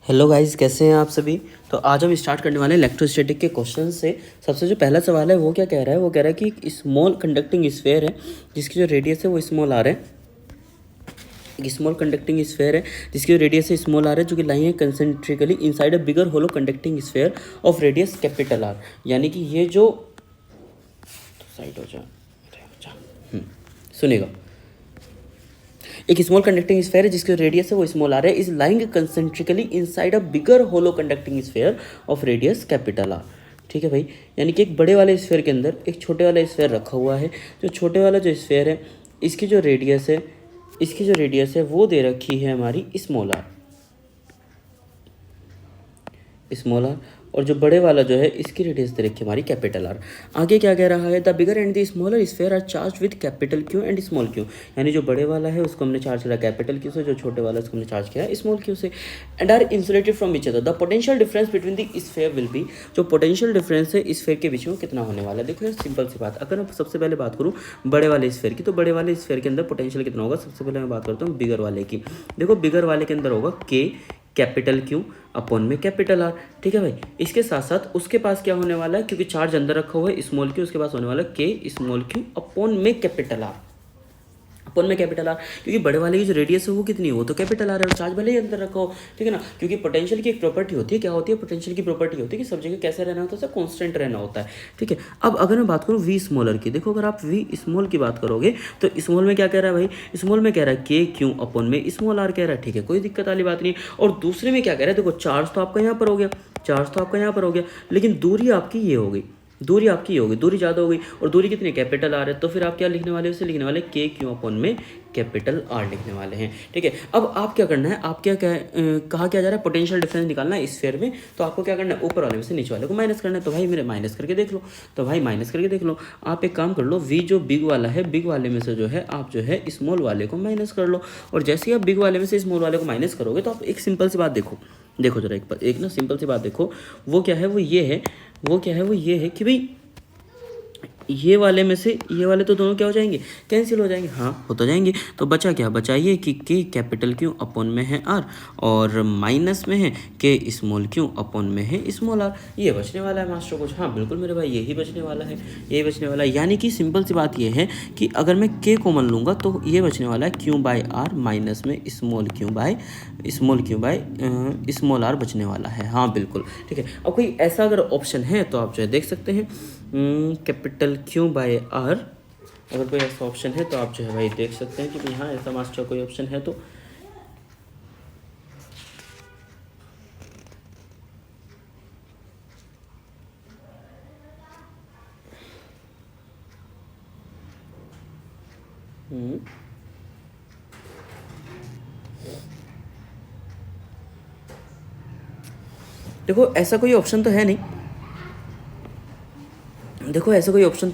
Hello guys, कैसे हैं आप सभी। तो आज हम स्टार्ट करने वाले हैं इलेक्ट्रोस्टैटिक के क्वेश्चन से। सबसे जो पहला सवाल है वो क्या कह रहा है, वो कह रहा है कि एक स्मॉल कंडक्टिंग स्फीयर है जिसकी जो रेडियस है वो स्मॉल आर है। एक स्मॉल कंडक्टिंग स्फीयर है जिसकी जो रेडियस है स्मॉल आर है, जो कि लाई है concentrically inside a bigger hollow conducting sphere of radius capital R. यानी कि ये जो साइड हो जा सुनेगा, एक स्मॉल कंडक्टिंग स्फीयर है जिसकी रेडियस है वो स्मॉल आर है, is lying concentrically inside a bigger hollow conducting sphere of radius capital R. ठीक है भाई, यानी कि एक बड़े वाले स्फीयर के अंदर एक छोटे वाला स्फीयर रखा हुआ है। जो छोटे वाला जो स्फीयर है इसकी जो रेडियस है वो दे रखी है हमारी स्मॉल आर, और जो बड़े वाला जो है इसकी रेडियस दे रखी है हमारी कैपिटल आर। आगे क्या कह रहा है, the bigger and the smaller sphere are charge with capital Q and small Q. यानी जो बड़े वाला है उसको हमने चार्ज किया कैपिटल क्यू से, जो छोटे वाला है उसको हमने चार्ज किया स्मॉल क्यू से, and are insulated from each other. The potential difference between the sphere will be, जो पोटेंशियल डिफरेंस है स्फीयर के बीच में कितना होने वाला है। देखो यार, सिंपल सी बात, अगर मैं सबसे पहले बात करूँ बड़े वाले स्फीयर की, तो बड़े वाले स्फीयर के अंदर पोटेंशियल कितना होगा। सबसे पहले मैं बात करता हूँ बिगर वाले की। देखो बिगर वाले के अंदर होगा के कैपिटल क्यू अपॉन में कैपिटल आर। ठीक है भाई, इसके साथ साथ उसके पास क्या होने वाला है, क्योंकि चार्ज अंदर रखा हुआ है स्मॉल क्यू, उसके पास होने वाला है के स्मॉल क्यू अपॉन में कैपिटल आर, अपन में कैपिटल आर। क्योंकि बड़े वाले की जो रेडियस है वो कितनी है, वो तो कैपिटल आर है, और चार्ज भले ही अंदर रखा हो। ठीक है ना, क्योंकि पोटेंशियल की एक प्रॉपर्टी होती है, क्या होती है पोटेंशियल की प्रॉपर्टी होती है कि सब जगह कैसे रहना होता है, कांस्टेंट रहना होता है। ठीक है, अब अगर मैं बात करूँ वी स्मॉलर की, देखो अगर आप वी स्मॉल की बात करोगे तो स्मॉल में क्या कह रहा है भाई, स्मॉल में कह रहा है के क्यू अपन में स्मॉल आर कह रहा है। ठीक है, कोई दिक्कत वाली बात नहीं। और दूसरे में क्या कह रहा है, देखो चार्ज तो आपका यहाँ पर हो गया, लेकिन दूरी आपकी ये हो गई, दूरी ज़्यादा हो गई, और दूरी कितनी कैपिटल आर है। तो फिर आप क्या लिखने वाले, उसे लिखने वाले के क्यू अपन में कैपिटल आर लिखने वाले हैं। ठीक है, अब आप क्या करना है, आप क्या कहा क्या जा रहा है, पोटेंशियल डिफरेंस निकालना है स्फीयर में। तो आपको क्या करना है, ऊपर वाले में से नीचे वाले को माइनस करना है। तो भाई मेरे माइनस करके देख लो। आप एक काम कर लो, वी जो बिग वाला है, बिग वाले में से जो है आप जो है स्मॉल वाले को माइनस कर लो। और जैसे ही आप बिग वाले में से स्मॉल वाले को माइनस करोगे तो आप एक सिंपल सी बात देखो जरा, एक ना सिंपल सी बात देखो, वो क्या है, वो ये है कि भाई ये वाले में से ये वाले तो दोनों क्या हो जाएंगे, कैंसिल हो जाएंगे। हाँ, हो तो जाएंगे। तो बचा क्या, बचा ये कि के कैपिटल क्यू अपॉन में है आर, और माइनस में है के स्मॉल क्यू अपॉन में है स्मॉल आर। ये बचने वाला है मास्टर कुछ। हाँ बिल्कुल मेरे भाई, यही बचने वाला है। यानी कि सिंपल सी बात ये है कि अगर मैं के कॉमन लूँगा तो ये बचने वाला है क्यू बाय आर माइनस में small Q by small R बचने वाला है। हाँ बिल्कुल ठीक है। अब कोई ऐसा अगर ऑप्शन है तो आप जो है देख सकते हैं, कैपिटल क्यू बाय आर, अगर कोई ऐसा ऑप्शन है तो आप जो है भाई देख सकते हैं कि भाई हाँ ऐसा मास्टर कोई ऑप्शन है तो। देखो ऐसा कोई ऑप्शन तो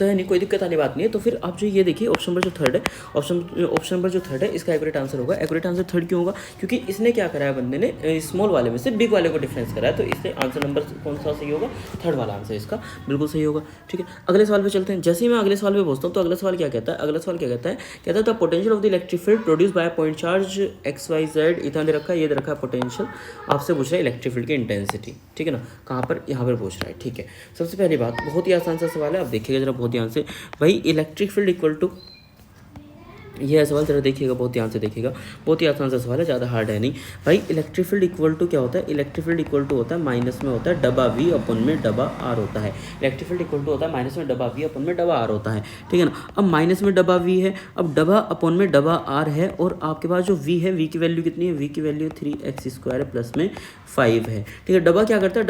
है नहीं, कोई दिक्कत वाली बात नहीं है। तो फिर आप जो ये देखिए ऑप्शन नंबर जो थर्ड है, ऑप्शन नंबर जो थर्ड है इसका एक्यूरेट आंसर होगा। एक्यूरेट आंसर थर्ड क्यों होगा, क्योंकि इसने क्या करा है, बंदे ने स्मॉल वाले में से बिग वाले को डिफरेंस कराया, तो इसलिए आंसर नंबर कौन सा सही होगा, थर्ड वाला आंसर इसका बिल्कुल सही होगा। ठीक है, अगले सवाल पे चलते हैं। जैसे ही मैं अगले सवाल पे पहुंचता हूँ तो अगला सवाल क्या कहता है, the potential of the electric field produce by point charge XYZ, इतना दे रखा है, ये दे रखा है पोटेंशियल। आपसे पूछ रहा है इलेक्ट्रिक फील्ड की इंटेंसिटी। ठीक है ना, कहाँ पर, यहाँ पर पूछ रहा है। ठीक है, सबसे पहली बात, बहुत ही आसान सा सवाल है, आप देखिएगा जरा बहुत ध्यान से भाई। इलेक्ट्रिक फील्ड इक्वल टू, यह सवाल जरा देखिएगा, बहुत ध्यान से देखिएगा, बहुत ही आसान सा सवाल है, ज़्यादा हार्ड है नहीं भाई। इलेक्ट्रिक फील्ड इक्वल टू क्या होता है, इलेक्ट्रिक फील्ड इक्वल टू होता है माइनस में होता है डबा वी अपन में डबा आर होता है। इलेक्ट्रिक फील्ड इक्वल टू होता है माइनस में डबा वी अपन में डबा आर होता है। ठीक है ना, अब माइनस में डबा वी है, अब डबा अपन में डबा आर है, और आपके पास जो वी है, वी की वैल्यू कितनी है, वी की वैल्यू 3x² प्लस में 5 है। ठीक है, डबा क्या करता है,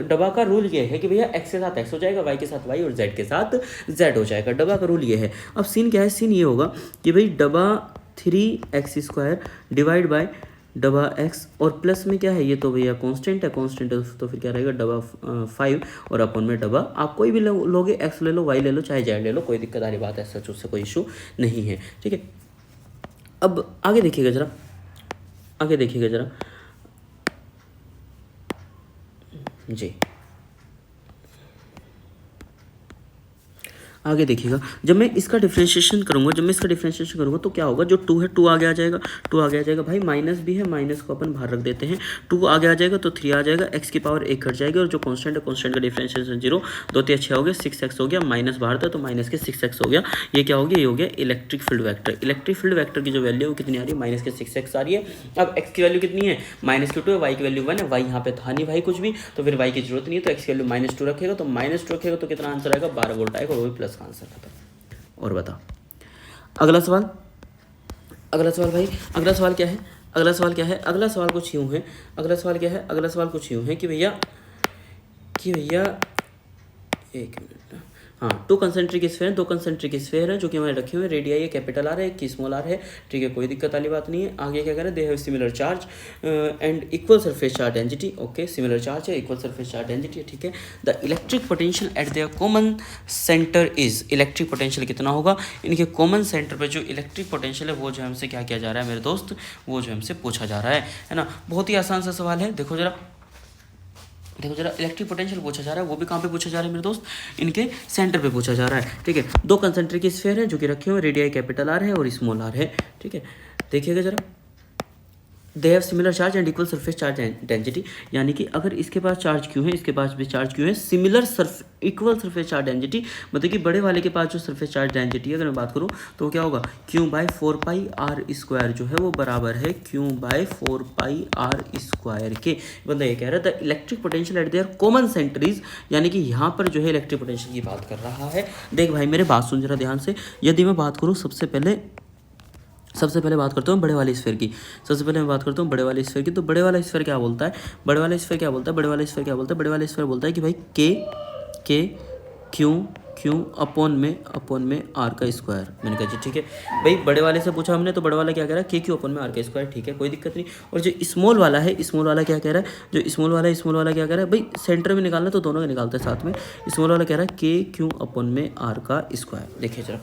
डबा का रूल ये है कि भैया एक्स के साथ एक्स हो जाएगा, वाई के साथ वाई, और जेड के साथ जेड हो जाएगा। डबा का रूल ये है। अब सीन क्या है, सीन ये होगा कि भाई डबा 3x² डिवाइड बाय डबा एक्स, और प्लस में क्या है, ये तो भैया कांस्टेंट है, तो फिर क्या रहेगा डबा 5, और अपन में डबा, आप कोई भी लोगे, एक्स ले लो, वाई ले लो, चाहे जेड ले लो, कोई दिक्कत वाली बात है, सच उससे कोई इशू नहीं है। ठीक है, अब आगे देखिएगा जरा, जी आगे देखिएगा, जब मैं इसका डिफ्रेंशिएशन करूँगा तो क्या होगा, जो 2 है 2 आगे आ जाएगा भाई, माइनस भी है, माइनस को अपन बाहर रख देते हैं, 2 आगे आ जाएगा तो 3 आ जाएगा, x की पावर 1 घट जाएगी, और जो कांस्टेंट है कांस्टेंट का डिफ्रेंशिएशन 0, 2 3 6 हो गया, 6x हो गया, माइनस बाहर था तो माइनस के 6x हो गया, ये क्या हो गया, ये हो गया electric field vector. Electric field vector की जो वैल्यू है वो कितनी आ रही है, माइनस के 6x आ रही है। अब x की वैल्यू कितनी है, माइनस के 2 है, y की वैल्यू 1 है, y यहाँ पे था नहीं भाई कुछ भी, तो फिर y की जरूरत नहीं है, तो x की वैल्यू -2 रखेगा, तो -2 रखेगा तो कितना आंसर आएगा, 12 वोल्ट आएगा, और वो भी प्लस का आंसर आता है। और बता अगला सवाल भाई, अगला सवाल क्या है, अगला सवाल कुछ यूँ है, अगला सवाल कुछ यूँ है कि भैया एक मिनट, हाँ, दो कंसेंट्रिक स्फीयर हैं जो कि हमारे रखे हुए, रेडियाई है कैपिटल आर है, एक स्मॉल आर है, ठीक है, कोई दिक्कत वाली बात नहीं है। आगे क्या कह रहे हैं, they have similar charge and equal surface charge density, okay, similar charge है, इक्वल सरफेस चार्ज डेंसिटी है, ठीक है। The electric potential eight their common centre is, electric potential कितना होगा, इनके कॉमन सेंटर पर जो इलेक्ट्रिक पोटेंशियल है वो जो हमसे क्या किया जा रहा है मेरे दोस्त, वो जो हमसे पूछा जा रहा है ना। बहुत ही आसान सा सवाल है, देखो जरा इलेक्ट्रिक पोटेंशियल पूछा जा रहा है, वो भी कहाँ पे पूछा जा रहा है मेरे दोस्त, इनके सेंटर पे पूछा जा रहा है, ठीक है। दो कंसेंट्रिक स्फीयर है जो कि रखे हुए, रेडियाई कैपिटल आर है और स्मॉल आर है, ठीक है। देखिएगा जरा, they have similar charge and equal surface charge density, यानी कि अगर इसके पास चार्ज क्यों है, इसके पास भी चार्ज क्यों है, इक्वल सरफेस चार्ज डेंसिटी, मतलब कि बड़े वाले के पास जो सरफेस चार्ज डेंसिटी है अगर मैं बात करूँ तो क्या होगा, Q/4πr² जो है वो बराबर है Q/4πr² के। बंदा ये कह रहा था electric potential eight their common centre is, यानी कि यहाँ पर जो है इलेक्ट्रिक पोटेंशियल की बात कर रहा है। देख भाई मेरे बात सुन जरा ध्यान से, यदि मैं बात करूँ सबसे पहले बात करता हूँ बड़े वाले स्फीयर की, तो बड़े वाले स्फीयर क्या बोलता है, बड़े वाले स्फीयर बोलता है कि भाई के क्यू अपॉन में आर का स्क्वायर। मैंने कहा जी ठीक है भाई, बड़े वाले से पूछा हमने तो बड़ा वाला क्या कह रहा है, के अपॉन में आर का स्क्वायर, ठीक है, कोई दिक्कत नहीं। और जो स्मॉल वाला है, क्या कह रहा है, स्मॉल वाला क्या कह रहा है भाई, सेंटर में निकालना तो दोनों का निकालते हैं साथ में। स्मॉल वाला कह रहा है के अपॉन में आर का स्क्वायर।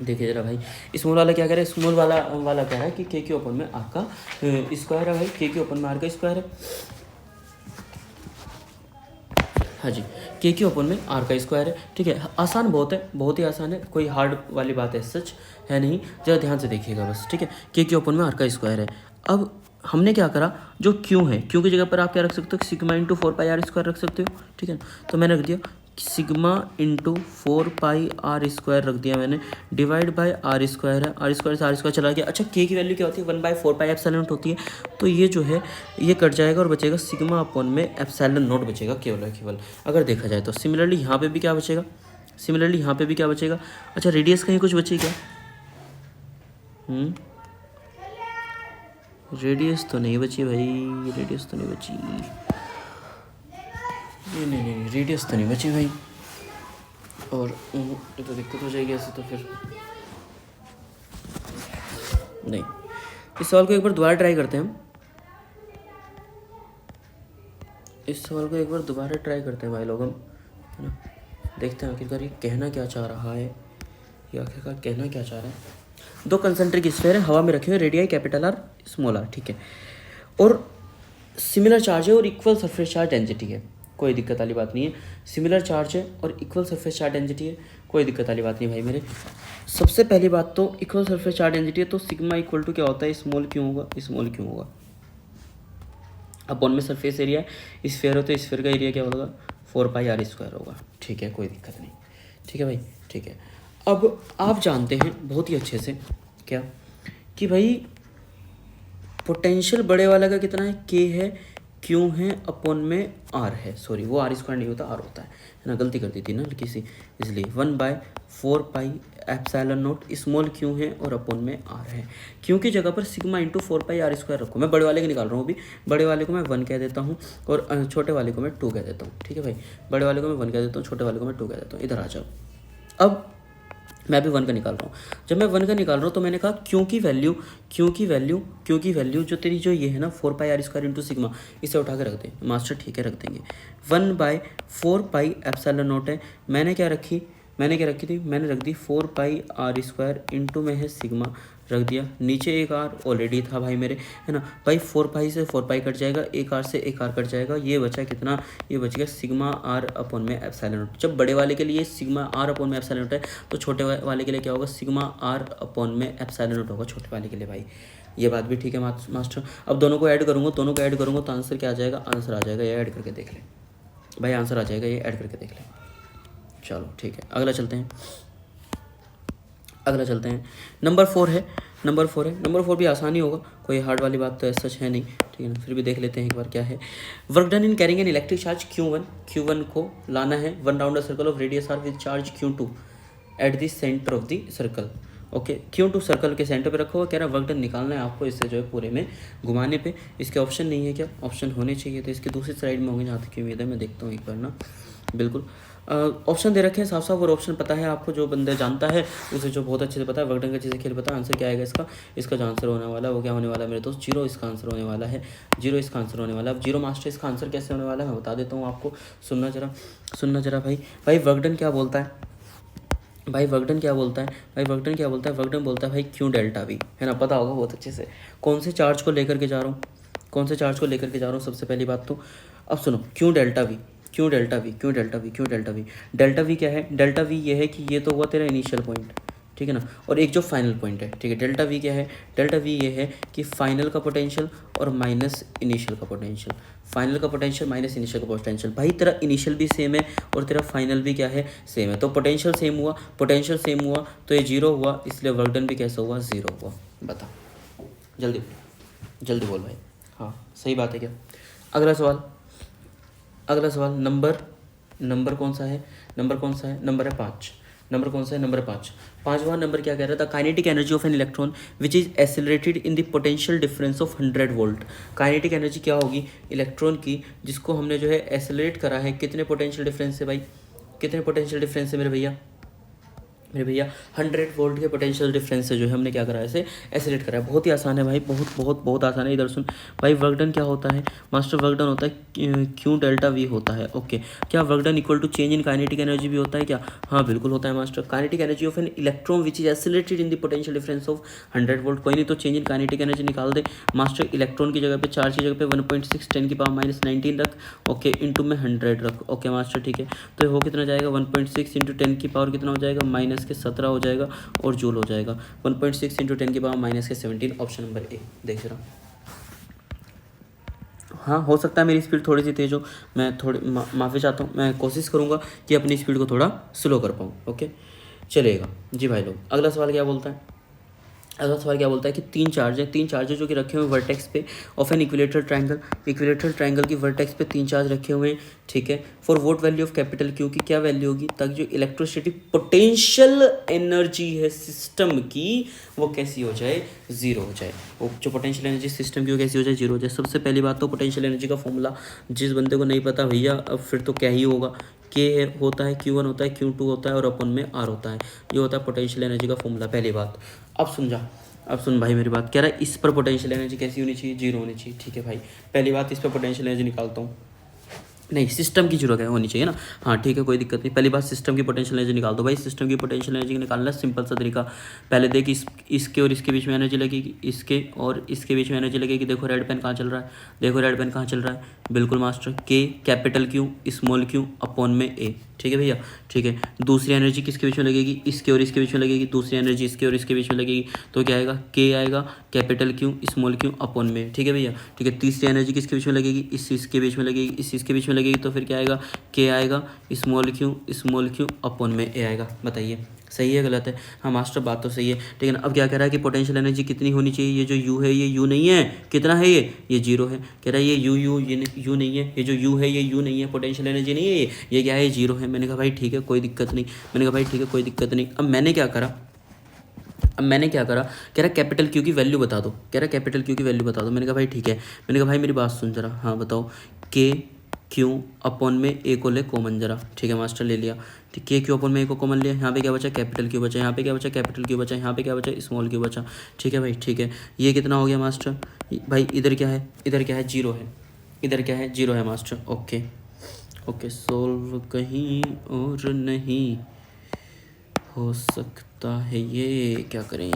देखिए जरा भाई, स्मॉल वाला क्या कह रहा है, स्मॉल वाला कह रहा है कि के ओपन में आर का स्क्वायर है भाई, के ओपन में आर का स्क्वायर है, हाँ जी, के ओपन में आर का स्क्वायर है, ठीक है। आसान बहुत ही आसान है, कोई हार्ड वाली बात है सच है नहीं, जरा ध्यान से देखिएगा बस, ठीक है। के ओपन में आर का स्क्वायर है। अब हमने क्या करा, जो क्यू है, क्यू की जगह पर आप क्या रख सकते हो, सिग्मा इंटू 4πr² रख सकते हो, ठीक है। तो मैंने रख दिया सिग्मा इंटू 4πr² रख दिया मैंने, डिवाइड बाय आर स्क्वायर है, आर स्क्वायर से आर स्क्वायर चला गया। अच्छा, के की वैल्यू क्या होती है, 1/4πε0 होती है, तो ये जो है ये कट जाएगा और बचेगा सिग्मा अपॉन में ε0 बचेगा केवल। अगर देखा जाए तो सिमिलरली यहाँ पे भी क्या बचेगा, अच्छा रेडियस कहीं कुछ बची क्या, रेडियस तो नहीं बची भाई, नहीं रेडियस तो नहीं बची भाई, और ये तो दिक्कत हो जाएगी ऐसे तो फिर नहीं। इस सवाल को एक बार दोबारा ट्राई करते हैं हम, भाई लोग हम, है ना, देखते हैं आखिरकार ये कहना क्या चाह रहा है, दो कंसेंट्रिक स्फीयर है, हवा में रखे हुए, radii capital R small R, ठीक है, और सिमिलर चार्ज है और इक्वल सरफेस चार्ज डेंसिटी है, कोई दिक्कत वाली बात नहीं है। सिमिलर चार्ज है और इक्वल सरफेस चार्ज डेंसिटी है, कोई दिक्कत वाली बात नहीं भाई मेरे। सबसे पहली बात तो इक्वल सरफेस चार्ज डेंसिटी है, तो सिग्मा इक्वल टू क्या होता है, स्मॉल क्यों होगा, अपॉन में सरफेस एरिया, स्फीयर हो तो स्फीयर का एरिया क्या होगा, 4πr² होगा, ठीक है, कोई दिक्कत नहीं, ठीक है भाई, ठीक है। अब आप जानते हैं बहुत ही अच्छे से क्या कि भाई पोटेंशियल बड़े वाला का कितना है, के है, क्यों है, अपॉन में आर है, सॉरी वो r² नहीं होता, आर होता है ना, गलती कर दी थी ना किसी, इसलिए 1/4πε0 स्मॉल क्यों है और अपॉन में आर है। क्यों की जगह पर सिग्मा इंटू 4πr² रखो, मैं बड़े वाले के निकाल रहा हूँ अभी, बड़े वाले को मैं 1 कह देता हूँ और छोटे वाले को मैं 2 कह देता हूँ, ठीक है भाई, बड़े वाले को मैं 1 कह देता हूँ, छोटे वाले को मैं 2 कह देता हूँ। इधर आ जाओ, अब मैं अभी 1 का निकाल रहा हूँ, जब मैं 1 का निकाल रहा हूँ तो मैंने कहा क्यों की वैल्यू जो तेरी जो ये है ना 4πr² इंटू सिग्मा, इसे उठा के रख दे मास्टर, ठीक है, रख देंगे। 1/4πε0 है, मैंने क्या रखी थी, मैंने रख दी 4πr² इंटू में है सिग्मा, रख दिया, नीचे एक आर ऑलरेडी था भाई मेरे, है ना भाई। 4 पाई से 4 पाई कट जाएगा, एक आर से एक आर कट जाएगा, ये बचा कितना, ये बच गया सिग्मा आर अपॉन में एप्सिलॉन नॉट। जब बड़े वाले के लिए सिग्मा आर अपॉन में एप्सिलॉन नॉट है तो छोटे वाले के लिए क्या होगा, सिग्मा आर अपॉन में एप्सिलॉन नॉट होगा छोटे वाले के लिए भाई। ये बात भी ठीक है मास्टर। अब दोनों को ऐड करूँगा, दोनों को ऐड करूँगा तो आंसर क्या आ जाएगा, आंसर आ जाएगा, ये ऐड करके देख लें भाई, आंसर आ जाएगा, ये ऐड करके देख लें। चलो ठीक है, अगला चलते हैं, अगला चलते हैं। नंबर 4 है, नंबर 4 भी आसानी होगा, कोई हार्ड वाली बात तो सच है नहीं, ठीक है ना। फिर भी देख लेते हैं एक बार क्या है। Work done in carrying an electric charge Q1 को लाना है 1 round the circle of radius R with charge Q2 at the centre of the circle. Okay, Q2 circle के सेंटर पे रखा हुआ, कह रहा है वर्क डन निकालना है आपको इससे जो है पूरे में घुमाने पे। इसके ऑप्शन नहीं है क्या, ऑप्शन होने चाहिए तो इसके दूसरी साइड में होंगे जहाँ तक उम्मीद है, मैं देखता हूँ एक बार ना। बिल्कुल ऑप्शन दे रखे हैं साफ साफ, और ऑप्शन पता है आपको, जो बंदा जानता है उसे जो बहुत अच्छे से पता है, वर्क डन का चीज़ें खेल पता है। आंसर क्या आएगा इसका जो आंसर होने वाला है वो क्या होने वाला है मेरे दोस्त, 0 इसका आंसर होने वाला है, 0 इसका आंसर होने वाला है। अब 0 मास्टर इसका आंसर कैसे होने वाला है मैं बता देता हूँ आपको, सुनना जरा भाई वर्क डन क्या बोलता है, वर्क डन बोलता है भाई क्यों डेल्टा वी, है ना, पता होगा बहुत अच्छे से। कौन से चार्ज को लेकर के जा रहा हूँ, सबसे पहली बात तो अब सुनो, क्यों डेल्टा वी, डेल्टा वी क्या है, डेल्टा वी ये है कि ये तो हुआ तेरा इनिशियल पॉइंट, ठीक है ना, और एक जो फाइनल पॉइंट है, ठीक है। डेल्टा वी क्या है, डेल्टा वी ये है कि फाइनल का पोटेंशियल और माइनस इनिशियल का पोटेंशियल, फाइनल का पोटेंशियल माइनस इनिशियल का पोटेंशियल। भाई तेरा इनिशियल भी सेम है और तेरा फाइनल भी क्या है, सेम है, तो पोटेंशियल सेम हुआ तो ये 0 हुआ, इसलिए वर्क डन भी कैसा हुआ, 0 हुआ। बता, जल्दी बोल भाई, हाँ सही बात है क्या। अगला सवाल नंबर कौन सा है, नंबर है 5। नंबर कौन सा है, नंबर 5। पाँचवा नंबर क्या कह रहा था, kinetic energy of an electron which is accelerated in the potential difference of 100 volt. Kinetic energy क्या होगी इलेक्ट्रॉन की, जिसको हमने जो है एक्सेलरेट करा है, कितने पोटेंशियल डिफरेंस से भाई, कितने पोटेंशियल डिफरेंस से मेरे भैया 100 वोल्ट के पोटेंशियल डिफरेंस से जो है हमने क्या करा है, इसे एक्सेलरेट करा है। बहुत ही आसान है भाई, बहुत आसान है। इधर सुन भाई, वर्क डन क्या होता है मास्टर, वर्क डन होता है क्यों डेल्टा वी होता है। ओके, क्या work done equal to change in kinetic energy भी होता है क्या, हाँ बिल्कुल होता है master. Kinetic energy of an electron which is accelerated in the potential difference of 100 volt. कोई नहीं तो चेंज इन काइनेटिक एनर्जी निकाल दे मास्टर, इलेक्ट्रॉन की जगह पे, चार्ज की जगह पे 1.6 10 की पावर -19 रख, ओके, इंटू में 100 रख, ओके मास्टर, ठीक है। तो वो कितना जाएगा, 1.6 इंटू 10 की पावर कितना हो जाएगा, -17 हो जाएगा और जूल हो जाएगा। 1.6 इंटू 10 की पावर -17, ऑप्शन नंबर ए। देख जरा, हाँ हो सकता है मेरी स्पीड थोड़ी सी तेज़ हो, मैं थोड़ी माफ़ी चाहता हूँ, मैं कोशिश करूँगा कि अपनी स्पीड को थोड़ा स्लो कर पाऊँ। ओके चलेगा जी भाई लोग। अगला सवाल क्या बोलता है कि 3 चार्ज है जो कि रखे हुए वर्टेक्स पे ऑफ एन इक्विलेटरल ट्रायंगल की वर्टेक्स पे 3 चार्ज रखे हुए हैं, ठीक है। For vote value of capital Q की क्या वैल्यू होगी, ताकि जो इलेक्ट्रोस्टैटिक पोटेंशियल एनर्जी है सिस्टम की वो कैसी हो जाए, 0 हो जाए। वो जो पोटेंशियल एनर्जी सिस्टम की वो कैसी हो जाए, 0 हो जाए। सबसे पहली बात तो पोटेंशियल एनर्जी का फॉर्मूला जिस बंदे को नहीं पता भैया, अब फिर तो क्या ही होगा, के होता है, Q1 होता है, Q2 होता है और अपन में R होता है। ये होता है पोटेंशियल एनर्जी का फॉर्मूला, पहली बात। अब सुन भाई मेरी बात, कह रहा है इस पर पोटेंशियल एनर्जी कैसी होनी चाहिए, 0 होनी चाहिए, ठीक है भाई। पहली बात, इस पर पोटेंशियल एनर्जी निकालता हूँ, नहीं सिस्टम की जरूरत है होनी चाहिए ना, हाँ ठीक है कोई दिक्कत नहीं। पहली बात सिस्टम की पोटेंशियल एनर्जी निकाल दो भाई। सिस्टम की पोटेंशियल एनर्जी निकालना सिंपल सा तरीका, पहले देख इसके और इसके बीच में एनर्जी लगेगी, इसके और इसके बीच में एनर्जी लगेगी। देखो रेड पेन कहाँ चल रहा है, बिल्कुल मास्टर, के capital Q small Q upon में ए, ठीक है भैया, ठीक है। दूसरी एनर्जी किसके बीच में लगेगी, इसके और इसके बीच में लगेगी, दूसरी एनर्जी इसके और इसके बीच में लगेगी, तो क्या आएगा, के आएगा capital Q small Q upon में, ठीक है भैया, ठीक है। तीसरी एनर्जी किसके बीच में लगेगी, इसके बीच में लगेगी, इसके बीच में लगेगी, तो फिर क्या आएगा, के आएगा स्मॉल क्यू अपॉन में ए आएगा। बताइए सही है गलत है, हाँ मास्टर बात तो सही है, ठीक है ना। अब क्या कह रहा है कि पोटेंशियल एनर्जी कितनी होनी चाहिए, ये जो यू है ये यू नहीं है, कितना है ये 0 है। कह रहा है ये यू नहीं है, ये जो यू है ये यू नहीं है, पोटेंशियल एनर्जी नहीं है ये क्या है, 0 है। मैंने कहा भाई ठीक है कोई दिक्कत नहीं, अब मैंने क्या करा, कह रहा कैपिटल क्यू की वैल्यू बता दो, मैंने कहा भाई ठीक है, मैंने कहा भाई मेरी बात सुन जरा, हाँ बताओ, के क्यू अपॉन में ए को ले कॉमन जरा, ठीक है मास्टर ले लिया, ठीक, के क्यू अपॉन में ए को कॉमन लिया, यहाँ पे क्या बचा, कैपिटल क्यू बचा, यहाँ पे क्या बचा, कैपिटल क्यू बचा, यहाँ पे क्या बचा, स्मॉल क्यू बचा, ठीक है भाई ठीक है। ये कितना हो गया मास्टर, भाई इधर क्या है, 0 है मास्टर, ओके सोल्व कहीं और नहीं हो सकता है, ये क्या करें,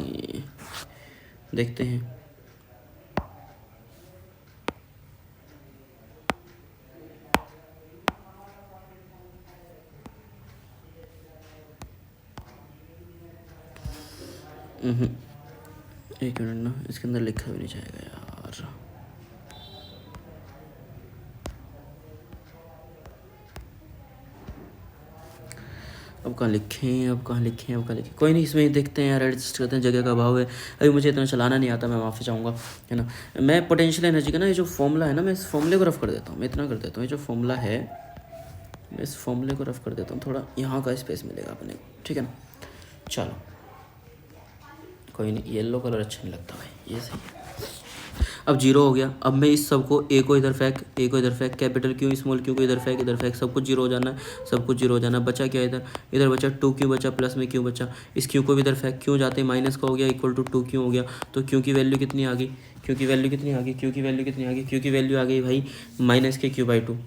देखते हैं। एक मिनट ना, इसके अंदर लिखा भी नहीं जाएगा यार। अब कहाँ लिखें, कोई नहीं, इसमें देखते हैं यार, एडजस्ट करते हैं, जगह का अभाव है, अभी मुझे इतना चलाना नहीं आता, मैं माफ़ी चाहूँगा, है ना। मैं पोटेंशियल एनर्जी का ना ये जो फॉर्मूला है ना, मैं इस फॉर्मूले को रफ कर देता हूँ, मैं इतना कर देता हूँ, ये जो फॉर्मूला है मैं इस फॉर्मूले को रफ कर देता हूँ, थोड़ा यहाँ का स्पेस मिलेगा अपने को, ठीक है ना। चलो कोई नहीं, येलो कलर अच्छा नहीं लगता भाई, ये सही है। अब जीरो हो गया। अब मैं इस सब को ए को इधर फेंक, कैपिटल क्यू स्मॉल क्यू को इधर फेंक, सब कुछ जीरो हो जाना है, बचा क्या इधर बचा 2 क्यू बचा, प्लस में क्यू बचा, इस क्यू को भी इधर फेंक, क्यू जाते ही माइनस का हो गया, इक्वल टू 2 क्यू हो गया। तो क्यू की वैल्यू कितनी आ गई, क्यू की वैल्यू आ गई भाई माइनस के क्यू बाई टू आ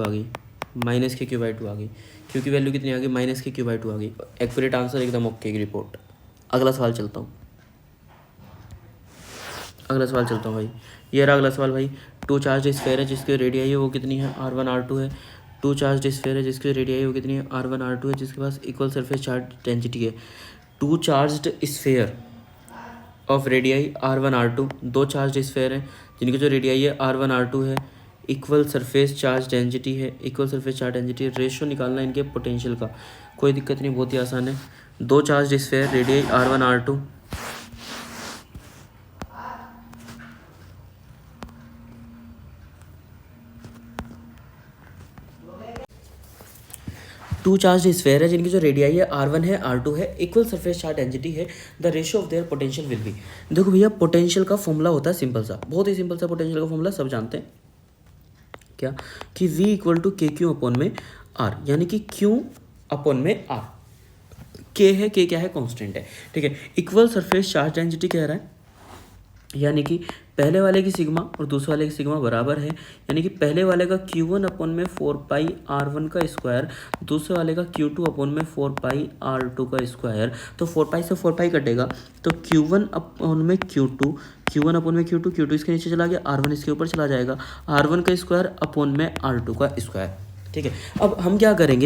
गई, क्यू की वैल्यू कितनी आ गई, माइनस के क्यू बाई टू आ गई। एक्यूरेट आंसर, एकदम ओके की रिपोर्ट। अगला सवाल चलता हूँ भाई। ये रहा अगला सवाल भाई। 2 चार्ज स्फीयर है जिसकी रेडियाई है वो कितनी है, R1 R2 है। 2 चार्ज स्फीयर है जिसकी रेडियाई वो कितनी है, R1 R2 है, जिसके पास इक्वल सरफेस चार्ज डेंसिटी है। 2 charged sphere of radii R1 R2, 2 charge sphere है जिनकी जो रेडियाई है R1 R2 है, इक्वल सरफेस चार्ज डेंसिटी है, रेशियो निकालना इनके पोटेंशियल का, कोई दिक्कत नहीं, बहुत ही आसान है। 2 charge sphere, radii R1 R2, 2 charge sphere है जिनकी जो रेडियाई है R1 है R2 है, इक्वल सरफेस चार्ज डेंसिटी है, the ratio of their potential will be. देखो भैया, पोटेंशियल का फॉर्मूला होता है सिंपल सा, बहुत ही सिंपल सा पोटेंशियल का फॉर्मूला सब जानते हैं क्या, कि V इक्वल टू के क्यू अपॉन में R, यानी कि Q अपॉन में R। K है, K क्या है, कांस्टेंट है, ठीक है। इक्वल सरफेस चार्ज डेंसिटी कह रहा है, यानी कि पहले वाले की सिग्मा और दूसरे वाले की सिग्मा बराबर है, यानी कि पहले वाले का Q1 अपॉन में 4 पाई R1 का स्क्वायर, दूसरे वाले का Q2 अपॉन में 4 पाई R2 का स्क्वायर। तो 4 पाई से 4 पाई कटेगा, तो Q1 अपॉन में Q2, Q2 इसके नीचे चला गया, R1 इसके ऊपर चला जाएगा, R1 का स्क्वायर अपॉन में R2 का स्क्वायर, ठीक है। अब हम क्या कर रहे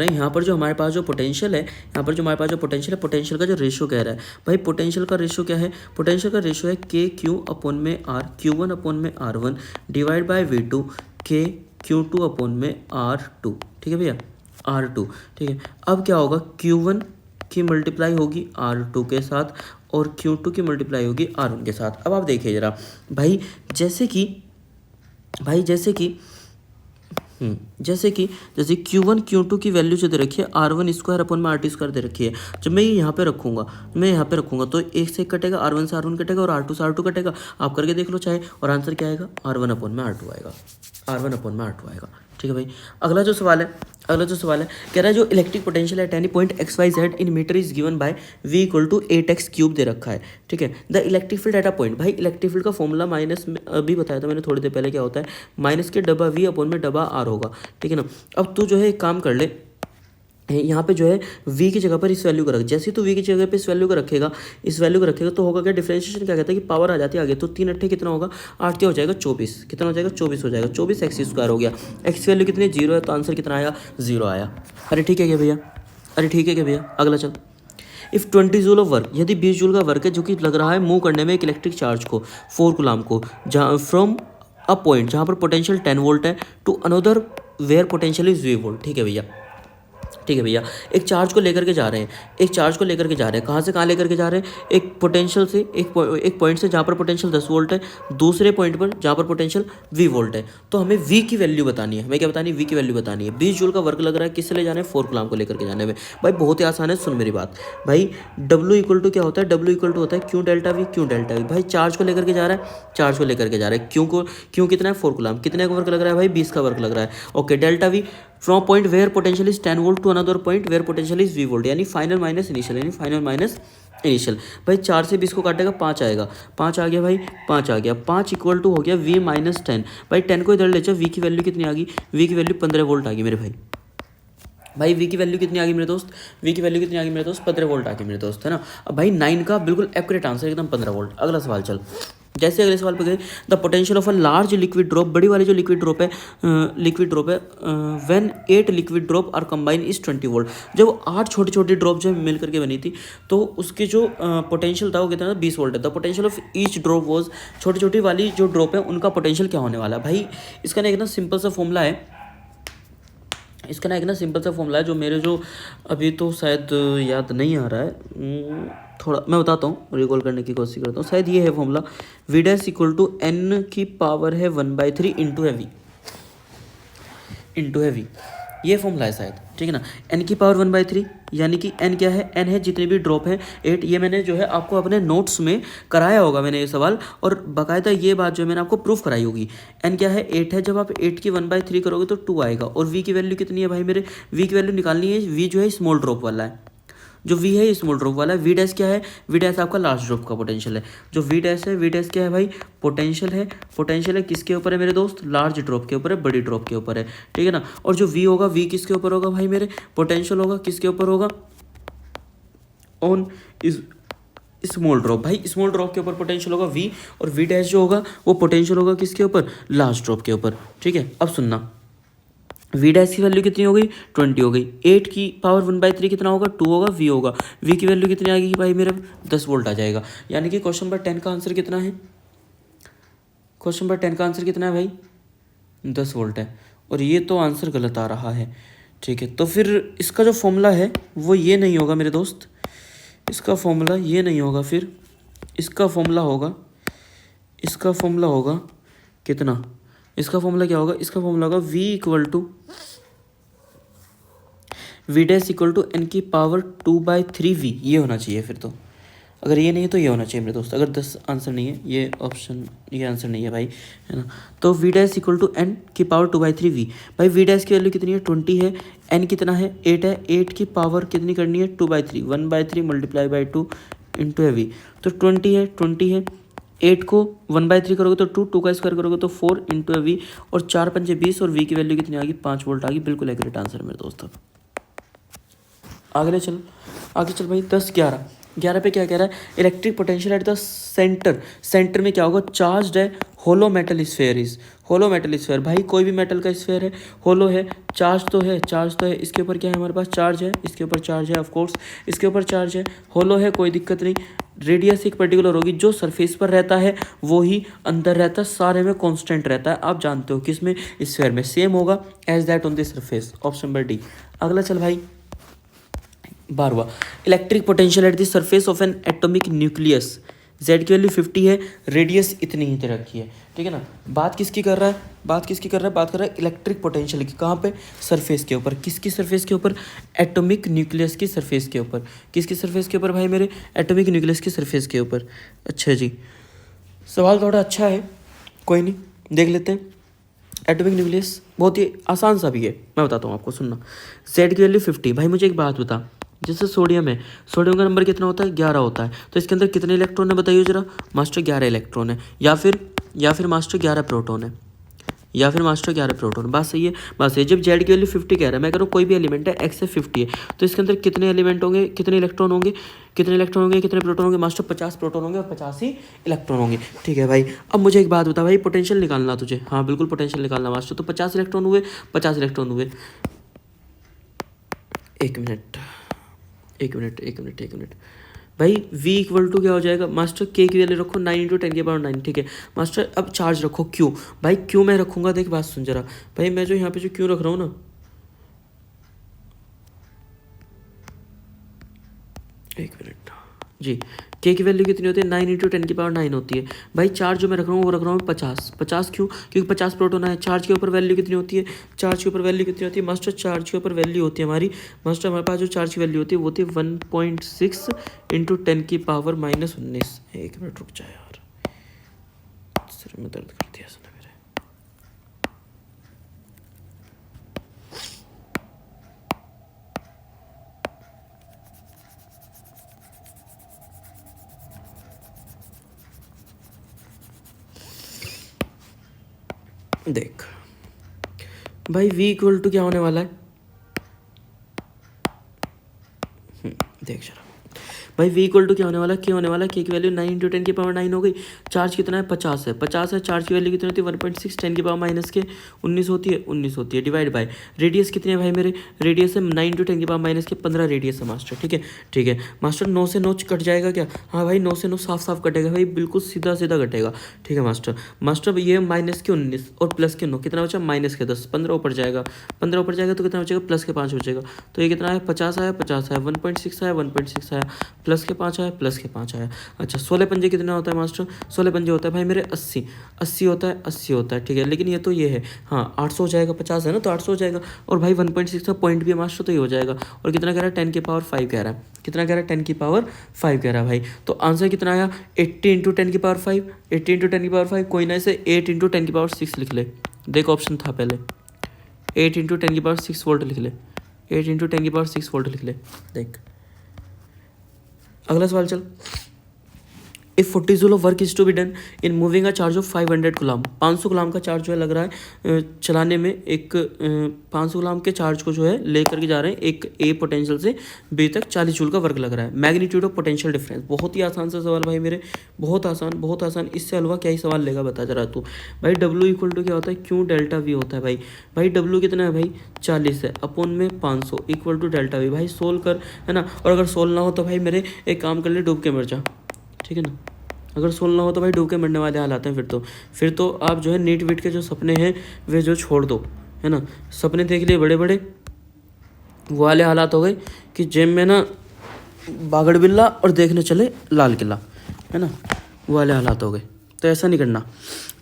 हैं, यहाँ पर जो हमारे पास जो पोटेंशियल है, पोटेंशियल का जो रेशियो कह रहा है भाई, पोटेंशियल का रेशियो क्या है, पोटेंशियल का रेशियो है के क्यू अपॉन में आर, Q1 अपॉन में R1 डिवाइड बाय V2 के Q2 अपॉन में R2, ठीक है भैया, R2, ठीक है। अब क्या होगा, Q1 की मल्टीप्लाई होगी R2 के साथ और Q2 की मल्टीप्लाई होगी R1 के साथ। अब आप देखिए जरा भाई, जैसे कि Q1 Q2 की वैल्यू जो दे रखी है R1 स्क्वायर अपॉन में R2 स्क्वायर दे रखी है, जब मैं ये यहाँ पे रखूँगा तो एक से एक कटेगा, R1 से R1 कटेगा और R2 से R2 कटेगा, आप करके देख लो चाहे, और आंसर क्या आएगा, R1 अपॉन में R2 आएगा, ठीक है भाई। अगला जो सवाल है कह रहा है जो electric potential at any point XYZ in metre is given by V equal to 8x cube दे रखा है, ठीक है। The electric field at a point, भाई इलेक्ट्रिक फील्ड का फॉर्मूला माइनस में अभी बताया था मैंने थोड़ी देर पहले, क्या होता है, माइनस के डब्बा V अपॉन में डब्बा R होगा, ठीक है ना। अब तू जो है एक काम कर ले, यहाँ पे जो है V की जगह पर इस वैल्यू का रख, जैसे ही तो V की जगह पे इस वैल्यू को रखेगा तो होगा क्या, डिफरेंशिएशन क्या कहता है कि पावर आ जाती है आगे, तो 3 अट्ठे कितना होगा, 8 क्या हो जाएगा 24, कितना हो जाएगा 24 हो जाएगा, 24 एक्स स्क्वायर हो गया, एक्स वैल्यू कितनी 0 है, तो आंसर कितना आया 0 आया। अरे ठीक है क्या भैया, अगला चल। इफ़ 20 जूल ऑफ वर्क, यदि 20 जूल का वर्क है जो कि लग रहा है मूव करने में एक इलेक्ट्रिक चार्ज को 4 कूलम को, जहाँ फ्रॉम अ पॉइंट जहाँ पर पोटेंशियल 10 वोल्ट है to another where potential is V volt, ठीक है भैया, एक चार्ज को लेकर के जा रहे हैं, कहाँ से कहाँ लेकर के जा रहे हैं, एक पोटेंशियल से एक पॉइंट से जहाँ पर पोटेंशियल 10 वोल्ट है, दूसरे पॉइंट पर जहाँ पर पोटेंशियल V वोल्ट है। तो हमें V की वैल्यू बतानी है, V की वैल्यू बतानी है। 20 जूल का वर्क लग रहा है, किससे ले जाना है, 4 कूलम को लेकर के जाने में। भाई बहुत ही आसान है, सुन मेरी बात भाई, W इक्वल टू क्या होता है, W इक्वल टू होता है Q डेल्टा V। भाई चार्ज को लेकर के जा रहा है, क्यों कितना है 4 कूलम, कितने का वर्क लग रहा है भाई 20 का वर्क लग रहा है, okay. Delta V from point where potential is 10 volt to another point where potential is V volt, यानी फाइनल माइनस इनिशियल। भाई 4 से 20 को काटेगा 5 आएगा, 5 आ गया भाई, 5 इक्वल टू हो गया V माइनस 10। भाई 10 को इधर ले जाओ, V की वैल्यू कितनी आ गई, V की वैल्यू 15 वोल्ट आ गई मेरे भाई, भाई वी की वैल्यू कितनी आ गई मेरे दोस्त, वी की वैल्यू कितनी आ गई मेरे दोस्त, 15 वोल्ट आ गई मेरे दोस्त, है ना। अब भाई 9 का बिल्कुल एक्यूरेट आंसर एकदम 15 वोल्ट। अगला सवाल चल, जैसे अगले सवाल पे गए, the potential of a large liquid drop, बड़ी वाली जो लिक्विड ड्रॉप है, when 8 liquid drop are combine is 20 volt. जब 8 छोटी छोटी ड्रॉप जो मिल करके बनी थी, तो उसके जो पोटेंशियल था वो कितना था, 20 वोल्ट है। The potential of each drop was, छोटी छोटी वाली जो ड्रॉप है उनका पोटेंशियल क्या होने वाला है। भाई इसका ना एक ना सिंपल सा फॉर्मूला है, इसका ना एक ना सिंपल सा फॉर्मूला है जो मेरे जो अभी तो शायद याद नहीं आ रहा है, थोड़ा मैं बताता हूँ, रिकॉल करने की कोशिश करता हूँ। शायद ये है formula, V dash equal to n की पावर है 1/3 इंटू हैवी, ये फॉर्मूला है शायद, ठीक है ना। एन की पावर 1/3 यानी कि एन क्या है, एन है जितने भी ड्रॉप हैं 8। ये मैंने जो है आपको अपने नोट्स में कराया होगा मैंने ये सवाल, और बाकायदा ये बात जो मैंने आपको प्रूफ कराई होगी। एन क्या है, 8 है। जब आप 8 की 1/3 करोगे तो 2 आएगा। और वी की वैल्यू कितनी है भाई मेरे, वी की वैल्यू निकालनी है। वी जो है स्मॉल ड्रॉप वाला है, जो वी है स्मॉल ड्रॉप वाला है। वी डैश क्या है, वी डैश आपका लार्ज ड्रॉप का पोटेंशियल है। जो वी डैश है, वी डैश क्या है भाई, पोटेंशियल है। पोटेंशियल है किसके ऊपर है मेरे दोस्त, लार्ज ड्रॉप के ऊपर है, बड़ी ड्रॉप के ऊपर है, ठीक है ना। और जो वी होगा, वी किसके ऊपर होगा भाई मेरे, पोटेंशियल होगा किसके ऊपर होगा, ऑन इज स्मॉल ड्रॉप। भाई स्मॉल ड्रॉप के ऊपर पोटेंशियल होगा वी, और वी डैश जो होगा वो पोटेंशियल होगा किसके ऊपर, लार्ज ड्रॉप के ऊपर, ठीक है। अब सुनना, वी डैश की वैल्यू कितनी हो गई, 20 हो गई। 8 की पावर 1/3 कितना होगा, 2 होगा, वी होगा। वी की वैल्यू कितनी आ गई भाई मेरा, 10 वोल्ट आ जाएगा। यानी कि क्वेश्चन नंबर 10 का आंसर कितना है, क्वेश्चन नंबर 10 का आंसर कितना है भाई, 10 वोल्ट है। और ये तो आंसर गलत आ रहा है, ठीक है। तो फिर इसका जो फॉर्मूला है वो ये नहीं होगा मेरे दोस्त, इसका फॉर्मूला ये नहीं होगा, फिर इसका फॉर्मूला होगा, इसका फॉर्मूला होगा कितना, इसका फॉर्मूला क्या होगा, इसका फॉर्मूला होगा V equal to V dash equal to n की पावर 2/3 वी, ये होना चाहिए फिर तो। अगर ये नहीं है तो ये होना चाहिए मेरे दोस्त। अगर 10 आंसर नहीं है, ये ऑप्शन, ये आंसर नहीं है भाई, है ना। तो V dash equal to n की पावर 2/3 वी। भाई वी डैश की वैल्यू कितनी है, 20 है। एन कितना है, 8 है। 8 की पावर कितनी करनी है, 2/3, 1/3 मल्टीप्लाई बाई 2 इंटू है वी। तो 20 है, 20 है। 8 को 1/3 करोगे तो 2, 2 का स्क्वायर करोगे तो 4 इंटू है वी, और 4 पंजे 20, और वी की वैल्यू कितनी आ गई, 5 वोल्ट आ गई। बिल्कुल एक्यूरेट आंसर मेरे दोस्तों। आगे चल, आगे चल भाई। 10 11 पे क्या कह रहा है, electric potential at the centre, centre में क्या होगा, चार्ज है, hollow metal sphere is, hollow metal sphere. भाई कोई भी मेटल का स्फेयर है, होलो है, चार्ज तो है, चार्ज तो है। इसके ऊपर क्या है हमारे पास, चार्ज है, इसके ऊपर चार्ज है, ऑफकोर्स इसके ऊपर चार्ज है। होलो है, कोई दिक्कत नहीं। रेडियस एक पर्टिकुलर होगी, जो सरफेस पर रहता है वो ही अंदर रहता है, सारे में कांस्टेंट रहता है। आप जानते हो किसमें, स्फेयर में सेम होगा as that on the surface, option number D. अगला चल भाई, 12वां, electric potential at the surface of an atomic nucleus, Z की वैल्यू 50 है, रेडियस इतनी ही रखी है, ठीक है ना। बात किसकी कर रहा है, बात किसकी कर रहा है, बात कर रहा है इलेक्ट्रिक पोटेंशियल की। कहाँ पे, सरफेस के ऊपर। किसकी सरफेस के ऊपर, एटॉमिक न्यूक्लियस की सरफेस के ऊपर। किसकी सरफेस के ऊपर भाई मेरे, एटॉमिक न्यूक्लियस की सरफेस के ऊपर। अच्छा जी, सवाल थोड़ा अच्छा है, कोई नहीं, देख लेते हैं। एटॉमिक न्यूक्लियस बहुत ही आसान सा भी है, मैं बताता हूँ आपको, सुनना। जेड की वैल्यू 50। भाई मुझे एक बात बता, जैसे सोडियम है, सोडियम का नंबर कितना होता है, 11 होता है। तो इसके अंदर कितने इलेक्ट्रॉन है बताइए जरा, मास्टर 11 इलेक्ट्रॉन है, या फिर मास्टर 11 प्रोटॉन है, या फिर मास्टर 11 प्रोटॉन। बात सही है, बात सही है। जब जेड की वैल्यू 50 कह रहा है, मैं कह रहा हूँ कोई भी एलिमेंट है, एक्स से 50 है, तो इसके अंदर कितने एलिमेंट होंगे, कितने इलेक्ट्रॉन होंगे, कितने इलेक्ट्रॉन होंगे, कितने प्रोटॉन होंगे, मास्टर 50 प्रोटॉन होंगे और 50 ही इलेक्ट्रॉन होंगे, ठीक है भाई। अब मुझे एक बात बता भाई, पोटेंशियल निकालना तुझे, हाँ बिल्कुल पोटेंशियल निकालना मास्टर। तो 50 इलेक्ट्रॉन हुए, 50 इलेक्ट्रॉन हुए, एक मिनट भाई। v इक्वल टू क्या हो जाएगा मास्टर, k की वैल्यू रखो 9 × 10⁻⁹, ठीक है मास्टर। अब चार्ज रखो q, भाई q मैं रखूंगा, देख बात सुन जरा भाई, मैं जो यहाँ पे जो q रख रहा हूँ ना, एक मिनट जी, k की वैल्यू कितनी होती है, 9 × 10⁹ होती है। भाई चार्ज जो मैं रख रहा हूँ वो रख रहा हूँ 50 क्यों, क्योंकि 50 प्रोटोन है। चार्ज के ऊपर वैल्यू कितनी होती है, चार्ज के ऊपर वैल्यू कितनी होती है मास्टर, चार्ज के ऊपर वैल्यू होती है हमारी मास्टर, हमारे पास जो चार्ज की वैल्यू होती है वो होती है 1.6 × 10⁻⁻19। एक मिनट रुक जाए यार, सिर में दर्द कर दिया इसने मेरे। देख भाई v इक्वल टू क्या होने वाला है, भाई v इक्वल टू क्या होने वाला, k होने वाला, k की वैल्यू 9 इंटू 10 की पावर 9 हो गई। चार्ज कितना है, 50 है, 50 है। चार्ज की वैल्यू कितनी होती है, 1.6, 10 की पावर माइनस के 19 होती है, 19 होती है, डिवाइड बाय रेडियस कितनी है भाई मेरे, रेडियस है 9 इंटू 10 की पावर माइनस के 15 रेडियस है मास्टर। ठीक है, ठीक है मास्टर, 9 से 9 कट जाएगा क्या, हाँ भाई 9 से 9 साफ साफ कटेगा भाई, बिल्कुल सीधा सीधा कटेगा। ठीक है मास्टर, मास्टर ये माइनस के 19 और प्लस के 9 कितना बचा, माइनस के 10, 15 ऊपर जाएगा, 15 ऊपर जाएगा तो कितना बचेगा, प्लस के 5 बचेगा। तो ये कितना है, 50 आया, 50 आया, 1.6 आया, 1.6 आया, प्लस के 5 आया, प्लस के 5 आया। अच्छा 16 पंजे कितना होता है मास्टर, 16 पंजे होता है भाई मेरे 80, 80 होता है, 80 होता है। ठीक है, लेकिन ये तो ये है, हाँ 800 हो जाएगा, 50 है ना तो 800 हो जाएगा। और भाई 1.6 का पॉइंट भी है मास्टर, तो ये हो जाएगा। और कितना कह रहा है, 10 की पावर 5 कह रहा है, कितना कह रहा है, 10 की पावर 5 कह रहा है भाई। तो आंसर कितना आया, 80 इंटू 10 की पावर 5, 80 इंटू 10 की पावर 5, कोई ना इसे 8 इंटू 10 की पावर 6 लिख ले। देख ऑप्शन था पहले, 8 इंटू 10 की पावर 6 वोल्ट लिख ले, 8 इंटू 10 की पावर 6 वोल्ट लिख ले। देख अगला सवाल चल। If 40 joule of work is to be done in moving a charge of 500 coulomb, 500 coulomb का चार्ज जो है लग रहा है चलाने में, एक 500 गुलाम के चार्ज को जो है लेकर के जा रहे हैं एक ए पोटेंशियल से बी तक, 40 जूल का वर्क लग रहा है। मैग्नीट्यूड ऑफ पोटेंशियल डिफरेंस, बहुत ही आसान सा सवाल भाई मेरे, बहुत आसान, बहुत आसान। इससे हलवा क्या ही सवाल लेगा बता जरा तू। भाई डब्ल्यू इक्वल टू क्या होता है, क्यों डेल्टा वी होता है भाई। भाई डब्ल्यू कितना है भाई, 40 है, अपोन में 500 इक्वल टू डेल्टा वी। भाई सोल्व कर, है ना। और अगर सोल्व ना हो तो भाई मेरे एक काम कर ले, डूब के मर जा। ठीक है ना, अगर सोल्व ना हो तो भाई डूब के मरने वाले हालात हैं। फिर तो आप जो है नीट वीट के जो सपने हैं वे जो छोड़ दो, है ना। सपने देख लिए बड़े बड़े, वो वाले हालात हो गए कि जेब में ना बागड़ बिल्ला और देखने चले लाल किला, है ना, वो वाले हालात हो गए। तो ऐसा नहीं करना।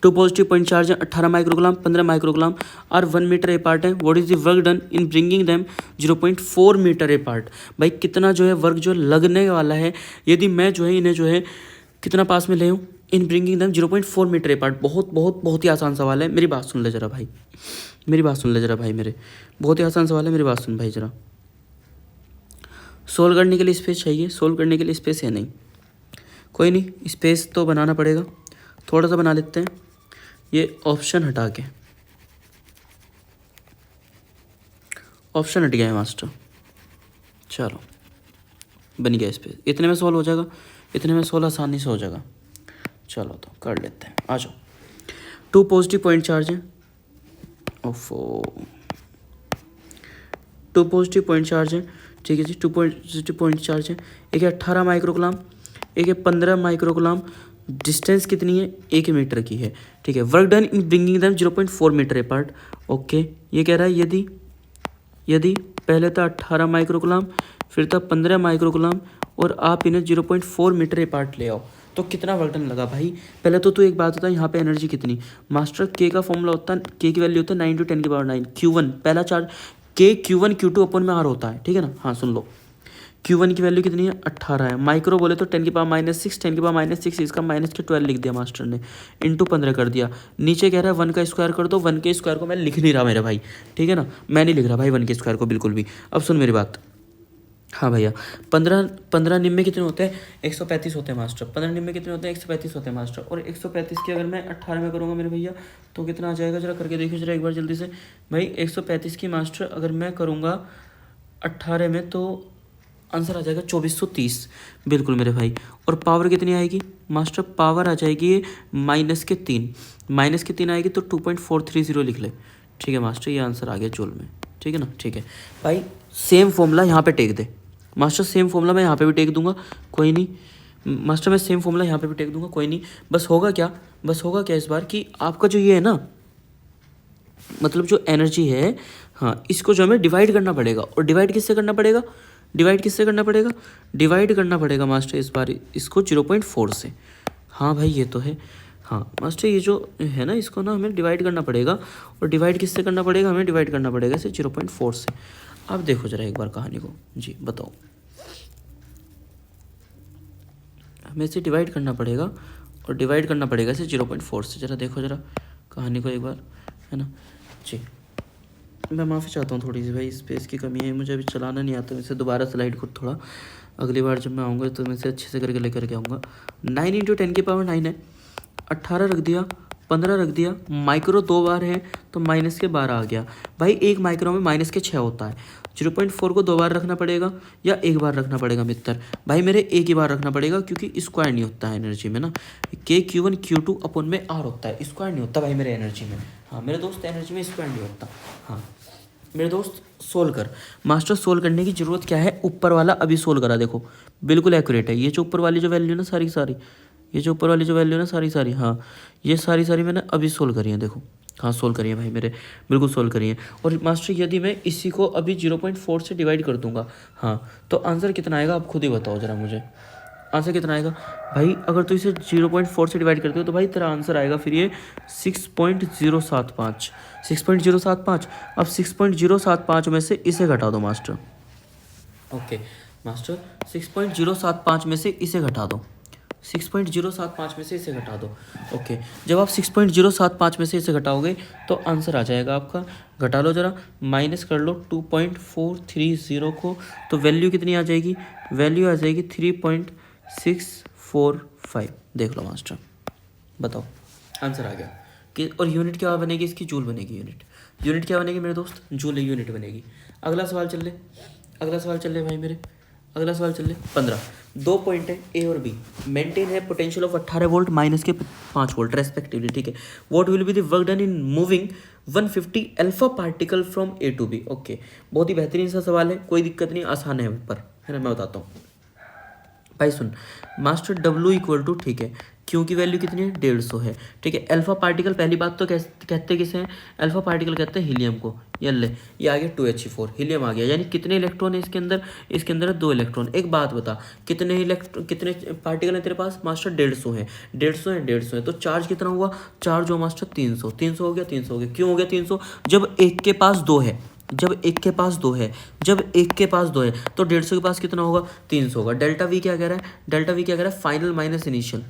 2 पॉजिटिव पॉइंट चार्ज है, 18 माइक्रोग्राम, 15 माइक्रोग्राम और 1 मीटर अपार्ट है। What is the work done in bringing them 0.4 metre apart. भाई कितना जो है वर्क जो लगने वाला है यदि मैं जो है इन्हें जो है कितना पास में ले हूँ, in bringing them 0.4 metre apart. बहुत बहुत बहुत ही आसान सवाल है, मेरी बात सुन ले जरा भाई, मेरी बात सुन ले जरा भाई मेरे, बहुत ही आसान सवाल है, मेरी बात सुन भाई जरा। सोल्व करने के लिए स्पेस चाहिए, सोल्व करने के लिए स्पेस है नहीं, कोई नहीं, स्पेस तो बनाना पड़ेगा, थोड़ा सा बना लेते हैं। ये ऑप्शन हटा के, ऑप्शन हट गया है मास्टर, चलो बन गया स्पेस। इतने में सोल्व हो जाएगा, इतने में 16 आसानी से हो जाएगा। चलो तो कर लेते हैं, आ जाओ। 2 पॉजिटिव पॉइंट चार्ज है, ओफो 2 पॉजिटिव पॉइंट चार्ज है, ठीक है जी। 2 पॉजिटिव पॉइंट चार्ज है, एक है 18 माइक्रोग्राम, एक है 15 माइक्रोग्राम। डिस्टेंस कितनी है, 1 मीटर की है, ठीक है। Work done in bringing them 0.4 metre apart. Okay, ये कह रहा है यदि पहले था 18 माइक्रोग्राम, फिर था 15 माइक्रोग्राम और आप इन्हें 0.4 मीटर अपार्ट ले आओ तो कितना वर्क डन लगा भाई। पहले तो तू एक बात होता है, यहाँ पे एनर्जी कितनी, मास्टर के का फॉर्मूला होता है, के की वैल्यू होता है 9 × 10 की पावर 9, Q1 पहला चार्ज, के Q1 Q2 अपन में आर होता है, ठीक है ना। हाँ सुन लो, Q1 की वैल्यू कितनी है, 18 है। माइक्रो बोले तो 10 की पावर -6, 10 की पावर -6, इसका माइनस के 12 लिख दिया मास्टर ने, इंटू 15 कर दिया। नीचे कह रहा है 1 का स्क्वायर कर दो, 1 के स्क्वायर को मैं लिख नहीं रहा मेरे भाई, ठीक है ना, मैं नहीं लिख रहा भाई 1 के स्क्वायर को बिल्कुल भी। अब सुन मेरी बात, हाँ भैया, 15 निम्न कितने होते हैं, 135 होते हैं मास्टर। 15 निम्न कितने होते हैं, 135 होते हैं मास्टर। और 135 की अगर मैं 18 में करूँगा मेरे भैया तो कितना आ जाएगा, जरा करके देखिए जरा एक बार जल्दी से भाई। 135 की मास्टर अगर मैं करूँगा 18 में तो आंसर आ जाएगा 2430, बिल्कुल मेरे भाई। और पावर कितनी आएगी मास्टर, पावर आ जाएगी -3, -3 आएगी तो 2.430 लिख ले, ठीक है मास्टर। ये आंसर आ गया जोल में, ठीक है ना, ठीक है भाई। सेम फॉर्मूला यहाँ पे टेक दे मास्टर, सेम फॉर्मूला मैं यहाँ पे भी टेक दूंगा, कोई नहीं मास्टर, मैं सेम फॉर्मूला यहाँ पे भी टेक दूंगा, कोई नहीं। बस होगा क्या इस बार कि आपका जो ये है ना, मतलब जो एनर्जी है, हाँ इसको जो हमें डिवाइड करना पड़ेगा। और डिवाइड किससे करना पड़ेगा, डिवाइड करना पड़ेगा मास्टर इस बार इसको 0.4 से। हाँ भाई ये तो है, हाँ मास्टर ये जो है ना इसको ना हमें डिवाइड करना पड़ेगा। और डिवाइड किससे करना पड़ेगा, हमें डिवाइड करना पड़ेगा इसे 0.4 से। आप देखो जरा एक बार कहानी को, जी बताओ, हमें इसे डिवाइड करना पड़ेगा और डिवाइड करना पड़ेगा इसे 0.4 से। जरा देखो जरा कहानी को एक बार, है ना जी। मैं माफ़ी चाहता हूँ थोड़ी सी भाई, स्पेस की कमी है, मुझे अभी चलाना नहीं आता। इसे दोबारा स्लाइड खुद थोड़ा, अगली बार जब मैं आऊँगा तो मैं इसे अच्छे से करके लेकर के आऊँगा। 9 × 10 की पावर 9 है, 18 रख दिया 15 रख दिया, माइक्रो 2 बार है तो माइनस के 12 आ गया। भाई एक माइक्रो में माइनस के 6 होता है। 0.4 को 2 बार रखना पड़ेगा या एक बार रखना पड़ेगा मित्र? भाई मेरे एक ही बार रखना पड़ेगा, क्योंकि स्क्वायर नहीं होता है एनर्जी में ना। Q1 Q2 अपन में R होता है, स्क्वायर नहीं होता भाई मेरे एनर्जी में। हाँ मेरे दोस्त, एनर्जी में स्क्वायर नहीं होता। हाँ मेरे दोस्त सोल्व कर। मास्टर सोल्व करने की ज़रूरत क्या है, ऊपर वाला अभी सोल्व करा, देखो बिल्कुल एक्यूरेट है। ये जो ऊपर वाली जो वैल्यू ना सारी सारी, ये जो ऊपर वाली जो वैल्यू ना सारी सारी, हाँ ये सारी सारी मैंने अभी सोल्व करी है, देखो हाँ सोल्व करिए भाई मेरे, बिल्कुल सोल्व करिए। और मास्टर यदि मैं इसी को अभी 0.4 से डिवाइड कर दूंगा, हाँ तो आंसर कितना आएगा आप खुद ही बताओ ज़रा मुझे, आंसर कितना आएगा भाई? अगर तो इसे 0.4 से डिवाइड करते हो तो भाई तेरा आंसर आएगा फिर ये 6.075, 6.075। अब 6.075 में से इसे घटा दो मास्टर। ओके मास्टर 6.075 में से इसे घटा दो, 6.075 में से इसे घटा दो। ओके जब आप 6.075 में से इसे घटाओगे तो आंसर आ जाएगा आपका, घटा लो ज़रा, माइनस कर लो 2.430 को, तो वैल्यू कितनी आ जाएगी? वैल्यू आ जाएगी 3.645। देख लो मास्टर, बताओ आंसर आ गया कि। और यूनिट क्या बनेगी इसकी? जूल बनेगी। यूनिट क्या बनेगी मेरे दोस्त? जूल यूनिट बनेगी। अगला सवाल चल ले, अगला सवाल चल ले भाई मेरे, अगला सवाल चल ले 15। 2 पॉइंट है ए और बी, मेंटेन है पोटेंशियल ऑफ 18 वोल्ट माइनस के 5 वोल्ट रेस्पेक्टिवली, ठीक है। What will be the work done in moving 150 alpha particle from A to B? Okay बहुत ही बेहतरीन सा सवाल है, कोई दिक्कत नहीं, आसान है पर, है ना। मैं बताता हूँ भाई सुन मास्टर, W इक्वल टू, ठीक है, क्यों की वैल्यू कितनी है? 150 है, ठीक है। अल्फा पार्टिकल, पहली बात तो कहते किसे हैं? अल्फा पार्टिकल कहते हैं हीलियम को। ये ले, ये आ गया 2He4, हीलियम आ गया। यानी कितने इलेक्ट्रॉन है इसके अंदर? इसके अंदर है 2 इलेक्ट्रॉन। एक बात बता, कितने पार्टिकल है तेरे पास? मास्टर 150 है, 150 है, 150 है, तो चार्ज कितना हुआ? चार्ज हुआ मास्टर 300, 300 हो गया, 300 हो गया। क्यों हो गया 300? जब एक के पास 2 है, जब एक के पास 2 है, जब एक के पास 2 है तो 150 के पास कितना होगा? 300 होगा। डेल्टा वी क्या कह रहा है? डेल्टा वी क्या कह रहा है? Final minus initial.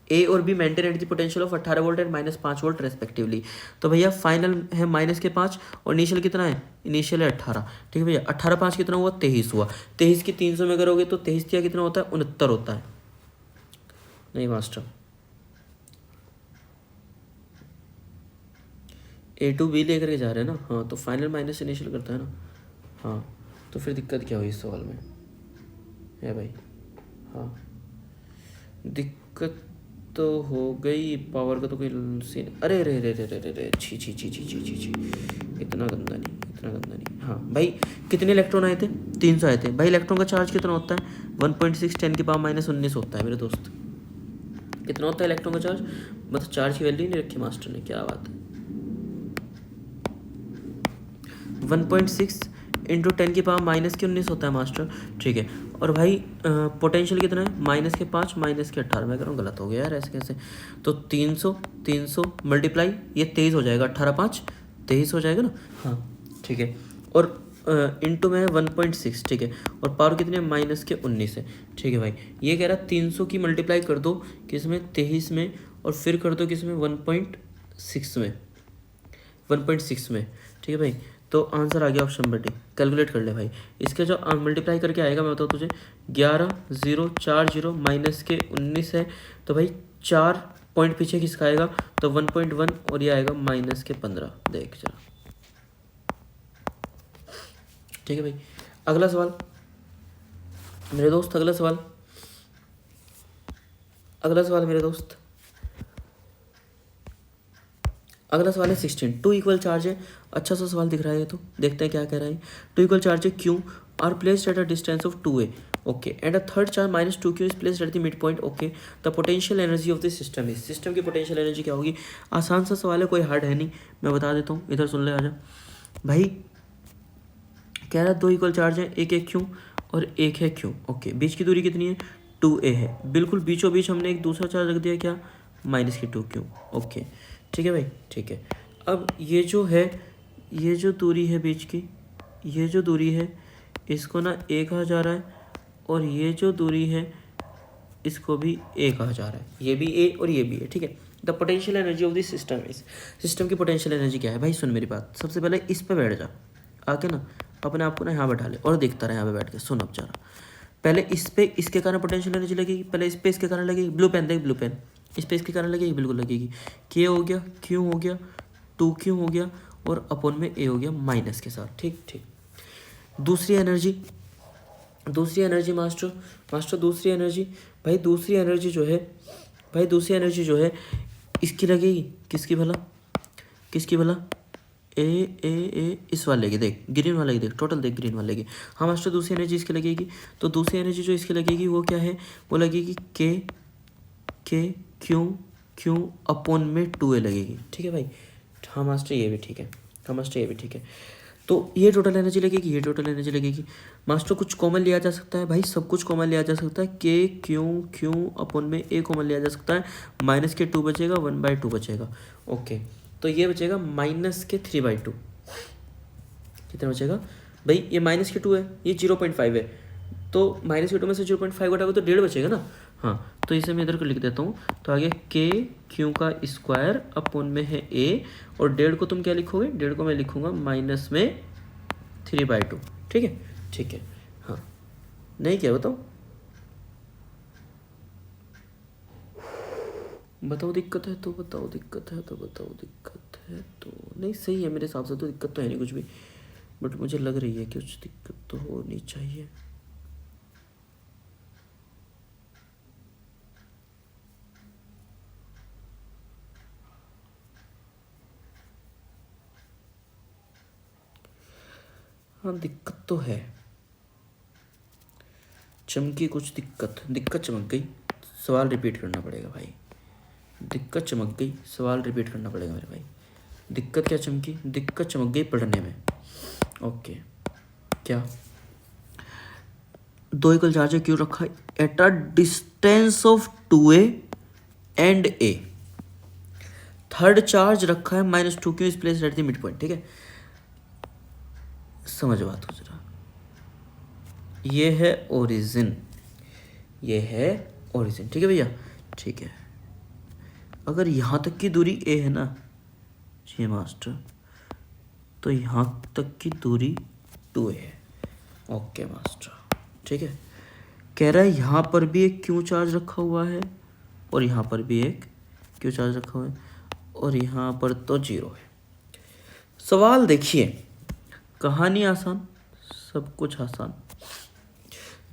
ए और B maintain at the potential of 18 volt and minus 5 volt respectively. तो भैया फाइनल है माइनस के 5 और इनिशियल कितना है? इनिशियल है 18, ठीक है भैया। 18 5 कितना हुआ? 23 हुआ। 23 की 300 में करोगे तो 23 क्या कितना होता है? 69 होता है। नहीं मास्टर, ए टू बी लेकर के जा रहे हैं ना, हाँ तो फाइनल माइनस इनिशियल करता है ना, हाँ तो फिर दिक्कत क्या हुई इस सवाल में है भाई? हाँ दिक्कत तो हो गई, पावर का तो कोई सीन, अरे रे रे रे रे रे रे, छी छी छी छी छी छी छी, इतना गंदा नहीं, इतना गंदा नहीं। हाँ भाई कितने इलेक्ट्रॉन आए थे? 300 आए थे भाई। इलेक्ट्रॉन का चार्ज कितना होता है? 1.6 10 की पावर माइनस 19 होता है मेरे दोस्त। कितना होता है इलेक्ट्रॉन का चार्ज? मतलब चार्ज की वैल्यू नहीं रखी मास्टर ने, क्या बात है। 1.6 इंटू 10 की पावर माइनस के 19 होता है मास्टर, ठीक है। और भाई पोटेंशियल कितना है? माइनस के 5 माइनस के 18। मैं कह रहा हूँ गलत हो गया यार, ऐसे कैसे? तो 300 मल्टीप्लाई, ये 23 हो जाएगा, 18 5 23 हो जाएगा ना, हाँ ठीक है। और इंटू में है 1.6, ठीक है। और पावर कितनी है? माइनस के 19 है, ठीक है भाई। ये कह रहा है 300 की मल्टीप्लाई कर दो किस में? 23 में, और फिर कर दो किस में? 1.6 में, 1.6 में, ठीक है भाई। तो आंसर आ गया ऑप्शन नंबर डी। कैलकुलेट कर ले भाई, इसके जो मल्टीप्लाई करके आएगा मैं बताऊँ तुझे, 11,040 माइनस के 19 है, तो भाई 4 पॉइंट पीछे किसका आएगा? तो 1.1, और ये आएगा माइनस के 15। देख जरा, ठीक है भाई। अगला सवाल मेरे दोस्त, अगला सवाल, अगला सवाल मेरे दोस्त, अगला सवाल है 16। 2 इक्वल चार्ज है, अच्छा सा सवाल दिख रहा है, तो देखते हैं क्या कह रहा है। 2 इक्वल चार्ज है Q R placed eight a distance of 2a, okay, and a third charge minus 2q is placed at the mid point, okay. The potential energy of the system is, system की potential energy क्या होगी? आसान सा सवाल है, कोई hard है नहीं, मैं बता देता हूँ, इधर सुन ले आजा भाई। कह रहा है 2 इक्वल चार्ज है, एक है क्यू और एक है क्यू, ओके। बीच की दूरी कितनी है? 2a है, बिल्कुल बीचों बीच हमने एक दूसरा चार्ज रख दिया, क्या? माइनस की 2q, ओके, ठीक है भाई, ठीक है। अब ये जो है, ये जो दूरी है बीच की, ये जो दूरी है इसको ना ए कहा जा रहा है, और ये जो दूरी है इसको भी ए कहा जा रहा है, ये भी ए और ये भी है, ठीक है। The potential energy of this system is, system की पोटेंशियल एनर्जी क्या है भाई? सुन मेरी बात, सबसे पहले इस पे बैठ जा, आके ना अपने आप को ना यहाँ बैठा ले और देखता रहे यहाँ पे बैठ के, सुन अब जरा। पहले इस पे इसके कारण पोटेंशियल एनर्जी लगेगी, पहले इस पे इसके कारण लगेगी। ब्लू पेन देख, ब्लू पेन, इस पे इसके कारण लगेगी, बिल्कुल लगेगी। के हो गया, क्यू हो गया, 2Q हो गया और अपॉन में ए हो गया माइनस के साथ। ठीक ठीक। दूसरी एनर्जी मास्टर दूसरी एनर्जी भाई, दूसरी एनर्जी जो है इसकी लगेगी। किसकी भला? ए इस वाले की, देख ग्रीन वाले की, देख टोटल देख ग्रीन वाले की। हाँ मास्टर, दूसरी एनर्जी इसकी लगेगी। तो दूसरी एनर्जी जो इसकी लगेगी वो क्या है? वो लगेगी के क्यू अपॉन में 2A लगेगी। ठीक है भाई। हाँ मास्टर ये भी ठीक है। तो ये टोटल एनर्जी लगेगी। मास्टर कुछ कॉमन लिया जा सकता है भाई, सब कुछ कॉमन लिया जा सकता है। के क्यू अपॉन में ए कॉमन लिया जा सकता है। माइनस के 2 बचेगा, 1/2 बचेगा। ओके, तो ये बचेगा माइनस के 3/2। कितना बचेगा भाई? ये माइनस के 2 है, ये 0.5 है, तो माइनस के 2 में से 0.5 घटाओगे तो 1.5 बचेगा ना। हाँ, तो इसे मैं इधर को लिख देता हूँ। तो आगे के क्यू का स्क्वायर अपॉन में है ए, और 1.5 को तुम क्या लिखोगे? 1.5 को मैं लिखूंगा माइनस में 3/2। ठीक है। हाँ, नहीं क्या बताओ दिक्कत है तो नहीं, सही है मेरे हिसाब से तो दिक्कत तो है नहीं कुछ भी, बट मुझे लग रही है कि कुछ दिक्कत तो होनी चाहिए। हाँ, दिक्कत तो है, चमकी कुछ दिक्कत चमक गई, सवाल रिपीट करना पड़ेगा भाई। दिक्कत चमक गई, सवाल रिपीट करना पड़ेगा मेरे भाई। दिक्कत क्या चमकी? दिक्कत चमक गई पढ़ने में। ओके, क्या 2 इक्वल चार्ज क्यों रखा है? Eight a distance of 2A and A। Third charge रखा है -2Q is placed at the mid point. ठीक है, समझ बात को जरा। ये है ओरिजिन, ठीक है भैया। ठीक है, अगर यहाँ तक की दूरी A है ना जी मास्टर, तो यहाँ तक की दूरी 2A है। ओके मास्टर, ठीक है। कह रहा है यहाँ पर भी एक क्यू चार्ज रखा हुआ है और यहाँ पर भी एक क्यू चार्ज रखा हुआ है, और यहाँ पर तो 0 है। सवाल देखिए, कहानी आसान, सब कुछ आसान।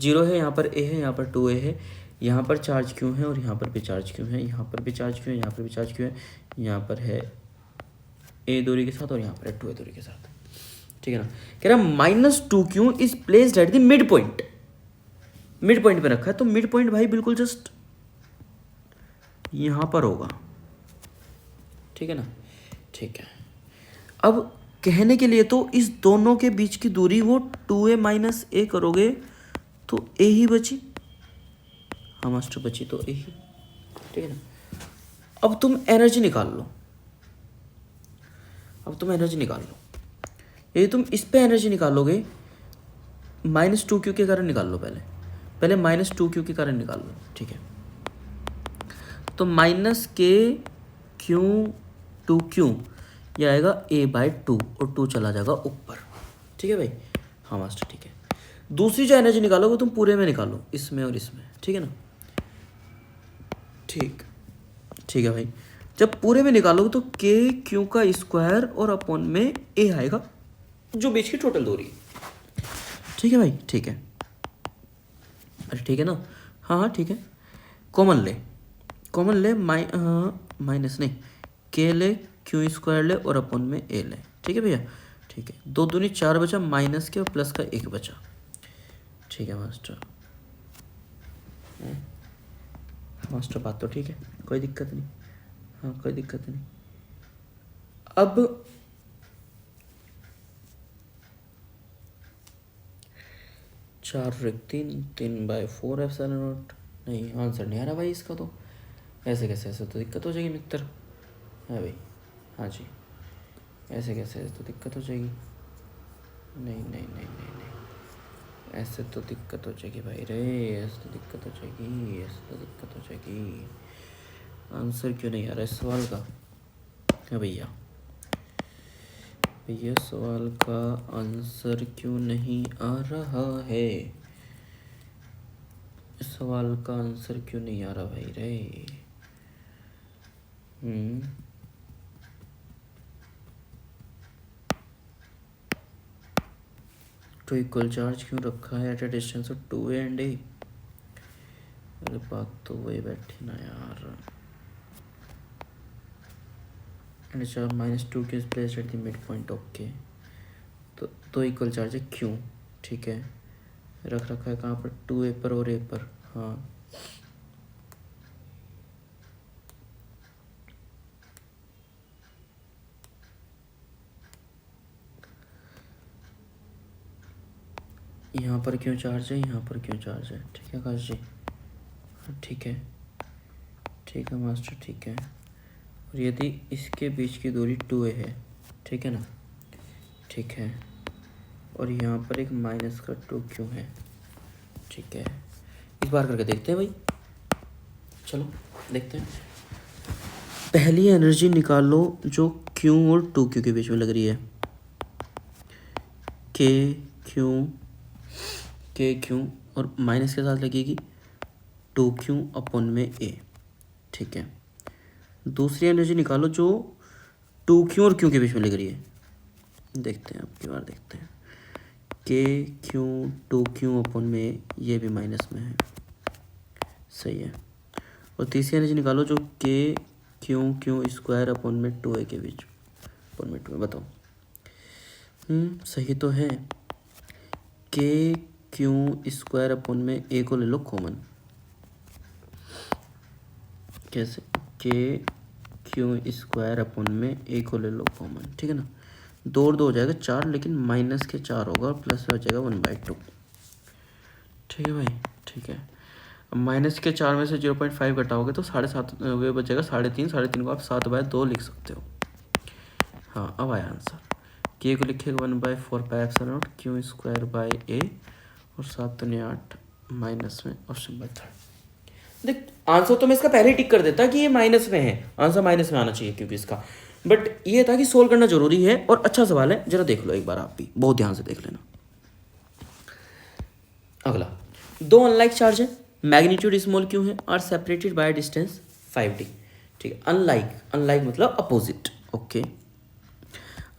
0 है, यहाँ पर A है, यहाँ पर 2A है, यहाँ पर चार्ज क्यों है और यहाँ पर भी चार्ज क्यों है, यहाँ पर भी चार्ज क्यों है, यहाँ पर भी चार्ज क्यों है, यहाँ पर है A दूरी के साथ और यहाँ पर है 2A दूरी के साथ। ठीक है ना। कह रहा -2Q is placed at the mid point. Mid point पे रखा है, तो मिड पॉइंट भाई बिल्कुल जस्ट यहाँ पर होगा। ठीक है ना। ठीक है, अब कहने के लिए तो इस दोनों के बीच की दूरी वो 2A - A करोगे तो A ही बची। हाँ मास्टर, बची तो A ही। ठीक है ना। अब तुम एनर्जी निकाल लो, ये तुम इस पे एनर्जी निकालोगे, -2Q के कारण निकाल लो। पहले -2Q के कारण निकाल लो। ठीक है, तो -K2Q ये आएगा A/2 और 2 चला जाएगा ऊपर। ठीक है भाई। हाँ मास्टर, ठीक है। दूसरी जो एनर्जी निकालोगे तुम पूरे में निकालो, इसमें और इसमें। ठीक है ना। ठीक है भाई, जब पूरे में निकालोगे तो KQ का स्क्वायर और अपॉन में A आएगा, जो बीच की टोटल दूरी। ठीक है भाई। ठीक है, अरे ठीक है ना। हाँ ठीक है, कॉमन ले माइनस नहीं, K ले, Q स्क्वायर ले और अपॉन में A ले। ठीक है भैया। ठीक है, 2 दूनी 4 बचा, माइनस के और प्लस का 1 बचा। ठीक है मास्टर, बात तो ठीक है, कोई दिक्कत नहीं। हाँ, कोई दिक्कत नहीं। अब 4/3 3/4 नहीं, आंसर नहीं आ रहा भाई इसका तो। ऐसे कैसे? ऐसे तो दिक्कत हो जाएगी मित्र। है भाई। हाँ जी, ऐसे कैसे? ऐसे तो दिक्कत हो जाएगी। नहीं, ऐसे तो दिक्कत हो जाएगी भाई रे, ऐसे तो दिक्कत हो जाएगी। आंसर क्यों नहीं आ रहा है सवाल का? है भैया, सवाल का आंसर क्यों नहीं आ रहा है? सवाल का आंसर क्यों नहीं आ रहा भाई रे? तो इक्वल चार्ज क्यों रखा है at a distance of 2a and a? अरे बात तो वही बैठी ना यार। And charge -2 Q is placed at the mid point. Okay, तो इक्वल चार्ज है क्यों, ठीक है, रख रखा है कहाँ पर, 2a पर और a पर। हाँ, यहाँ पर क्यों चार्ज है, यहाँ पर क्यों चार्ज है, ठीक है आकाश जी। हाँ ठीक है, ठीक है मास्टर, ठीक है। और यदि इसके बीच की दूरी 2a है, ठीक है ना, ठीक है, और यहाँ पर एक माइनस का 2 क्यों है, ठीक है। इस बार करके देखते हैं भाई, चलो देखते हैं। पहली एनर्जी निकालो जो Q और 2Q के बीच में लग रही है। के क्यू और माइनस के साथ लगेगी 2Q अपॉन में a, ठीक है। दूसरी एनर्जी निकालो जो 2Q और Q के बीच में लग रही है। देखते हैं, अब की बार देखते हैं। KQ 2Q अपॉन में ये भी माइनस में है, सही है। और तीसरी एनर्जी निकालो जो KQ स्क्वायर अपॉन में 2a के बीच, अपॉन में 2a, बताओ। सही तो है। KQ स्क्वायर अपॉन में a को ले लो कॉमन। कैसे, KQ स्क्वायर अपॉन में a को ले लो कॉमन, ठीक है ना। 2 और 2 हो जाएगा 4, लेकिन माइनस के 4 होगा और प्लस में हो जाएगा 1/2, ठीक है भाई, ठीक है। अब माइनस के 4 में से 0.5 घटाओगे तो 7.5 वे बचेगा 3.5, 3.5 को आप 7/2 लिख सकते हो। हाँ, अब आया आंसर। के को लिखेगा 1/4 पाई epsilon not Q square by a, और 7 दूनी 8 माइनस में, ऑप्शन नंबर 3। देख, आंसर तो मैं इसका पहले ही टिक कर देता कि ये माइनस में है, आंसर माइनस में आना चाहिए क्योंकि इसका, बट ये था कि सोल्व करना जरूरी है और अच्छा सवाल है, जरा देख लो एक बार, आप भी बहुत ध्यान से देख लेना। अगला, 2 अनलाइक चार्ज है, मैग्नीट्यूड स्मॉल क्यों है, are separated by distance 5d, ठीक है। अनलाइक मतलब opposite, okay,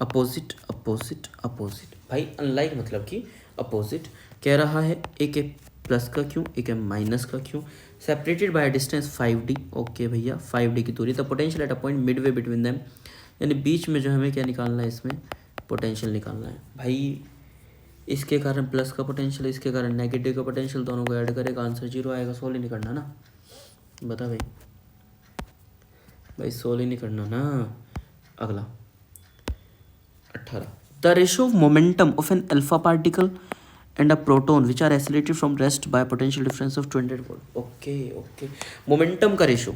opposite opposite opposite. भाई अनलाइक मतलब कि अपोजिट। कह रहा है एक है प्लस का क्यों, एक है माइनस का क्यों, separated by distance 5d, okay भैया, 5d की दूरी। The potential at a point Midway between them, यानी बीच में जो हमें क्या निकालना है, इसमें पोटेंशियल निकालना है। भाई इसके कारण प्लस का पोटेंशियल, इसके कारण नेगेटिव का पोटेंशियल, दोनों को ऐड करेगा, आंसर 0 आएगा। सोल्व ही नहीं करना ना, बता भाई सोल्व ही नहीं करना ना। अगला 18, the ratio of momentum of an alpha particle and a proton which are accelerated from rest by potential difference of 200 volt. Okay, momentum का रेशियो,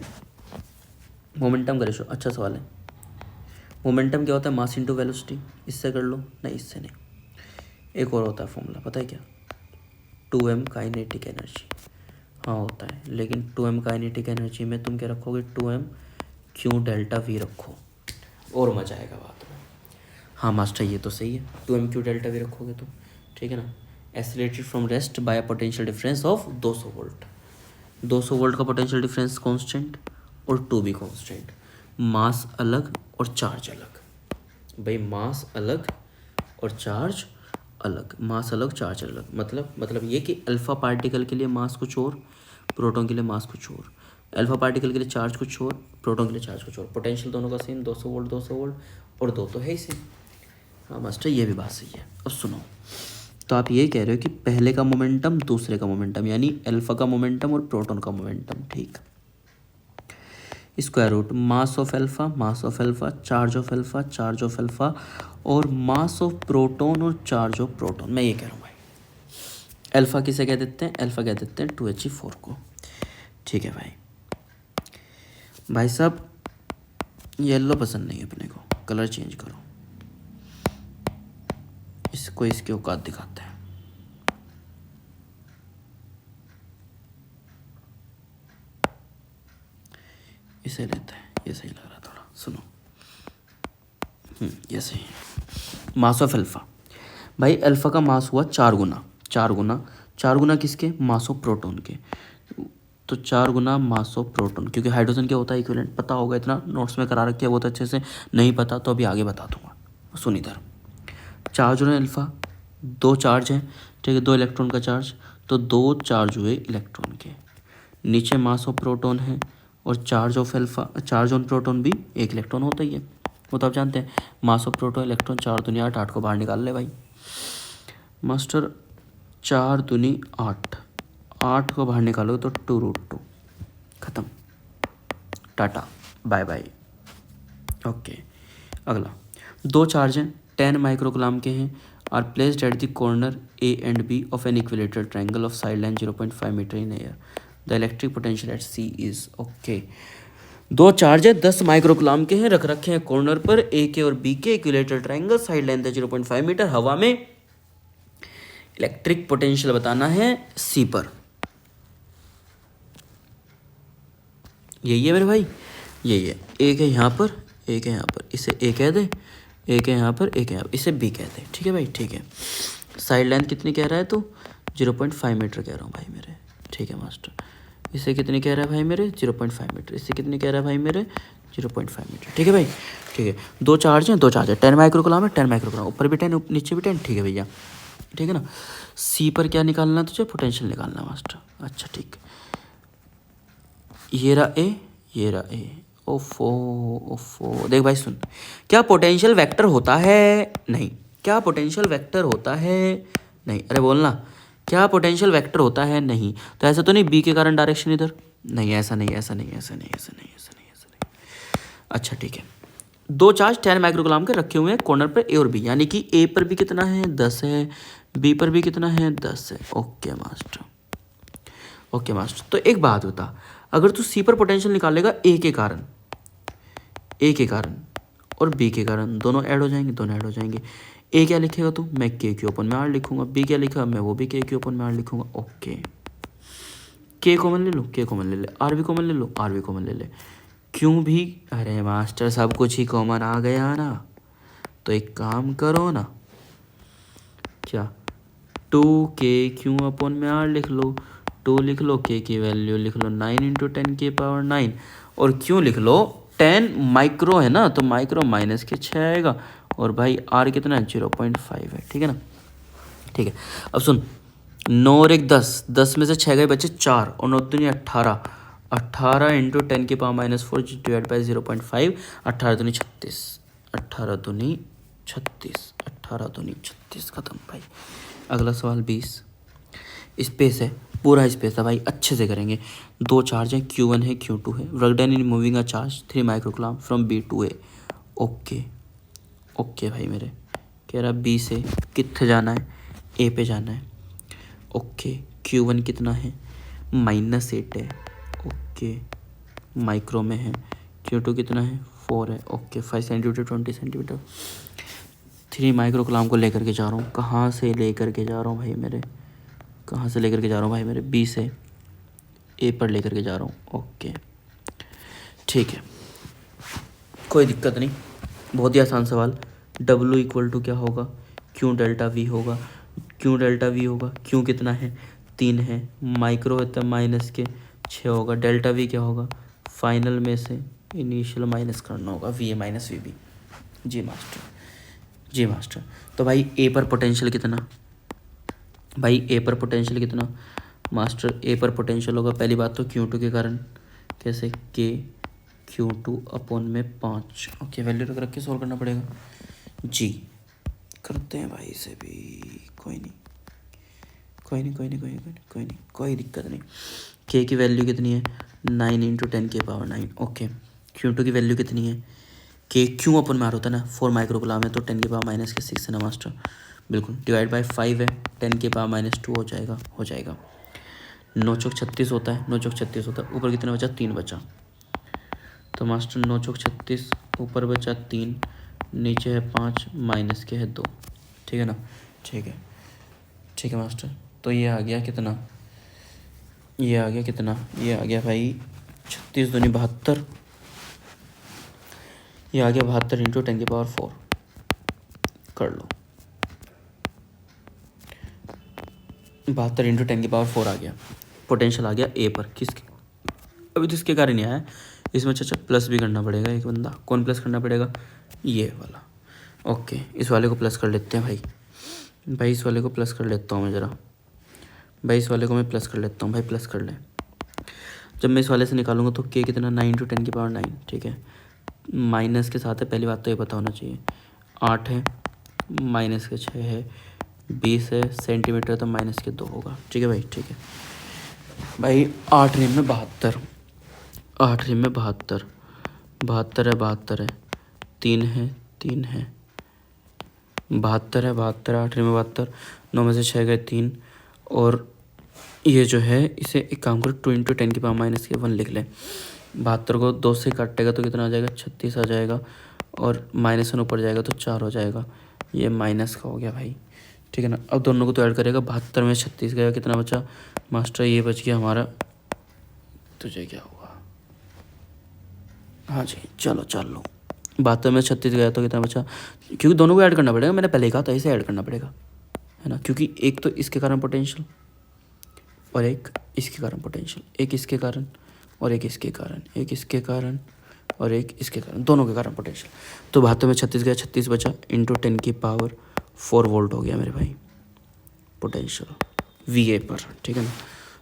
अच्छा सवाल है। मोमेंटम क्या होता है, मास इंटू वेलोसिटी, इससे कर लो, नहीं इससे नहीं, एक और होता है फॉर्मूला, पता है क्या, 2m काइनेटिक एनर्जी। हाँ होता है, लेकिन 2m काइनेटिक एनर्जी में तुम क्या रखोगे, 2m क्यू डेल्टा वी रखो, और मजा आएगा बात में। हाँ मास्टर ये तो सही है, 2m क्यू डेल्टा वी रखोगे तो, ठीक है ना। Accelerated from rest by potential difference of 200 volt. 200 volt का पोटेंशियल डिफरेंस कांस्टेंट और 2 भी कांस्टेंट, मास अलग और चार्ज अलग। भाई मास अलग और चार्ज अलग, मास अलग चार्ज अलग, मतलब ये कि अल्फा पार्टिकल के लिए मास कुछ और, प्रोटॉन के लिए मास कुछ और, अल्फा पार्टिकल के लिए चार्ज कुछ और, प्रोटॉन के लिए चार्ज कुछ और। पोटेंशियल दोनों का सेम, 200 वोल्ट 200 वोल्ट, और 2 तो है ही सेम। हाँ मास्टर ये भी बात सही है। अब सुनो, तो आप ये कह रहे हो कि पहले का मोमेंटम दूसरे का मोमेंटम, यानी अल्फा का मोमेंटम और प्रोटॉन का मोमेंटम, ठीक। Square root mass of alpha, charge of alpha, और मास ऑफ प्रोटॉन और चार्ज ऑफ प्रोटॉन। मैं ये कह रहा हूँ भाई, अल्फा किसे कह देते हैं, अल्फा कह देते हैं 2He4 को, ठीक है भाई साहब येलो पसंद नहीं है अपने को, कलर चेंज करो, इसको इसके औकात दिखाते हैं। इसे लेते हैं, ये सही लग रहा है थोड़ा, सुनो, ये सही है। मास ऑफ अल्फा, भाई अल्फा का मास हुआ 4 गुना किसके, मास ऑफ प्रोटॉन के। तो 4 गुना मास ऑफ प्रोटॉन, क्योंकि हाइड्रोजन क्या होता है इक्विवेलेंट पता होगा, इतना नोट्स में करा रखे हैं बहुत अच्छे से, नहीं पता तो अभी आगे बता दूंगा। सुन इधर, चार्ज हो रहे अल्फा, 2 चार्ज हैं, ठीक है, 2 इलेक्ट्रॉन का चार्ज, तो 2 चार्ज हुए इलेक्ट्रॉन के। नीचे मास ऑफ प्रोटॉन है और charge of alpha, charge on proton भी 1 इलेक्ट्रॉन होता ही है, वो तो आप जानते हैं। मास ऑफ प्रोटॉन इलेक्ट्रॉन 4 दूनी 8, 8 को बाहर निकाल ले भाई मास्टर, 4 दूनी 8, 8 को बाहर निकालो तो 2√2, ख़त्म, टाटा बाय बाय। ओके, अगला 2 चार्ज हैं 10 माइक्रोकूलम के हैं, are placed at the corner A and B of an equilateral triangle of side line 0.5 metre in air, the electric potential at C is. Okay, 2 charge है 10 microcoulomb के हैं, रख रखे हैं कॉर्नर पर ए के और बी के, equilateral triangle, side line 0.5 metre, हवा में। इलेक्ट्रिक पोटेंशियल बताना है सी पर, यही है मेरे भाई, यही है। एक है यहाँ पर, एक है यहाँ पर, इसे ए कह दे, एक है यहाँ पर, एक है यहाँ पर, इसे बी कह दे, ठीक है भाई, ठीक है। साइड लेंथ कितनी कह रहा है तो 0.5 मीटर कह रहा हूँ भाई मेरे, ठीक है मास्टर। इसे कितनी कह रहा है भाई मेरे 0.5 मीटर, इसे कितनी कह रहा है भाई मेरे 0.5 मीटर, ठीक है भाई, ठीक है। 2 चार्ज हैं, 2 चार्ज है, 10 माइक्रोकूलम है, 10 माइक्रोकूलम, ऊपर भी 10 नीचे भी 10, ठीक है भैया, ठीक है ना। सी पर क्या निकालना है तुझे, पोटेंशियल निकालना है मास्टर, अच्छा ठीक। ये रहा ए, ये रहा ए, ओफो ओफो, देख भाई सुन, क्या पोटेंशियल वेक्टर होता है? नहीं। क्या पोटेंशियल वेक्टर होता है? नहीं। अरे बोलना, क्या पोटेंशियल वेक्टर होता है? नहीं। तो ऐसा तो नहीं बी के कारण डायरेक्शन इधर, नहीं ऐसा नहीं, ऐसा नहीं, ऐसा नहीं, ऐसा नहीं, ऐसा नहीं, ऐसा नहीं। अच्छा ठीक है, 2 चार्ज 10 माइक्रोकूलम के रखे हुए हैं कॉर्नर पर ए और बी, यानी कि ए पर भी कितना है 10 है, बी पर भी कितना है 10 है। Okay master, okay master. तो एक बात बता, अगर तू सी पर पोटेंशियल निकालेगा ए के कारण, ए के कारण और बी के कारण, दोनों ऐड हो जाएंगे, दोनों ऐड हो जाएंगे। ए क्या लिखेगा तू, मैं के क्यू ओपन में आर लिखूंगा, बी क्या लिखा, मैं वो भी के क्यू ओपन में आर लिखूंगा। ओके, के कॉमन ले लो, के कॉमन ले ले, आर भी कॉमन ले लो, आर भी कॉमन ले ले, क्यों भी। अरे मास्टर सब कुछ ही कॉमन आ गया ना, तो एक काम करो ना, क्या 2k अपॉन में आर लिख लो, 2 लिख लो, के की वैल्यू लिख लो 9 इंटू 10 की पावर 9, और क्यों लिख लो 10 माइक्रो है ना, तो माइक्रो माइनस के 6 आएगा, और भाई आर कितना है 0.5 है, ठीक है ना, ठीक है। अब सुन, 9 और 1 10, 10 में से 6 गए बच्चे 4, और 9 दूनी 18, 18 इंटू 10 की पावर -4 डिवाइड बाई 0.5, 18 दूनी 36, 18 दूनी 36, 18 दूनी 36, खत्म भाई। अगला सवाल 20, स्पेस है, पूरा स्पेस है भाई, अच्छे से करेंगे। 2 चार्ज हैं, Q1 है, Q2 है, work done in moving a charge 3 microcoulomb from B to A. Okay, okay भाई मेरे, कह रहा बी से कितने जाना है, ए पे जाना है। ओके, Q1 कितना है -8 है, ओके माइक्रो में है। Q2 कितना है 4 है, ओके 5 सेंटीमीटर 20 सेंटीमीटर। 3 माइक्रोकूलम को लेकर के जा रहा हूँ, कहाँ से लेकर के जा रहा हूँ भाई मेरे, कहाँ से लेकर के जा रहा हूँ भाई मेरे, बी से ए पर लेकर के जा रहा हूँ। ओके ठीक है, कोई दिक्कत नहीं, बहुत ही आसान सवाल। W इक्वल टू क्या होगा, क्यों डेल्टा वी होगा, क्यों डेल्टा वी होगा, क्यों कितना है 3 है, माइक्रो है तो माइनस के 6 होगा, डेल्टा वी क्या होगा, फाइनल में से इनिशियल माइनस करना होगा, V A minus V B. जी मास्टर, जी मास्टर। तो भाई ए पर पोटेंशियल कितना, भाई ए पर पोटेंशियल कितना मास्टर, ए पर पोटेंशियल होगा पहली बात तो Q2 के कारण, कैसे के Q2 अपॉन में 5। ओके, वैल्यू रख के सोल्व करना पड़ेगा जी, करते हैं भाई इसे भी, कोई नहीं कोई नहीं कोई नहीं कोई नहीं कोई नहीं कोई नहीं, कोई दिक्कत नहीं। के की वैल्यू कितनी है 9 इंटू 10 की पावर 9। ओके, Q2 की वैल्यू कितनी है, के क्यों अपन में होता है ना 4 माइक्रोकूलम है, तो 10 की पावर -6 है ना मास्टर, बिल्कुल, डिवाइड बाय 5 है, 10 की पावर -2 हो जाएगा, हो जाएगा। 9 चौक 36 होता है, 9 चौक 36 होता है, ऊपर कितना बचा 3 बचा, तो मास्टर 9 चौक 36, ऊपर बचा 3, नीचे है 5, माइनस के है 2, ठीक है ना, ठीक है, ठीक है मास्टर। तो ये आ गया कितना, ये आ गया कितना, ये आ गया भाई 36 दूनी 72, ये आ गया 72 इंटू 10 की पावर 4, कर लो 72 इंटू 10 की पावर 4 आ गया। पोटेंशियल आ गया ए पर, किस अभी तो इसके कारण नहीं आया, इसमें चाचा प्लस भी करना पड़ेगा एक बंदा। कौन प्लस करना पड़ेगा? ये वाला। ओके, इस वाले को प्लस कर लेते हैं भाई इस वाले को प्लस कर लेता हूँ मैं ज़रा। भाई इस वाले को मैं प्लस कर लेता हूँ भाई, प्लस कर लें। जब मैं इस वाले से निकालूंगा तो के कितना, 9 × 10⁻⁹, ठीक है। माइनस के साथ है, पहली बात तो ये पता होना चाहिए। 8 है, माइनस के 6 है, 20 है, सेंटीमीटर तो माइनस के 2 होगा, ठीक है भाई, ठीक है भाई। 8 रिम में 72, 8 रिम में 72, 72 है, 72 है, 3 है, 3 है, 72 है, 72, 8 रिम में 72, 9 में से 6 गए 3, और ये जो है इसे एक काम करो 2 × 10⁻⁻1 लिख लें। 72 को 2 से काटेगा तो कितना आ जाएगा, 36 आ जाएगा, और -1 ऊपर जाएगा तो 4 हो जाएगा। ये माइनस का हो गया भाई, ठीक है ना। अब दोनों को तो ऐड करेगा, 72 में 36 गया, कितना बचा मास्टर? ये बच गया हमारा, तुझे क्या हुआ? हाँ जी, चलो चल लो। 72 में 36 गया तो कितना बचा? क्योंकि दोनों को ऐड करना पड़ेगा, मैंने पहले ही कहा था इसे ऐड करना पड़ेगा, है ना। क्योंकि एक तो इसके कारण पोटेंशियल और एक इसके कारण पोटेंशियल, एक इसके कारण और एक इसके कारण, एक इसके कारण और एक इसके कारण, दोनों के कारण पोटेंशियल। तो 72 में 36 गया, 36 बचा, × 10⁻⁴ वोल्ट हो गया मेरे भाई पोटेंशियल VA पर, ठीक है ना।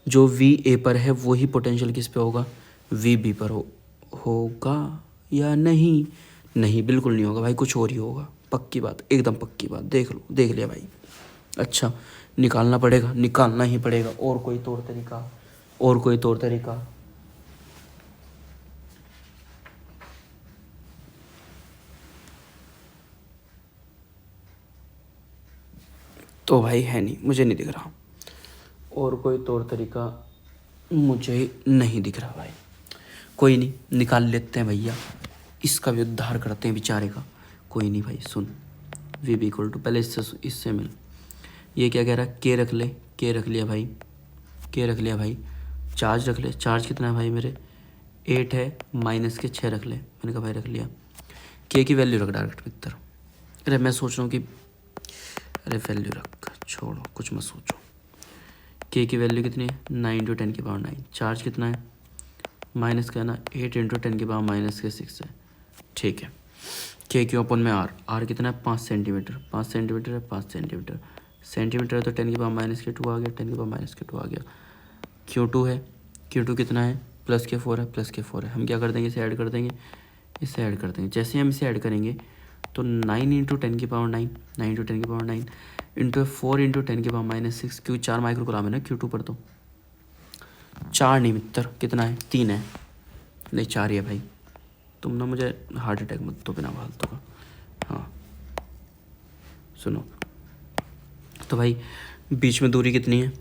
जो VA पर है वही पोटेंशियल किस पे होगा? VB पर होगा या नहीं? नहीं, बिल्कुल नहीं होगा भाई, कुछ और ही होगा, पक्की बात, एकदम पक्की बात। देख लो, देख लिया भाई। अच्छा, निकालना पड़ेगा, निकालना ही पड़ेगा, और कोई तौर तरीका, और कोई तौर तरीका? तो भाई है नहीं, मुझे नहीं दिख रहा, और कोई तौर तरीका मुझे नहीं दिख रहा भाई। कोई नहीं, निकाल लेते हैं भैया, इसका भी उद्धार करते हैं बेचारे का। कोई नहीं भाई, सुन, VB = पहले इससे मिल। ये क्या कह रहा है? के रख ले, के रख लिया भाई, के रख लिया भाई। चार्ज रख ले, चार्ज कितना है भाई मेरे? 8 है, माइनस के 6 रख ले, मैंने कहा भाई रख लिया। के की वैल्यू रख डायरेक्ट मित्र। अरे मैं सोच रहा हूँ कि, अरे वैल्यू रख, छोड़ो कुछ मत सोचो। के की वैल्यू कितनी है? 9 × 10⁻⁹। चार्ज कितना है? माइनस का है ना, 8 × 10⁻⁻6 है, ठीक है। के क्यों अपन में आर कितना है? 5 सेंटीमीटर, 5 सेंटीमीटर है, 5 सेंटीमीटर, सेंटीमीटर है तो 10⁻⁻2 आ गया, 10⁻⁻2 आ गया। Q2 है, Q2 कितना है? +4 है, +4 है। हम क्या कर देंगे? इसे ऐड कर देंगे, इसे ऐड कर देंगे। जैसे हम इसे ऐड करेंगे तो 9 × 10⁹, 9 × 10⁹ इंटू 4 × 10⁻⁻6, क्यों 4 माइक्रोग्राम है ना Q2 पर, तो 4 नहीं मित्र, कितना है? 3 है, नहीं 4 ही है भाई। तुम ना मुझे हार्ट अटैक मत दो बिना फालतू का। हाँ सुनो, तो भाई बीच में दूरी कितनी है?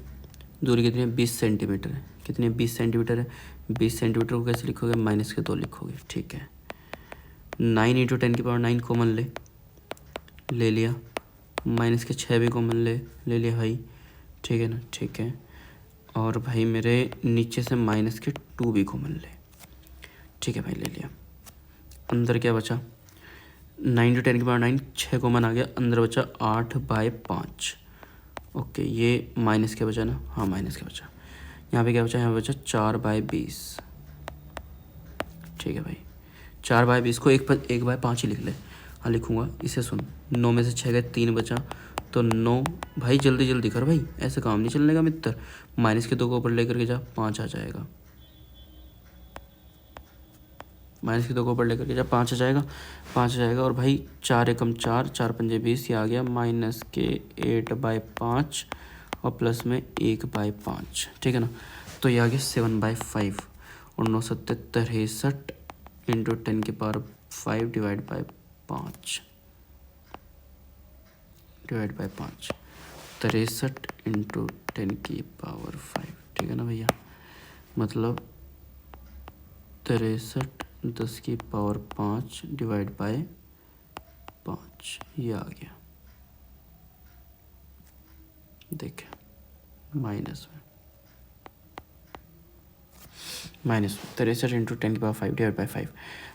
दूरी कितनी है? 20 सेंटीमीटर है। कितनी है? 20 सेंटीमीटर है। 20 सेंटीमीटर को कैसे लिखोगे? -2 लिखोगे, ठीक है। 9 × 10⁻⁹ कॉमन ले लिया, माइनस के 6 भी कॉमन ले लिया भाई, ठीक है ना, ठीक है। और भाई मेरे नीचे से -2 भी कॉमन ले, ठीक है भाई, ले लिया। अंदर क्या बचा? 9 × 10⁻⁹, 6 कॉमन आ गया, अंदर बचा 8/5। ओके, ये माइनस क्या बचा ना? हाँ माइनस क्या बचा। यहाँ पे क्या बचा? यहाँ पे बचा 4/20, ठीक है भाई। 4/20 को 1/5 ही लिख ले। हाँ लिखूँगा, इसे सुन, 9 में से 6 गए, 3 बचा, तो 9 भाई, जल्दी जल्दी कर भाई, ऐसे काम नहीं चलने का मित्र। -2 को ऊपर लेकर के जा, 5 आ जाएगा। -2 को ऊपर लेकर के जा, 5 आ जाएगा, 5 आ जाएगा। और भाई 4 एकम 4, 4 पंजे 20, ये आ गया -8/5 और प्लस में 1/5, ठीक है ना। तो ये आ गया 7/5, और 9 7 63 × 10⁵ डिवाइड बाई 5, 63 × 10⁵, ठीक है ना भैया। मतलब 63 10⁵ डिवाइड बाय 5, ये आ गया, देखे माइनस में 63 × 10⁵ डिवाइड बाई 5।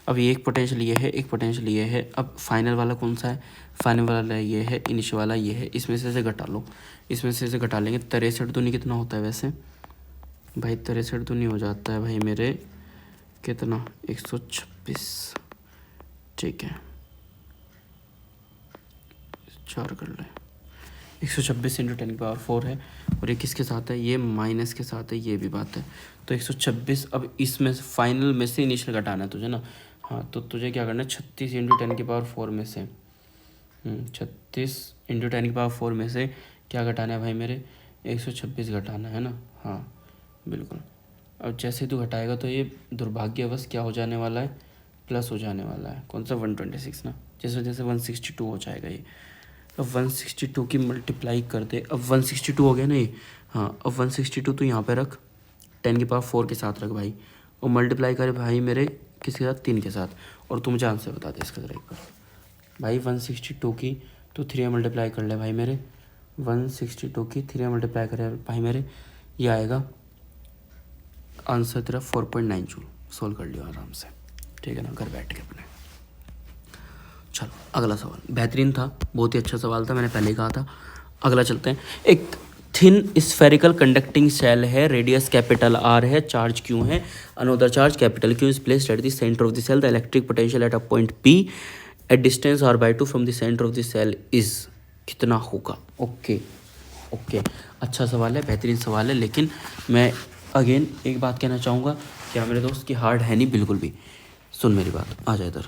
अब ये एक पोटेंशियल ये है, एक पोटेंशियल ये है। अब फाइनल वाला कौन सा है? फाइनल वाला ये है, इनिशियल वाला ये है। इसमें से घटा लो, इसमें से घटा लेंगे। 63 दूनी कितना होता है वैसे भाई? 63 दूनी हो जाता है भाई मेरे कितना 126, ठीक है 4 कर ले, 126 इंटू 10⁴ है, और ये किसके साथ है, ये माइनस के साथ है, ये भी बात है। तो 126, अब इसमें से फाइनल में से इनिशियल घटाना है तुझे ना। हाँ तो तुझे क्या करना है, 36 इंटू 10⁴ में से 36 इंटू 10⁴ में से क्या घटाना है भाई मेरे, 126 घटाना है ना। हाँ बिल्कुल। अब जैसे तू घटाएगा तो ये दुर्भाग्यवश क्या हो जाने वाला है, प्लस हो जाने वाला है। कौन सा 126 ना, जिस वजह से 162 हो जाएगा ये। अब 162 की मल्टीप्लाई कर दे, अब 162 हो गया ना ये। हाँ अब 162 तो यहाँ पे रख, 10⁴ के साथ रख भाई, और मल्टीप्लाई करे भाई मेरे किसके साथ, 3 के साथ। और तुम जान से बता दे इसका जरा एक बार भाई, 162 की तो 3 मल्टीप्लाई कर ले भाई मेरे, 162 की 3 मल्टीप्लाई करे भाई मेरे, ये आएगा आंसर तेरा 4.9 जूल। सोल्व कर लियो आराम से, ठीक है ना, घर बैठ के अपने। चलो अगला सवाल बेहतरीन था, बहुत ही अच्छा सवाल था, मैंने पहले ही कहा था। अगला चलते हैं। एक थिन स्फेरिकल कंडक्टिंग सेल है, रेडियस कैपिटल आर है, चार्ज क्यू है, another charge capital Q is placed at the centre of the shell, the electric potential at a point P at distance r/2 from the centre of the shell is, कितना होगा। Okay okay, अच्छा सवाल है, बेहतरीन सवाल है, लेकिन मैं अगेन एक बात कहना चाहूँगा, क्या मेरे दोस्त की हार्ड है नहीं बिल्कुल भी। सुन मेरी बात, आ जाए इधर,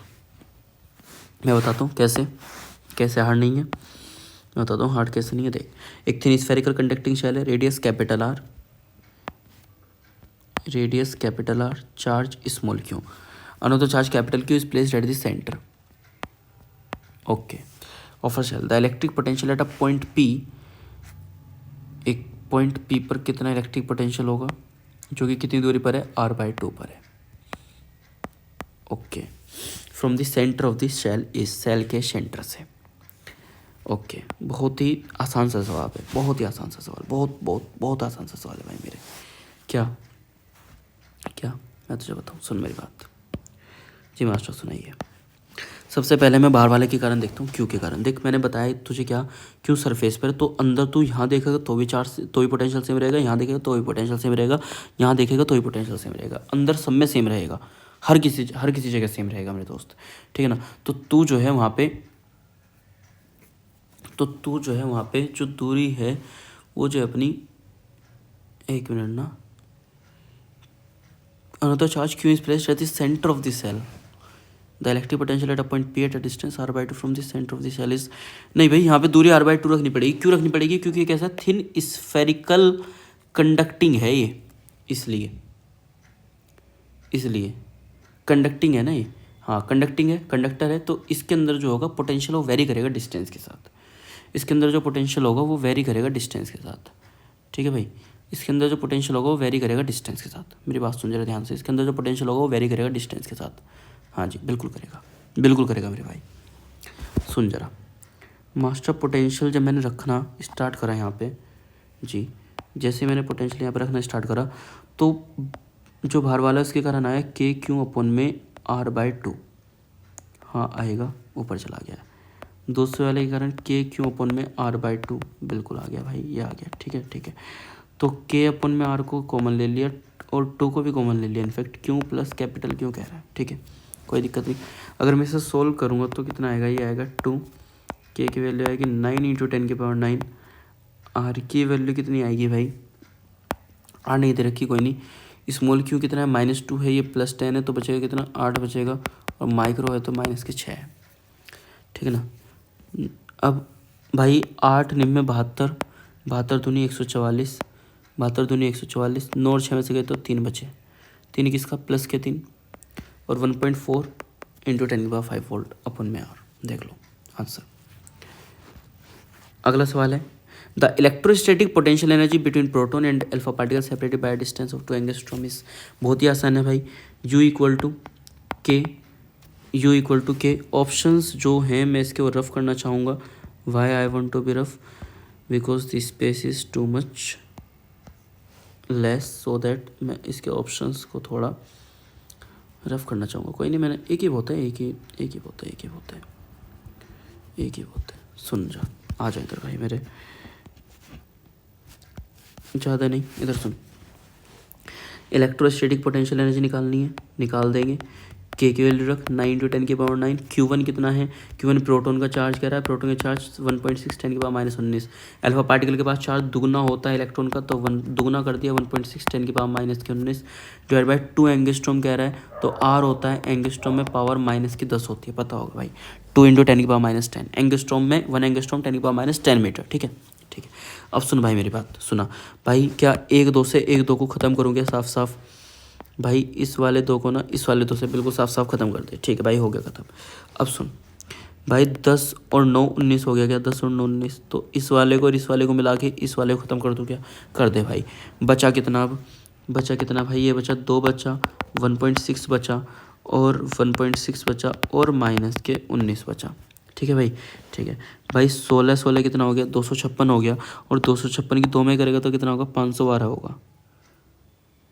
मैं बताता हूँ कैसे कैसे हार्ड नहीं है, मैं बताता हूँ हार्ड कैसे नहीं है। देख, एक थिन स्फेरिकल कंडक्टिंग शेल है, radius capital R, charge small Q, another charge capital Q is placed at the centre okay of a shell, the electric potential at a point P, एक point P पर कितना electric potential होगा, जो कि कितनी दूरी पर है, r/2 पर है। Okay, from the centre of the shell इस, सेल के सेंटर से। ओके, बहुत ही आसान सा सवाल है, बहुत ही आसान सा सवाल, बहुत बहुत बहुत आसान सा सवाल है भाई मेरे। क्या क्या मैं तुझे बताऊँ, सुन मेरी बात जी मास्टर, सुनाइए। सबसे पहले मैं बाहर वाले के कारण देखता हूँ, क्यू के कारण। देख मैंने बताया तुझे क्या, क्यू सरफेस पर, तो अंदर तू यहाँ देखेगा तो भी चार्ज, तो भी पोटेंशियल सेम रहेगा, यहाँ देखेगा तो भी पोटेंशियल सेम रहेगा, यहाँ देखेगा तो भी पोटेंशियल सेम रहेगा, अंदर सब में सेम रहेगा, हर किसी जगह सेम रहेगा मेरे दोस्त, ठीक है ना। तो तू जो है वहाँ पे जो दूरी है वो जो अपनी, एक मिनट ना, another charge Q is placed at the centre of the shell, the electric potential at a point P at a distance r/2 from the centre of the shell is, नहीं भाई यहाँ पे दूरी r/2 रखनी पड़ेगी। क्यों रखनी पड़ेगी, क्योंकि ये कैसा थिन स्फेरिकल कंडक्टिंग है ये, इसलिए कंडक्टिंग है ना ये। हाँ कंडक्टिंग है, कंडक्टर है, तो इसके अंदर जो होगा पोटेंशियल वो वेरी करेगा डिस्टेंस के साथ, इसके अंदर जो पोटेंशियल होगा वो वेरी करेगा डिस्टेंस के साथ, ठीक है भाई। इसके अंदर जो पोटेंशियल होगा वो वेरी करेगा डिस्टेंस के साथ, मेरी बात सुन जरा ध्यान से, इसके अंदर जो पोटेंशियल होगा वो वेरी करेगा डिस्टेंस के साथ। हाँ जी बिल्कुल करेगा मेरे भाई। सुन जरा, मास्टर पोटेंशियल जब मैंने रखना स्टार्ट करा यहाँ पे जी, जैसे मैंने पोटेंशियल यहाँ पे रखना स्टार्ट करा तो जो बाहर वाला उसके कारण आया k/q में r/2, हाँ आएगा, ऊपर चला गया। दूसरे वाले के कारण k/q में r/2 बिल्कुल आ गया भाई, ये आ गया, ठीक है। तो k में r को कॉमन ले लिया और 2 को भी कॉमन ले लिया, इनफैक्ट q प्लस कैपिटल क्यों कह रहा है, ठीक है, कोई दिक्कत नहीं। अगर मैं इसे सोल्व करूँगा तो कितना आएगा, ये आएगा 2, k की वैल्यू आएगी 9 × 10⁹, r की वैल्यू कितनी आएगी भाई, r नहीं दे रखी, कोई नहीं, स्मॉल क्यू कितना है, -2 है, ये +10 है, तो बचेगा कितना, 8 बचेगा, और माइक्रो है तो -6 है, ठीक है ना। अब भाई 8 निम 72, 72 दूनी 144, 72 दूनी 144, 9 और 6 में से गए तो 3 बचे, 3 किसका, प्लस के 3, और 1.4 × 10⁵ वोल्ट अपन में आर, देख लो आंसर। अगला सवाल है, the electrostatic potential energy between proton and alpha particle separated by distance of 2 angstrom is, बहुत ही आसान है भाई, U = K। ऑप्शंस जो हैं मैं इसके वो रफ करना चाहूँगा, why I want to be rough, because the space is too much less, so that मैं इसके ऑप्शंस को थोड़ा रफ करना चाहूँगा। कोई नहीं, मैंने एक ही बहुत है, एक ही बहुत है। सुन जा, आ जा इधर भाई मेरे, ज़्यादा नहीं, इधर सुन। इलेक्ट्रोस्टैटिक पोटेंशियल एनर्जी निकालनी है, निकाल देंगे। के की वैल्यू रख 9 × 10⁻9। Q1 कितना है, Q1 प्रोटॉन का चार्ज कह रहा है, प्रोटॉन का चार्ज 1.6 10⁻−19। अल्फा पार्टिकल के पास चार्ज दुगना होता है इलेक्ट्रॉन का, तो दुगना कर दिया 1.6 10⁻−19 डिवाइड बाई 2 एंगस्ट्रॉम कह रहा है, तो R होता है एंगस्ट्रॉम में पावर -10 होती है, पता होगा भाई। 2 × 10⁻10 एंगस्ट्रॉम में 1 एंगस्ट्रॉम 10⁻10 मीटर, ठीक है ठीक है। अब सुन भाई मेरी बात सुना भाई, क्या 1 2 से 1 2 को ख़त्म करूँगे साफ साफ भाई, इस वाले 2 को ना इस वाले 2 से बिल्कुल साफ साफ ख़त्म कर दे, ठीक है भाई, हो गया ख़त्म। अब सुन भाई 10 और 9 19 हो गया क्या, 10 और 9 19, तो इस वाले को और इस वाले को मिला के इस वाले को ख़त्म कर दूँ क्या, कर दे भाई। बचा कितना, अब बचा कितना भाई, ये बचा 2 बचा, 1.6 बचा और 1.6 बचा और -19 बचा, ठीक है भाई ठीक है भाई। 16 16 कितना हो गया, 256 हो गया, और 256 की 2 में करेगा तो कितना होगा, 512 होगा।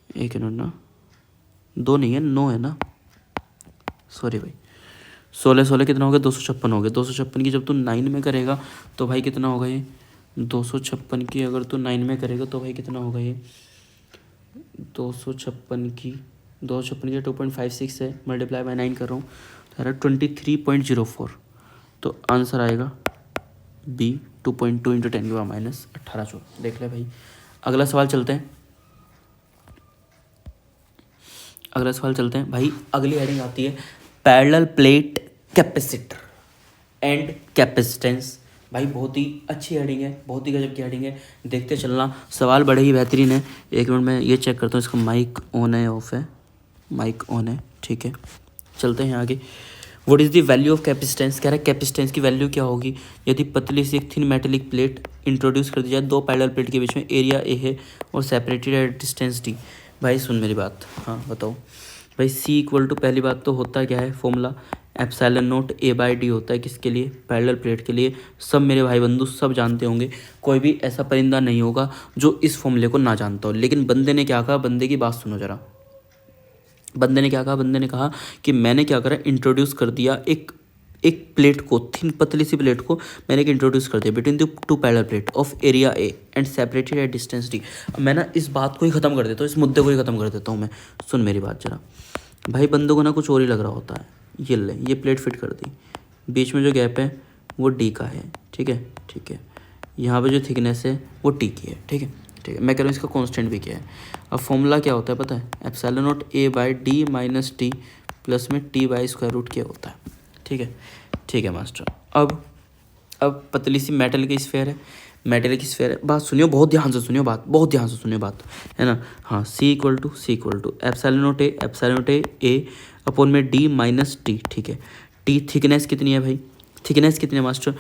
एक मिनट ना, 2 नहीं है 9 है ना, सॉरी भाई। 16 16 कितना हो गया, 256 हो गया। 256 की जब तू 9 में करेगा तो भाई कितना होगा ये, 256 की अगर तू 9 में करेगा तो भाई कितना होगा ये, 256 की 256 है, मल्टीप्लाई बाय 9 कर रहा हूँ, तो 23.04, तो आंसर आएगा B 2.2 × 10⁻18। देख ले भाई। अगला सवाल चलते हैं, अगला सवाल चलते हैं भाई। अगली हेडिंग आती है parallel plate capacitor and capacitance. भाई बहुत ही अच्छी हेडिंग है, बहुत ही गजब की हेडिंग है, देखते चलना, सवाल बड़े ही बेहतरीन है। एक मिनट में ये चेक करता हूँ इसका माइक ऑन है ऑफ है, माइक ऑन है, ठीक है चलते हैं आगे। What is the value of capacitance, कह रहा है कैपेसिटेंस की वैल्यू क्या होगी यदि पतली सी एक थिन मेटेलिक प्लेट इंट्रोड्यूस कर दी जाए, 2 पैरेलल प्लेट के बीच में एरिया ए है और सेपरेटेड एट डिस्टेंस डी। भाई सुन मेरी बात, हाँ बताओ भाई। C = पहली बात तो होता क्या है फॉर्मूला, ε0 A/D होता है, किसके लिए, पैरेलल प्लेट के लिए। सब मेरे भाई बंधु सब जानते होंगे, कोई भी ऐसा परिंदा नहीं होगा जो इस फॉर्मूले को ना जानता हो। लेकिन बंदे ने क्या कहा, बंदे की बात सुनो जरा। बंदे ने क्या कहा, बंदे ने कहा कि मैंने क्या करा, इंट्रोड्यूस कर दिया एक प्लेट को, थिन पतली सी प्लेट को मैंने एक इंट्रोड्यूस कर दिया between the 2 parallel plate of area A and separated at distance D. अब मैं ना इस बात को ही ख़त्म कर देता हूँ, इस मुद्दे को ही ख़त्म कर देता हूँ मैं। सुन मेरी बात जरा भाई, बंदों को ना कुछ और ही लग रहा होता है। ये ले, ये प्लेट फिट कर दी, बीच में जो गैप है वो डी का है, ठीक है ठीक है। यहाँ पे जो थिकनेस है वो टी की है, ठीक है ठीक है। मैं कह रहा हूँ इसका कांस्टेंट भी क्या है। अब फॉर्मूला क्या होता है पता है, ε0 A/D - T प्लस में T/√, क्या होता है, ठीक है मास्टर। अब पतली सी मेटल की स्फेयर है, मेटल की स्फेयर है, बात सुनियो बहुत ध्यान से सुनियो बात, बहुत ध्यान से सुनियो बात, है ना। हाँ C = ε0 A अपॉन में D - T, ठीक है। T थिकनेस कितनी है भाई, थिकनेस कितनी है मास्टर,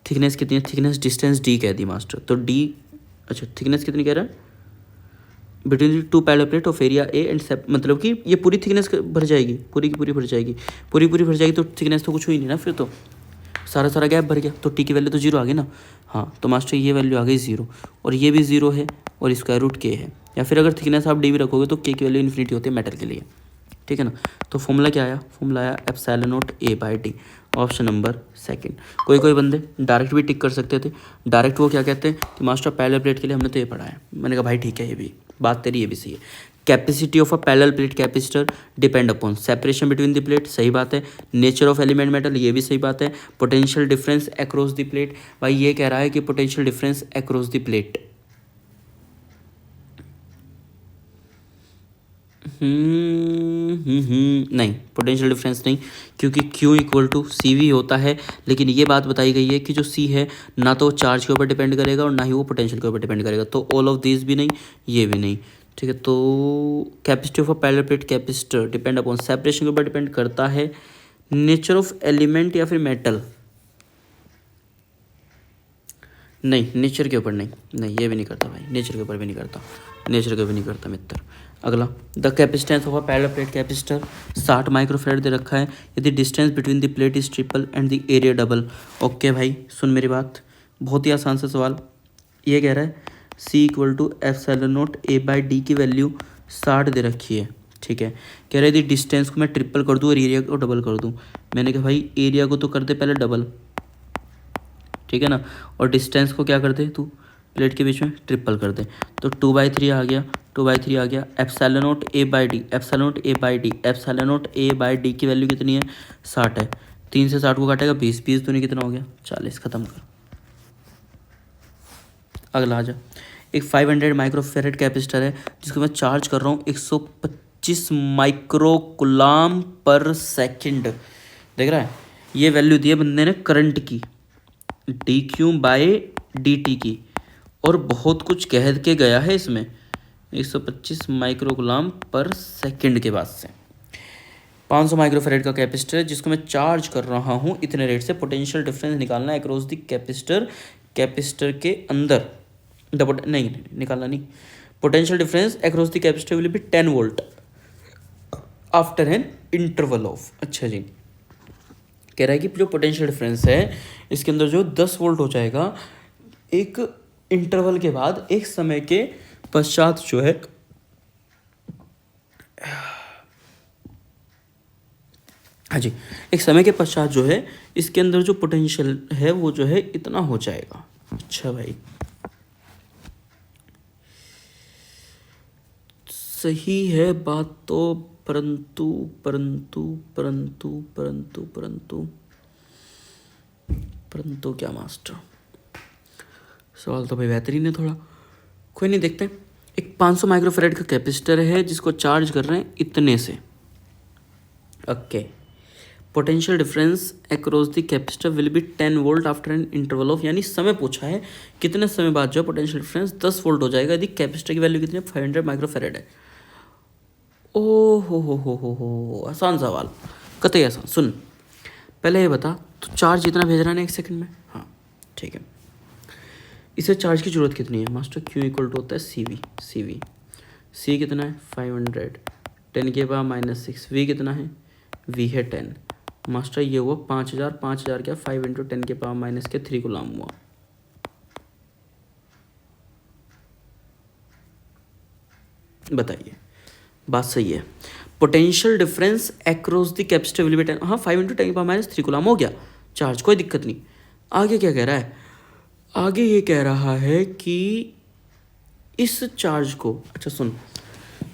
थिकनेस कितनी है, थिकनेस डिस्टेंस D कह दी मास्टर, तो D, अच्छा थिकनेस कितनी कह रहा है, between 2 parallel plate of area A and मतलब कि ये पूरी थिकनेस भर जाएगी, पूरी की पूरी भर जाएगी, पूरी भर जाएगी, तो थिकनेस तो कुछ हुई नहीं ना, फिर तो सारा गैप भर गया, तो टी की वैल्यू तो 0 आ गई ना। हाँ तो मास्टर ये वैल्यू आ गई 0, और ये भी 0 है, और √k है, या फिर अगर थिकनेस आप डी भी रखोगे तो k की वैल्यू इन्फिनिटी होती है मेटल के लिए, ठीक है ना। तो फॉर्मूला क्या आया, फॉर्मूला आया ε0 A/D, ऑप्शन नंबर सेकंड। कोई बंदे डायरेक्ट भी टिक कर सकते थे, डायरेक्ट वो क्या कहते हैं कि मास्टर पैरेलल प्लेट के लिए हमने तो ये पढ़ा है। मैंने कहा भाई ठीक है, ये भी बात तेरी ये भी सही है। Capacity of a parallel plate capacitor depend upon separation between the plate, सही बात है। नेचर ऑफ एलिमेंट मेटल, ये भी सही बात है। Potential difference across the plate, भाई ये कह रहा है कि potential difference across the plate, नहीं पोटेंशियल डिफरेंस नहीं, क्योंकि Q = CV होता है। लेकिन ये बात बताई गई है कि जो C है ना तो चार्ज के ऊपर डिपेंड करेगा और ना ही वो पोटेंशियल के ऊपर डिपेंड करेगा, तो ऑल ऑफ दिस भी नहीं, ये भी नहीं, ठीक है। तो capacity of a parallel plate capacitor depend upon separation के ऊपर डिपेंड करता है, नेचर ऑफ एलिमेंट या फिर मेटल, नहीं नेचर के ऊपर नहीं ये भी नहीं करता भाई, नेचर के ऊपर भी नहीं करता, नेचर के भी नहीं करता मित्र। अगला, the capacitance of a parallel plate capacitor 60 microfarad दे रखा है यदि distance between the plate is triple and the area double. Okay भाई सुन मेरी बात, बहुत ही आसान सा सवाल। ये कह रहा है C = ε0 A/D की वैल्यू 60 दे रखी है, ठीक है। कह रहा है यदि डिस्टेंस को मैं ट्रिपल कर दूँ और एरिया को डबल कर दूँ। मैंने कहा भाई एरिया को तो कर दे पहले डबल, ठीक है ना, और डिस्टेंस को क्या कर दे तू प्लेट के बीच में ट्रिपल कर दें तो 2/3 आ गया, 2/3 आ गया। Epsilon not A by D, epsilon not A by D, epsilon not A by D की वैल्यू कितनी है 60 है। 3 से 60 को काटेगा 20, 20 दूनी कितना हो गया 40। ख़त्म कर। अगला आ जा, एक 500 माइक्रोफेरेड कैपेसिटर है जिसको मैं चार्ज कर रहा हूँ 125 माइक्रो कूलाम पर सेकंड। देख रहा है, ये वैल्यू दी है बंदे ने करंट की, D Q by D T की, और बहुत कुछ कह के गया है इसमें 125 माइक्रो कूलाम पर सेकंड के बाद से। 500 माइक्रोफेरेड का कैपेसिटर है जिसको मैं चार्ज कर रहा हूँ इतने रेट से। पोटेंशियल डिफरेंस निकालना है अक्रॉस द कैपेसिटर, कैपेसिटर के अंदर नहीं निकालना नहीं। Potential difference across the capacitor will be 10 volt after an interval of. अच्छा जी, कह रहा है कि जो पोटेंशियल डिफरेंस है इसके अंदर जो 10 वोल्ट हो जाएगा एक इंटरवल के बाद, एक समय के पश्चात जो है हाँ जी, एक समय के पश्चात जो है इसके अंदर जो पोटेंशियल है वो जो है इतना हो जाएगा। अच्छा भाई, सही है बात तो, परंतु परंतु परंतु परंतु परंतु परंतु क्या मास्टर, सवाल तो भाई बेहतरीन है थोड़ा, कोई नहीं, देखते हैं। एक 500 माइक्रोफेरेड का कैपेसिटर है जिसको चार्ज कर रहे हैं इतने से। Okay, potential difference across the capacitor will be 10 volt after an interval of, यानी समय पूछा है कितने समय बाद जो पोटेंशियल डिफरेंस 10 वोल्ट हो जाएगा यदि कैपेसिटर की वैल्यू कितनी है 500 माइक्रोफेरेड है। ओ हो, आसान सवाल, कतई आसान। सुन, पहले ये बता तो चार्ज इतना भेज रहा है ना 1 सेकंड में। हाँ ठीक है, इसे चार्ज की ज़रूरत कितनी है मास्टर? क्यू इक्वल टू होता है सी सी कितना है 500, 10 के पावर -6। वी कितना है? वी है 10 मास्टर। ये हुआ 5000, 5000 क्या 5 × 10 के पावर -3 कूलाम हुआ। बताइए, बात सही है। Potential difference across the capacitor will be 10, हाँ 5 × 10 के पावर -3 कूलाम हो गया चार्ज, कोई दिक्कत नहीं। आगे क्या कह रहा है? आगे ये कह रहा है कि इस चार्ज को, अच्छा सुन,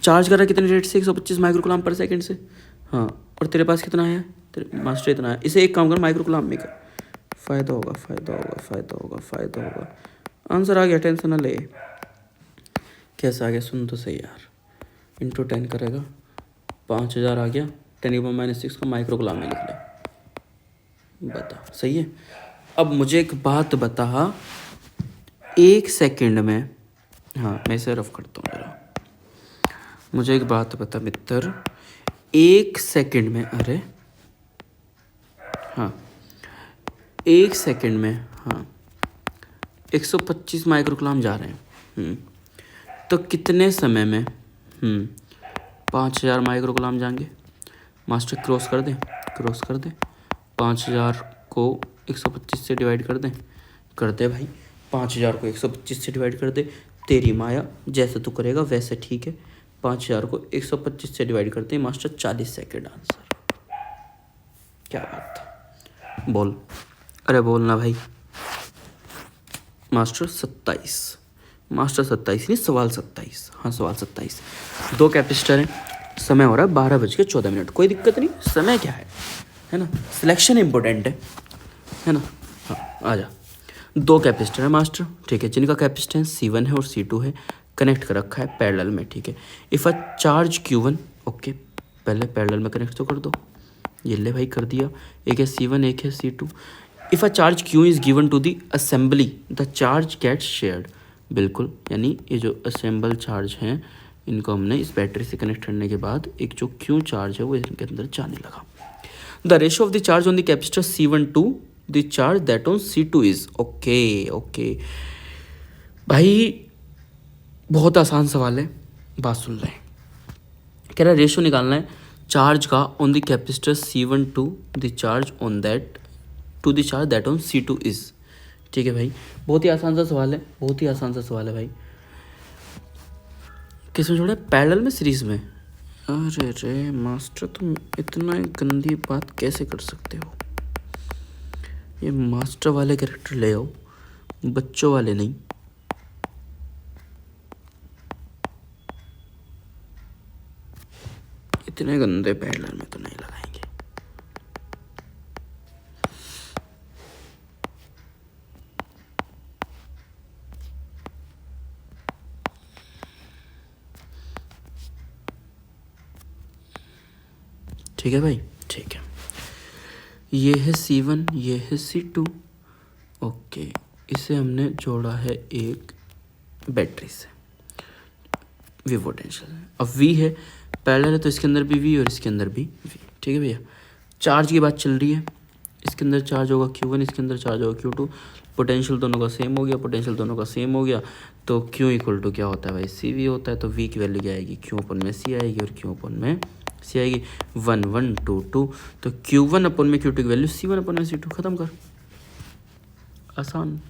चार्ज कर रहा है कितने रेट से 125 माइक्रो कूलाम पर सेकंड से। हाँ, और तेरे पास कितना है? तेरे मास्टर इतना है। इसे एक काम कर, माइक्रो कूलाम में कर, फ़ायदा होगा फ़ायदा होगा फ़ायदा होगा फ़ायदा होगा। आंसर आ गया, टेंशन ना ले। कैसा आ गया सुन तो सही यार, इंटू 10 करेगा 5000 आ गया, 10 के पावर -6 को माइक्रो कूलाम में लिख ले। बता सही है। अब मुझे एक बात बता, 1 सेकंड में, हाँ मैं इसे रफ करता हूँ जरा, मुझे एक बात बता मित्र, 1 सेकंड में, अरे हाँ 1 सेकंड में, हाँ 125 माइक्रो कूलाम जा रहे हैं, तो कितने समय में 5000 माइक्रो कूलाम जाएंगे मास्टर? क्रॉस कर दें, क्रॉस कर दें, 5000 को 125 से डिवाइड कर दे भाई, 5000 को 125 से डिवाइड कर दे। तेरी माया, जैसे तू करेगा वैसे ठीक है। 5000 को 125 से डिवाइड करते हैं मास्टर, 40 सेकेंड आंसर। क्या बात है, बोल, अरे बोल ना भाई। मास्टर 27, मास्टर 27 नहीं, सवाल 27, हाँ सवाल 27। 2 कैपेसिटर हैं, समय हो रहा है 12:14, कोई दिक्कत नहीं, समय क्या है ना, सिलेक्शन इंपॉर्टेंट है ना। हाँ आ जा, 2 कैपेसिटर है मास्टर, ठीक है, जिनका कैपेसिटेंस C1 है और C2 है, कनेक्ट कर रखा है पैरेलल में, ठीक है। If a charge Q1, okay, पहले पैरेलल में कनेक्ट तो कर दो, ये ले भाई कर दिया, एक है C1 एक है C2। If a charge Q is given to the assembly the charge gets shared, बिल्कुल, यानी ये जो असेंबल चार्ज हैं इनको हमने इस बैटरी से कनेक्ट करने के बाद एक जो Q चार्ज है वो इनके अंदर जाने लगा। The ratio of the charge on the capacitor C1 to the charge that on C2 is, okay भाई, बहुत आसान सवाल है, बात सुन रहे हैं। कह रहा है रेशियो निकालना है चार्ज का on the capacitor C1 to the charge on that to the charge that on C2 is, ठीक है भाई, बहुत ही आसान सा सवाल है, बहुत ही आसान सा सवाल है भाई। किसमें छोड़ा? पैरेलल में, सीरीज में। अरे रे मास्टर, तुम इतना गंदी बात कैसे कर सकते हो? ये मास्टर वाले कैरेक्टर ले आओ, बच्चों वाले नहीं। इतने गंदे पैरेलल में तो नहीं लगाएंगे। ठीक है भाई, ठीक है। ये है C1, ये है C2। ओके, इसे हमने जोड़ा है एक बैटरी से, V पोटेंशियल है। अब V है, पैरेलल है तो इसके अंदर भी V और इसके अंदर भी V। ठीक है भैया। चार्ज की बात चल रही है, इसके अंदर चार्ज होगा Q1, इसके अंदर चार्ज होगा Q2। पोटेंशियल दोनों का सेम हो गया, पोटेंशियल दोनों का सेम हो गया, तो Q इक्वल टू क्या होता है भाई, CV होता है। तो V की वैल्यू क्या आएगी, Q अपन में C आएगी और Q अपन में C आएगी। 1 1 2 2, तो Q1 अपन में Q2 की वैल्यू C1 अपन में C2। खत्म कर, आसान।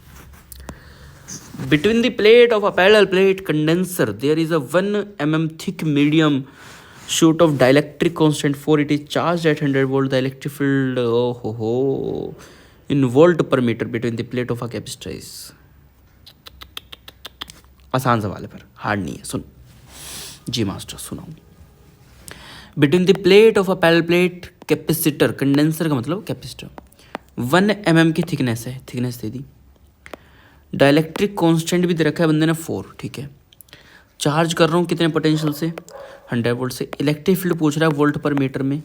Between the plate of a parallel plate condenser, there is a 1 mm thick medium sheet of dielectric constant 4. It is charged at 100 volt. The electric field in volt per meter between the plate of a capacitor is. आसान सवाल है पर hard नहीं है। सुन जी master, सुनाऊँ। Between the plate of a parallel plate capacitor, condenser का मतलब capacitor, 1 mm की थिकनेस है, थिकनेस दे दी। डाइलेक्ट्रिक कांस्टेंट भी दे रखा है बंदे ने 4। ठीक है। चार्ज कर रहा हूँ कितने पोटेंशियल से, 100 वोल्ट से। इलेक्ट्रिक फील्ड पूछ रहा है वोल्ट पर मीटर में,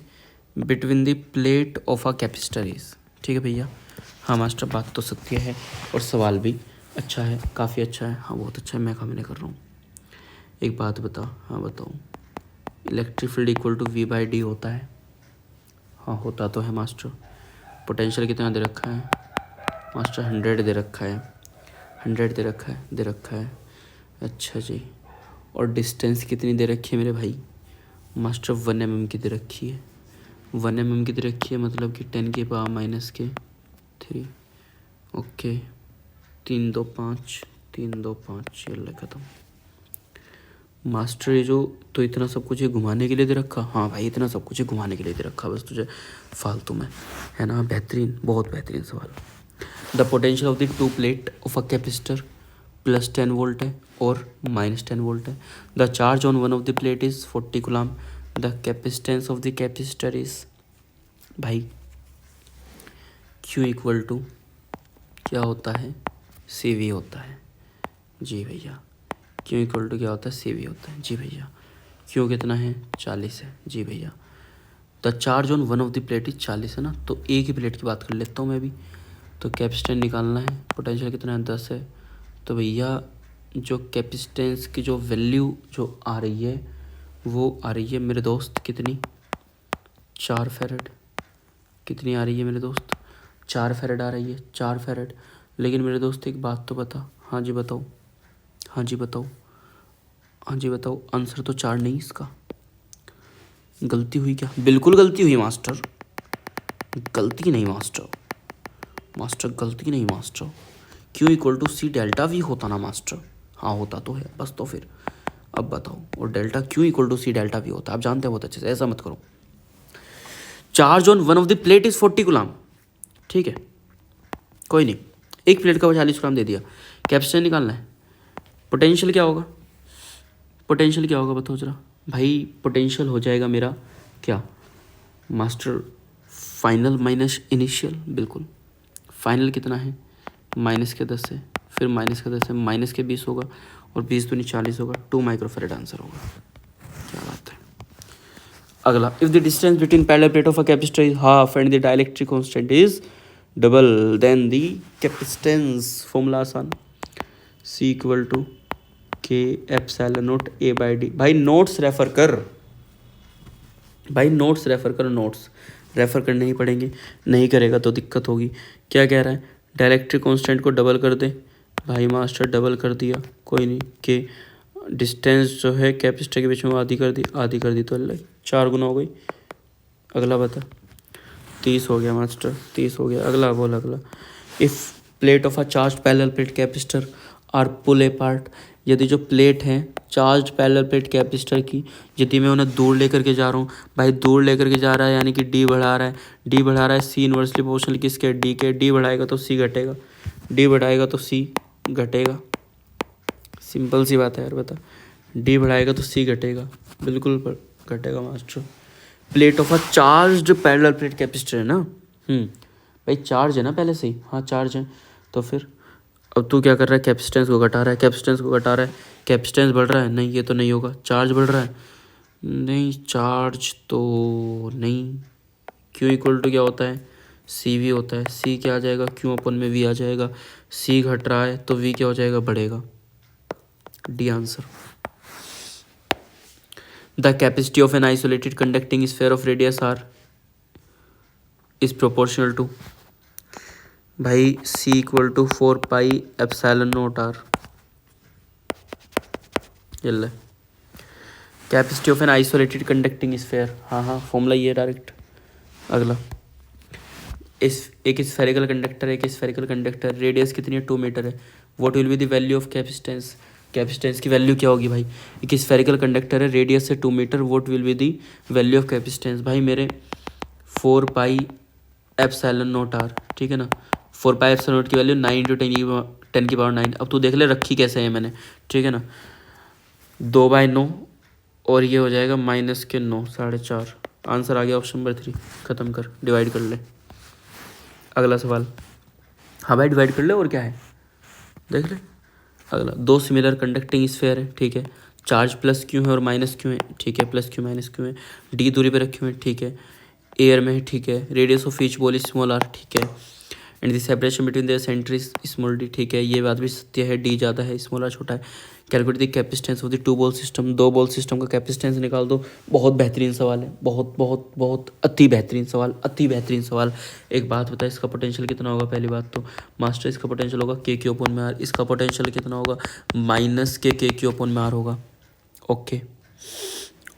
between the plate of a capacitor is. ठीक है भैया। हाँ मास्टर, बात तो सत्य है और सवाल भी अच्छा है, काफ़ी अच्छा है। हाँ बहुत अच्छा है, मैं काम नहीं कर रहा हूँ। एक बात बता, हाँ बताओ, electric field equal to V/D होता है? हाँ होता तो है मास्टर। पोटेंशियल कितना दे रखा है मास्टर, 100 दे रखा है, 100 दे रखा है, दे रखा है। अच्छा जी, और डिस्टेंस कितनी दे रखी है मेरे भाई मास्टर, 1 mm की दे रखी है। 1 mm की दे रखी है, मतलब कि 10 के पावर -3। ओके, 3 2 5, 3 2 5, ये खत्म मास्टर। ये जो तो इतना सब कुछ ये घुमाने के लिए दे रखा, हाँ भाई इतना सब कुछ ये घुमाने के लिए दे रखा, बस तुझे फालतू में, है ना। बेहतरीन, बहुत बेहतरीन सवाल। The potential of the two plate of a capacitor +10 volt है और -10 वोल्ट है। The charge on one of the plate is 40 coulomb. The capacitance of the capacitor is, भाई Q इक्वल टू क्या होता है, CV होता है। जी भैया, Q इक्वल टू क्या होता है, CV होता है। जी भैया। Q कितना है, 40 है। जी भैया। The charge on one of the plate is 40 है ना, तो एक ही प्लेट की बात कर लेता हूँ मैं भी। तो कैपेसिटेंस निकालना है, पोटेंशियल कितना है, 10 है। तो भैया जो कैपेसिटेंस की जो वैल्यू जो आ रही है वो आ रही है मेरे दोस्त कितनी, 4 फैरेड। कितनी आ रही है मेरे दोस्त, 4 फैरेड आ रही है, 4 फैरेड। लेकिन मेरे दोस्त एक बात तो बता, हाँ जी बताओ, हाँ जी बताओ, हाँ जी बताओ, आंसर तो 4 नहीं इसका। गलती हुई क्या, बिल्कुल गलती हुई मास्टर, गलती नहीं मास्टर, मास्टर गलती नहीं master. Q equal to C delta V होता ना मास्टर, हाँ होता तो है बस। तो फिर अब बताओ, और delta Q equal to C delta V होता है, आप जानते हैं बहुत अच्छे से, ऐसा मत करो। Charge on one of the plate is 40 coulomb. ठीक है, कोई नहीं, एक प्लेट का 40 कूलम दे दिया। कैपेसिटेंस निकालना है, पोटेंशियल क्या होगा, पोटेंशियल क्या होगा बताओ जरा भाई। पोटेंशियल हो जाएगा मेरा क्या मास्टर, फाइनल माइनस इनिशियल। बिल्कुल, फाइनल कितना है, -10 है, फिर -10 है, -20 होगा, और 20 दूनी 40 होगा, 2 माइक्रोफैरेड आंसर होगा। क्या बात है। अगला, if the distance between parallel plate of a capacitor is half and the dielectric constant is double, then the capacitance. Formula आसान, C equal to K ε0 A/D। भाई नोट्स रेफर कर, भाई नोट्स रेफर कर, नोट्स रेफर करने ही पड़ेंगे, नहीं करेगा तो दिक्कत होगी। क्या कह रहा है, डाइलेक्ट्रिक कांस्टेंट को डबल कर दे। भाई मास्टर डबल कर दिया, कोई नहीं। के डिस्टेंस जो है कैपेसिटर के बीच में आधी कर दी, आधी कर दी तो 4 गुना हो गई। अगला बता, 30 हो गया मास्टर, 30 हो गया। अगला बोल, अगला, if plate of a charge parallel plate capacitor are pull apart. यदि जो प्लेट है चार्ज पैरेलल प्लेट कैपेसिटर की, यदि मैं उन्हें दूर लेकर के जा रहा हूँ, भाई दूर लेकर के जा रहा है यानी कि D बढ़ा रहा है, D बढ़ा रहा है, C इनवर्सली प्रोपोर्शनल किसके, D के। D बढ़ाएगा तो C घटेगा, D बढ़ाएगा तो C घटेगा। सिंपल सी बात है यार, बता। D बढ़ाएगा तो C घटेगा, बिल्कुल घटेगा master. Plate of a charged parallel plate capacitor है ना। भाई चार्ज है ना पहले से ही, हाँ चार्ज है। तो फिर अब तू क्या कर रहा है, कैपेसिटेंस को घटा रहा है, कैपेसिटेंस को घटा रहा है, कैपेसिटेंस बढ़ रहा है, नहीं ये तो नहीं होगा। चार्ज बढ़ रहा है, नहीं चार्ज तो नहीं। क्यू इक्वल टू क्या होता है, सी वी होता है। सी क्या आ जाएगा, क्यू अपन में वी आ जाएगा। सी घट रहा है तो वी क्या हो जाएगा, बढ़ेगा। D answer. The capacity of an isolated conducting sphere of radius R is proportional to, भाई C equal to 4 pi epsilon nought R. चल capacity of an isolated conducting sphere, हाँ फॉर्मूला ये डायरेक्ट। अगला, इस एक स्फेरिकल कंडक्टर, एक spherical conductor, radius कितनी है, 2 मीटर है। What will be the value of capacitance, capacitance की वैल्यू क्या होगी भाई। एक स्फेरिकल कंडक्टर है, रेडियस से 2 metre, what will be the value of capacitance, भाई मेरे 4 पाई एप्सिलॉन नॉट आर, ठीक है ना। 4 पाई एप्सिलॉन नॉट की वैल्यू 9 × 10⁹। अब तू देख ले रखी कैसे है मैंने, ठीक है ना। 2/9 और ये हो जाएगा -9, 4.5। आंसर आ गया ऑप्शन नंबर 3। ख़त्म कर, डिवाइड कर ले। अगला सवाल, हाँ भाई डिवाइड कर ले, और क्या है देख ले। अगला, 2 सिमिलर कंडक्टिंग स्फीयर है, ठीक है। चार्ज प्लस क्यू है और माइनस क्यू है, ठीक है। प्लस क्यू माइनस क्यू है, डी दूरी पे रखे हुए हैं, ठीक है। एयर में है, ठीक है। Radius of each ball is small R, ठीक है। And the separation between the centre is small D, ठीक है। ये बात भी सत्य है, डी ज़्यादा है, स्मॉल आर छोटा है। Calculate the capacitance of the 2 ball system, 2 ball system का कैपेसिटेंस निकाल दो। बहुत बेहतरीन सवाल है, बहुत बहुत बहुत अति बेहतरीन सवाल, अति बेहतरीन सवाल। एक बात बता, इसका पोटेंशियल कितना होगा। पहली बात तो मास्टर, इसका पोटेंशियल होगा के क्यू अपॉन में आर। इसका पोटेंशियल कितना होगा, -के क्यू अपॉन में आर होगा। Okay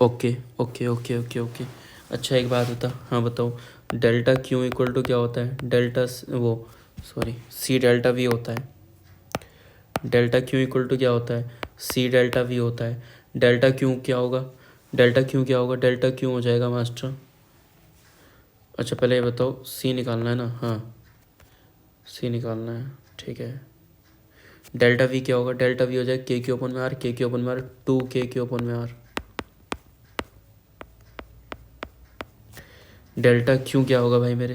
okay okay okay okay okay. अच्छा एक बात बता, हाँ बताओ, डेल्टा क्यू इक्वल टू क्या होता है, डेल्टा वो सॉरी सी डेल्टा वी होता है। डेल्टा क्यू इक्वल टू क्या होता है, सी डेल्टा वी होता है। डेल्टा क्यू क्या होगा, डेल्टा क्यू क्या होगा, डेल्टा क्यू हो जाएगा मास्टर। अच्छा पहले ये बताओ, सी निकालना है ना, हाँ सी निकालना है, ठीक है। डेल्टा वी क्या होगा, डेल्टा वी हो जाएगा के क्यू अपन में आर, के क्यू अपन में आर, 2 के क्यू अपन में आर। डेल्टा क्यू क्या होगा भाई मेरे,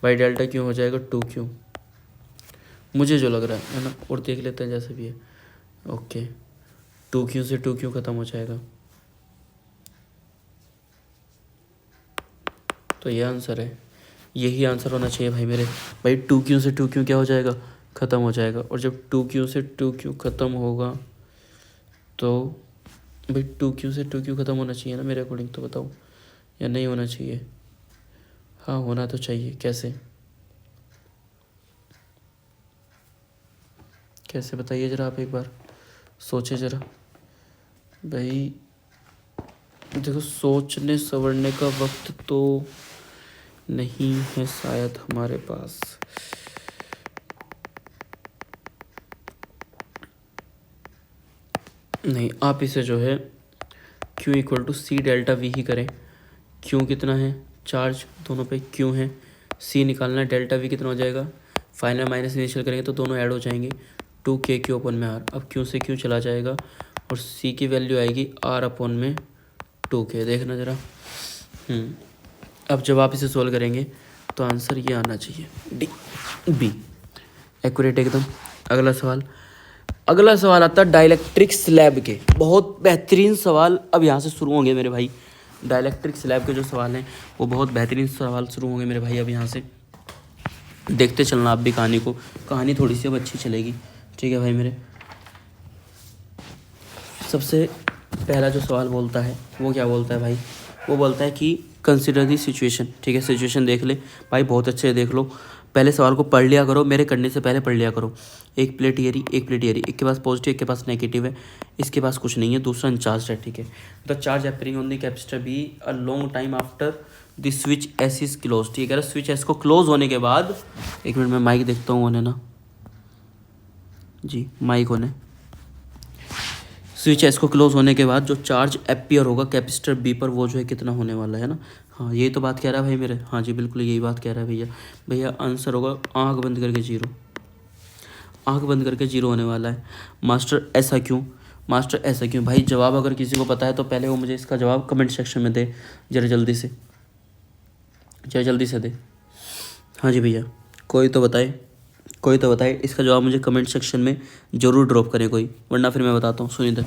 भाई डेल्टा क्यू हो जाएगा 2Q, मुझे जो लग रहा है ना, और देख लेते हैं जैसे भी है। ओके 2Q से 2Q ख़त्म हो जाएगा, तो ये आंसर है, यही आंसर होना चाहिए भाई मेरे। भाई 2Q से 2Q क्या हो जाएगा, ख़त्म हो जाएगा। और जब 2Q से 2Q ख़त्म होगा तो भाई 2Q से 2Q ख़त्म होना चाहिए ना मेरे अकॉर्डिंग, तो बताओ, या नहीं होना चाहिए। हाँ होना तो चाहिए, कैसे कैसे बताइए ज़रा, आप एक बार सोचे ज़रा भाई। देखो सोचने सवरने का वक्त तो नहीं है शायद हमारे पास। नहीं, आप इसे जो है Q equal to C delta V ही करें। Q कितना है, चार्ज दोनों पे Q है, C निकालना है, डेल्टा वी कितना हो जाएगा, फाइनल माइनस इनिशियल करेंगे तो दोनों ऐड हो जाएंगे, 2K Q अपन में R। अब Q से Q चला जाएगा और C की वैल्यू आएगी R अपन में 2K। देखना ज़रा, अब जब आप इसे सोल्व करेंगे तो आंसर ये आना चाहिए, डी बी, एक्यूरेट एकदम। अगला सवाल, अगला सवाल आता है डाइलेक्ट्रिक स्लैब के, बहुत बेहतरीन सवाल अब यहाँ से शुरू होंगे मेरे भाई। डाइलेक्ट्रिक स्लैब के जो सवाल हैं वो बहुत बेहतरीन सवाल शुरू होंगे मेरे भाई अब यहाँ से। देखते चलना आप भी कहानी को, कहानी थोड़ी सी अब अच्छी चलेगी, ठीक है भाई मेरे। सबसे पहला जो सवाल बोलता है वो क्या बोलता है भाई, वो बोलता है कि कंसिडर दी सिचुएशन, ठीक है। सिचुएशन देख ले भाई, बहुत अच्छे से देख लो, पहले सवाल को पढ़ लिया करो, मेरे करने से पहले पढ़ लिया करो। एक प्लेट ये रही, एक प्लेट ये रही, एक के पास पॉजिटिव, एक के पास नेगेटिव है, इसके पास कुछ नहीं है, दूसरा अनचार्ज है, ठीक है। The charge appearing on the capacitor be a long time after the switch S is close, ठीक है। स्विच एस को क्लोज होने के बाद, एक मिनट में माइक देखता हूँ होने ना जी, माइक होने, स्विच एस को क्लोज होने के बाद जो चार्ज अपीयर होगा कैपेसिटर बी पर वो जो है कितना होने वाला है ना। हाँ यही तो बात कह रहा है भाई मेरे, हाँ जी बिल्कुल यही बात कह रहा है भैया। भैया आंसर होगा आंख बंद करके 0, आंख बंद करके 0 होने वाला है मास्टर। ऐसा क्यों, मास्टर ऐसा क्यों? भाई जवाब अगर किसी को पता है तो पहले वो मुझे इसका जवाब कमेंट सेक्शन में दे, जरा जल्दी से, जरा जल्दी से दे। हाँ जी भैया, कोई तो बताए, कोई तो बताए इसका जवाब मुझे कमेंट सेक्शन में ज़रूर ड्रॉप करे कोई, वरना फिर मैं बताता हूँ। सुनिए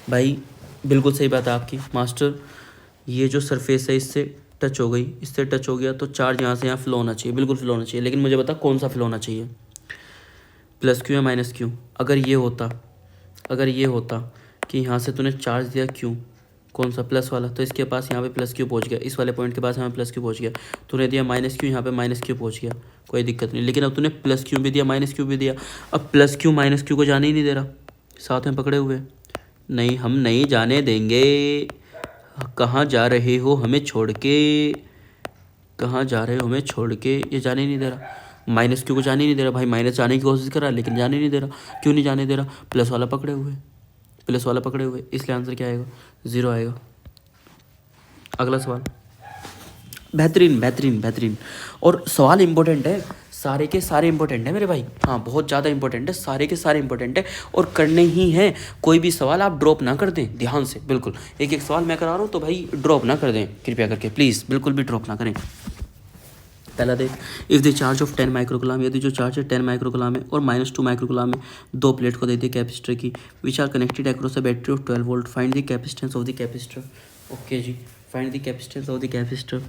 भाई, बिल्कुल सही बात है आपकी मास्टर। ये जो सरफेस है इससे टच हो गई, इससे टच हो गया तो चार्ज यहाँ से यहाँ फ्लो होना चाहिए, बिल्कुल फ्लो होना चाहिए। लेकिन मुझे बता कौन सा फ्लो होना चाहिए, प्लस क्यू या माइनस क्यू? अगर ये होता, अगर ये होता कि यहाँ से तूने चार्ज दिया क्यू, कौन सा, प्लस वाला, तो इसके पास यहाँ पे प्लस क्यू पहुँच गया, इस वाले पॉइंट के पास यहाँ प्लस क्यू पहुँच गया। तूने दिया माइनस क्यू, यहाँ पे माइनस क्यू पहुँच गया, कोई दिक्कत नहीं। लेकिन अब तूने प्लस क्यू भी दिया, माइनस क्यू भी दिया, अब प्लस क्यू माइनस क्यू को जाने ही नहीं दे रहा, साथ में पकड़े हुए। नहीं, हम नहीं जाने देंगे। कहाँ जा रहे हो हमें छोड़ के, कहाँ जा रहे हो हमें छोड़ के? ये जाने ही नहीं दे रहा, माइनस क्यू को जाने ही नहीं दे रहा। भाई माइनस जाने की कोशिश कर रहा है लेकिन जाने नहीं दे रहा। क्यों नहीं जाने दे रहा? प्लस वाला पकड़े हुए, प्लस वाला पकड़े हुए, इसलिए आंसर क्या आएगा? 0 आएगा। अगला सवाल। बेहतरीन बेहतरीन बेहतरीन। और सवाल इंपॉर्टेंट है, सारे के सारे इंपॉर्टेंट है मेरे भाई, हाँ बहुत ज़्यादा इंपॉर्टेंट है, सारे के सारे इंपॉर्टेंट है और करने ही हैं। कोई भी सवाल आप ड्रॉप ना कर दें, ध्यान से, बिल्कुल एक एक सवाल मैं करा रहा हूँ तो भाई ड्रॉप ना कर दें कृपया करके, प्लीज़ बिल्कुल भी ड्रॉप ना करें। पहला देख, if the charge of 10 microcoulomb, यदि जो चार्ज है 10 माइक्रोकुलाम है और -2 माइक्रोकुलाम है, दो प्लेट को दे दी कैपेसिटर की, which are connected across a battery of 12 volt, find the capacitance of the capacitor. Okay जी, find the capacitance of the capacitor.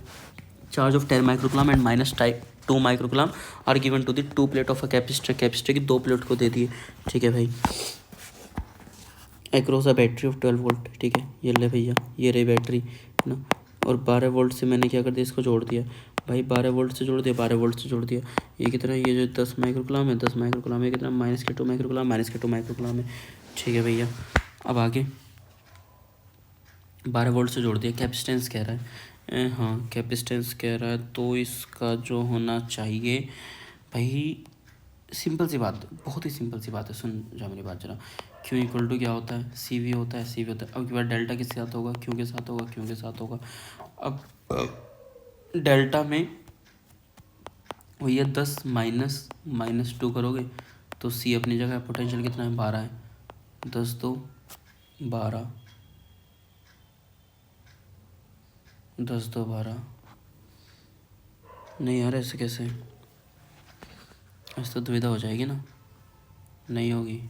Charge of 10 microcoulomb and -2 microcoulomb are given to the two plate of a capacitor, capacitor की दो plate को दे दिए, ठीक है भाई, across a battery of 12 volt, ठीक है। ये ले भैया, ये रही बैटरी ना, और 12 वोल्ट से मैंने क्या कर दिया, इसको जोड़ दिया भाई, 12 वोल्ट से जोड़ दिया, 12 वोल्ट से जोड़ दिया। ये कितना, ये जो 10 माइक्रोकुलाम है, 10 माइक्रोकुलाम है, कितना, -2 माइक्रोकुलाम, -2 माइक्रोकुलाम है, ठीक है भैया। अब आगे 12 वोल्ट से जोड़ दिया, कैपेसिटेंस कह रहा है, हाँ कैपेसिटेंस कह रहा है, तो इसका जो होना चाहिए भाई, सिंपल सी बात, बहुत ही सिंपल सी बात है, सुन जा मेरी बात जरा। क्यू इक्वल टू क्या होता है, सी वी होता है, सी वी होता है। अब की बार डेल्टा किसके साथ होगा, क्यू के साथ होगा, क्यू के साथ होगा। अब डेल्टा में भैया 10 -2 करोगे तो सी अपनी जगह, पोटेंशियल कितना है, 12 है, 10 2 12, 10 2 12। नहीं यार ऐसे कैसे, ऐसे तो दुविधा हो जाएगी ना, नहीं होगी,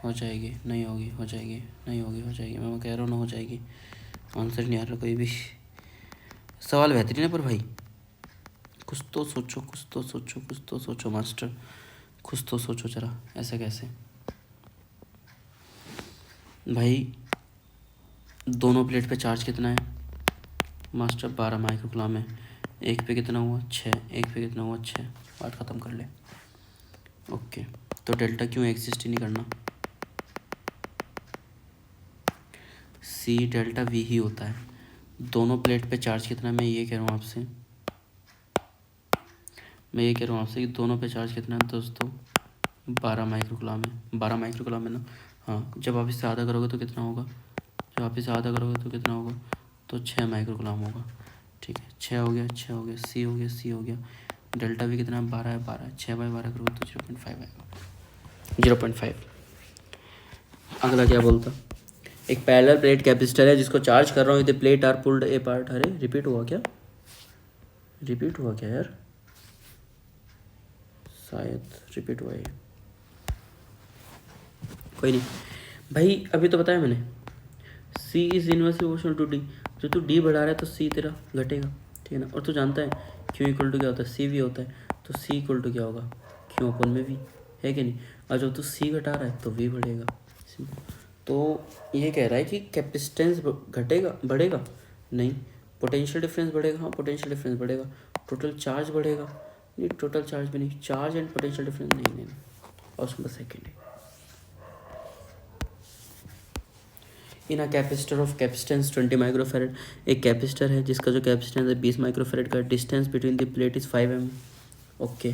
हो जाएगी, नहीं होगी, हो जाएगी, नहीं होगी, हो जाएगी, मैं कह रहा हूँ ना हो जाएगी। आंसर नहीं आ रहा कोई भी। सवाल बेहतरीन है पर भाई कुछ तो सोचो, कुछ तो सोचो, कुछ तो सोचो मास्टर, कुछ तो सोचो जरा, ऐसा कैसे भाई? दोनों प्लेट पे चार्ज कितना है मास्टर? 12 माइक्रोकुलाम है। एक पे कितना हुआ, 6, एक पे कितना हुआ, 6, बात ख़त्म कर ले। ओके, तो डेल्टा क्यों एग्जिस्ट ही नहीं करना, सी डेल्टा वी ही होता है। दोनों प्लेट पे चार्ज कितना है, मैं ये कह रहा हूँ आपसे, मैं ये कह रहा हूँ आपसे कि दोनों पे चार्ज कितना है दोस्तों, 12 माइक्रोकुलाम है, 12 माइक्रोकुलाम है ना, हाँ। जब आप इससे आधा करोगे तो कितना होगा, जब आप इसे आधा करोगे तो कितना होगा, तो 6 माइक्रोकुलाम होगा, ठीक है। 6 हो गया, 6 हो गया, सी हो गया, सी हो गया, डेल्टा भी कितना है, 12 है, 12 है, 6/12 करोगे तो 0.5 आएगा, 0.5। अगला क्या बोलता, एक पैरेलल प्लेट कैपेसिटर है जिसको चार्ज कर रहा हूँ, यदि plate are pulled apart, अरे रिपीट हुआ क्या, रिपीट हुआ क्या यार, शायद रिपीट हुआ है, कोई नहीं भाई, अभी तो बताया मैंने, C is inversely proportional to D, जो तू डी बढ़ा रहा है तो सी तेरा घटेगा, ठीक है ना। और तू जानता है क्यू इक्वल टू क्या होता है, सी वी होता है, तो सी इक्वल टू क्या होगा, क्यू अपन में वी, है कि नहीं। और जब तू सी घटा रहा है तो वी बढ़ेगा, तो ये कह रहा है कि कैपेसिटेंस घटेगा, बढ़ेगा नहीं, पोटेंशियल डिफरेंस बढ़ेगा, हाँ पोटेंशियल डिफरेंस बढ़ेगा, टोटल चार्ज बढ़ेगा नहीं, टोटल चार्ज भी नहीं, चार्ज एंड पोटेंशियल डिफरेंस नहीं, नहीं, ऑप्शन बस सेकेंड है। In a capacitor of capacitance 20 microfarad, एक कैपेसिटर है जिसका जो कैपेसिटेंस है 20 माइक्रोफेरेड का, distance between the plate is 5 mm। Okay,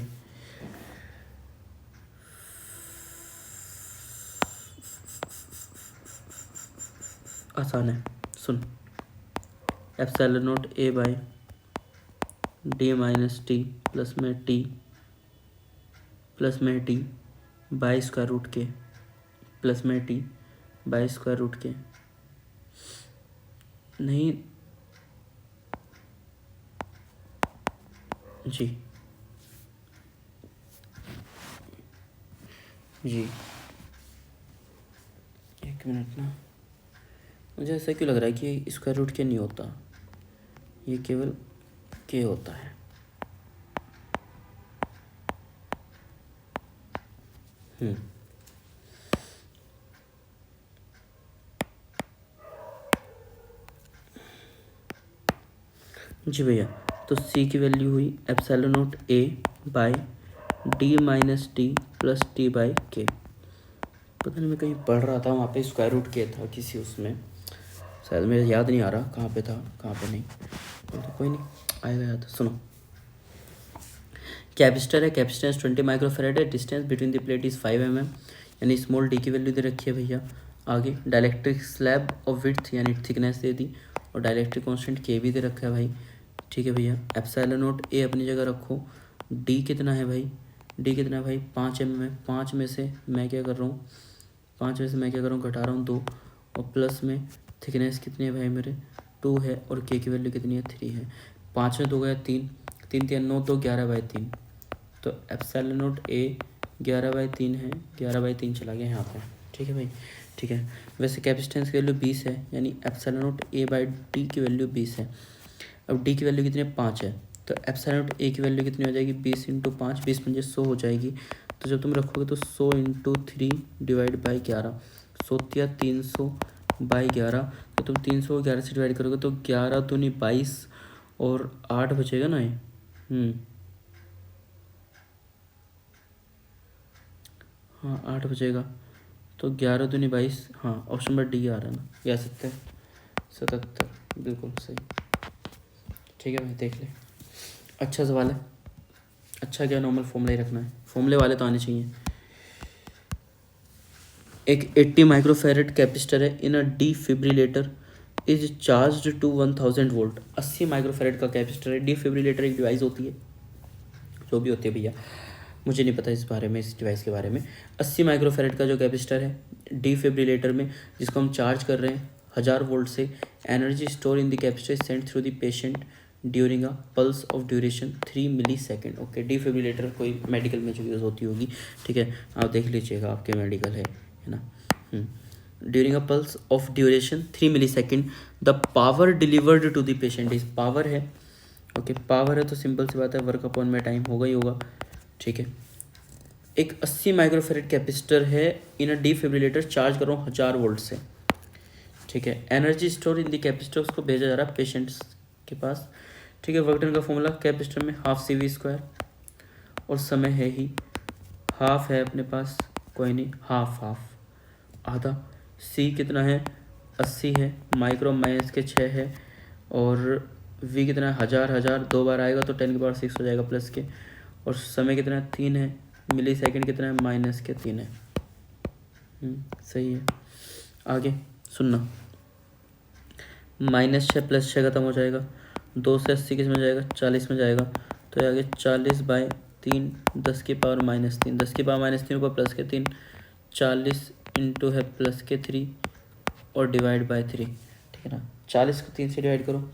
आसान है, सुन, epsilon not A by D minus T plus में टी प्लस में T by square root K plus में T by square root K, नहीं जी जी, एक मिनट ना, मुझे ऐसा क्यों लग रहा है कि स्क्वायर रूट के नहीं होता, ये केवल के होता है। जी भैया, तो सी की वैल्यू हुई epsilon not A by D minus T plus T by K. पता नहीं, मैं कहीं पढ़ रहा था वहाँ पे स्क्वायर रूट के था किसी उसमें, शायद मेरे याद नहीं आ रहा कहाँ पे था कहाँ पे नहीं, तो कोई नहीं, आएगा याद। सुनो, कैपेसिटर है, कैपेसिटेंस 20 माइक्रोफेरेड है, distance between the plate is 5 mm, यानी स्मॉल डी की वैल्यू दे रखी है भैया। आगे डाइलेक्ट्रिक स्लैब ऑफ विड्थ यानी थिकनेस दे दी, और डाइलेक्ट्रिक कांस्टेंट के भी दे रखा है भाई। ठीक है भैया, एप्सिलॉन नॉट ए अपनी जगह रखो। डी कितना है भाई, डी कितना है भाई 5 mm है। 5 में से मैं क्या कर रहा हूँ, 5 में से मैं क्या कर रहा हूँ, घटा रहा हूँ 2, और प्लस में थिकनेस कितनी है भाई मेरे 2 है, और के की वैल्यू कितनी है 3 है। 5 में 2 गया 3, 3 3 9, तो 11/3, तो एप्सिलॉन नॉट ए 11/3 है, 11/3 चला गया यहाँ पे। ठीक है भाई, ठीक है। वैसे कैपेसिटेंस की वैल्यू 20 है, यानी epsilon not A by D की वैल्यू 20 है। अब डी की वैल्यू कितनी है 5 है, तो एप्सिलॉन नॉट ए की वैल्यू कितनी हो जाएगी 20 × 5, 20 पंजे 100 हो जाएगी। तो जब तुम रखोगे तो 100 × 3 डिवाइड बाई 11, 100 300/11, तो तुम 300 को 11 से डिवाइड करोगे तो 11 दूनी 22 और 8 बचेगा ना ये। हाँ 8 बचेगा, तो 11 दूनी 22, हाँ ऑप्शन नंबर डी आ रहा है ना, या 77, बिल्कुल सही। ठीक है भाई, देख ले, अच्छा सवाल है। अच्छा क्या, नॉर्मल फॉर्मूला ही रखना है, फॉर्मूले वाले तो आने चाहिए। एक 80 माइक्रोफेरेड कैपेसिटर है in a defibrillator is charged to 1000 volt. 80 microfarad का कैपेसिटर है। डिफिब्रिलेटर एक डिवाइस होती है, जो भी होती है भैया, मुझे नहीं पता इस बारे में, इस डिवाइस के बारे में। 80 माइक्रोफेरेड का जो कैपेसिटर है डिफिब्रिलेटर में, जिसको हम चार्ज कर रहे हैं 1000 वोल्ट से, energy store in the capacitor Saint through the patient during a pulse of duration 3 millisecond. Okay, defibrillator कोई मेडिकल में जो यूज़ होती होगी, ठीक है, आप देख लीजिएगा, आपके मेडिकल है ना। During a pulse of duration 3 millisecond, the power delivered to the patient is, power है, ओके, पावर है तो सिंपल सी बात है, वर्क अपॉन में टाइम होगा ही होगा। ठीक है, एक 80 माइक्रोफेरेड कैपेसिटर है इन अ डिफिब्रिलेटर, चार्ज कर रहा हूँ 1000 वोल्ट से। ठीक है, energy store in the capacitor, उसको भेजा जा रहा है पेशेंट्स के पास। ठीक है, वर्क डन का फॉर्मूला कैपेसिटर में ½ CV², और समय है ही, हाफ है अपने पास, कोई नहीं, हाफ आधा। सी कितना है 80 है, माइक्रो -6 है, और वी कितना है 1000 2 बार आएगा तो 10⁻6 हो जाएगा प्लस के, और समय कितना है 3 है, मिली सेकेंड कितना है -3 है। सही है। आगे सुनना, -6 + 6 खत्म हो जाएगा, 2 से 80 किस में जाएगा 40 में जाएगा, तो आगे 40/3, 10 की पावर -3, 10 की पावर -3 ऊपर प्लस के 3, 40 इंटू है प्लस के 3 और डिवाइड बाय 3। ठीक है ना, 40 को 3 से डिवाइड करो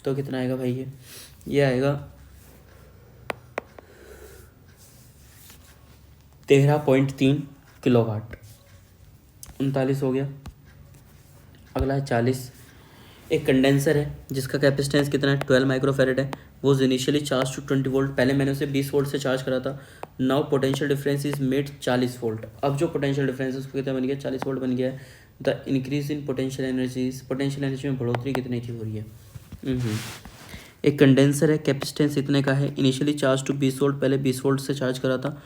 तो कितना आएगा भाई, ये आएगा 13.3 किलोवाट। 39 हो गया। अगला है 40। एक कंडेंसर है जिसका कैपेसिटेंस कितना है 12 माइक्रोफेरेड है, वो इनिशियली चार्ज टू 20 वोल्ट, पहले मैंने उसे 20 वोल्ट से चार्ज करा था। Now potential difference is made 40 volt. अब जो पोटेंशियल डिफरेंस है उसको कितना बन गया 40 वोल्ट बन गया है। The increase in potential energies, potential energy में बढ़ोतरी कितने की हो रही है। एक कंडेंसर है, कैपेसिटेंस इतने का है, इनिशियली चार्ज टू 20 वोल्ट, पहले 20 वोल्ट से चार्ज करा था,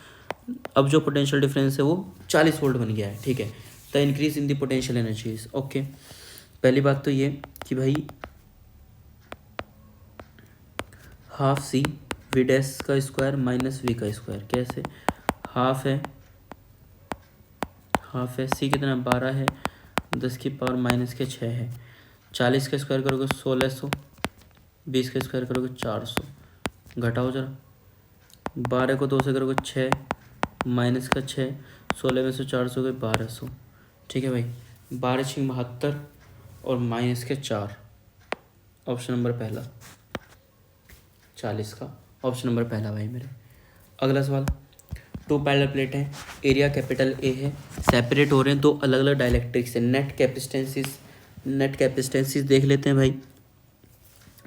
अब जो पोटेंशियल डिफरेंस है वो 40 वोल्ट बन गया है। ठीक है, the increase in the potential energies. Okay, पहली बात तो ये कि भाई ½ C V' माइनस V का स्क्वायर, कैसे, हाफ है, सी कितना 12 है, 10 की पावर -6 है, 40 का स्क्वायर करोगे 1600, 20 का स्क्वायर करोगे 400, घटाओ जरा, 12 को 2 से करोगे 6, -6, 16 में से 400 गए 1200। ठीक है भाई, 12×72 और -4, ऑप्शन नंबर पहला 40 का, ऑप्शन नंबर पहला भाई मेरे। अगला सवाल, 2 पैरेलल प्लेट हैं, एरिया कैपिटल ए है, सेपरेट हो रहे हैं 2 अलग अलग डाइलेक्ट्रिक से। नेट कैपेसिटेंसीज देख लेते हैं भाई,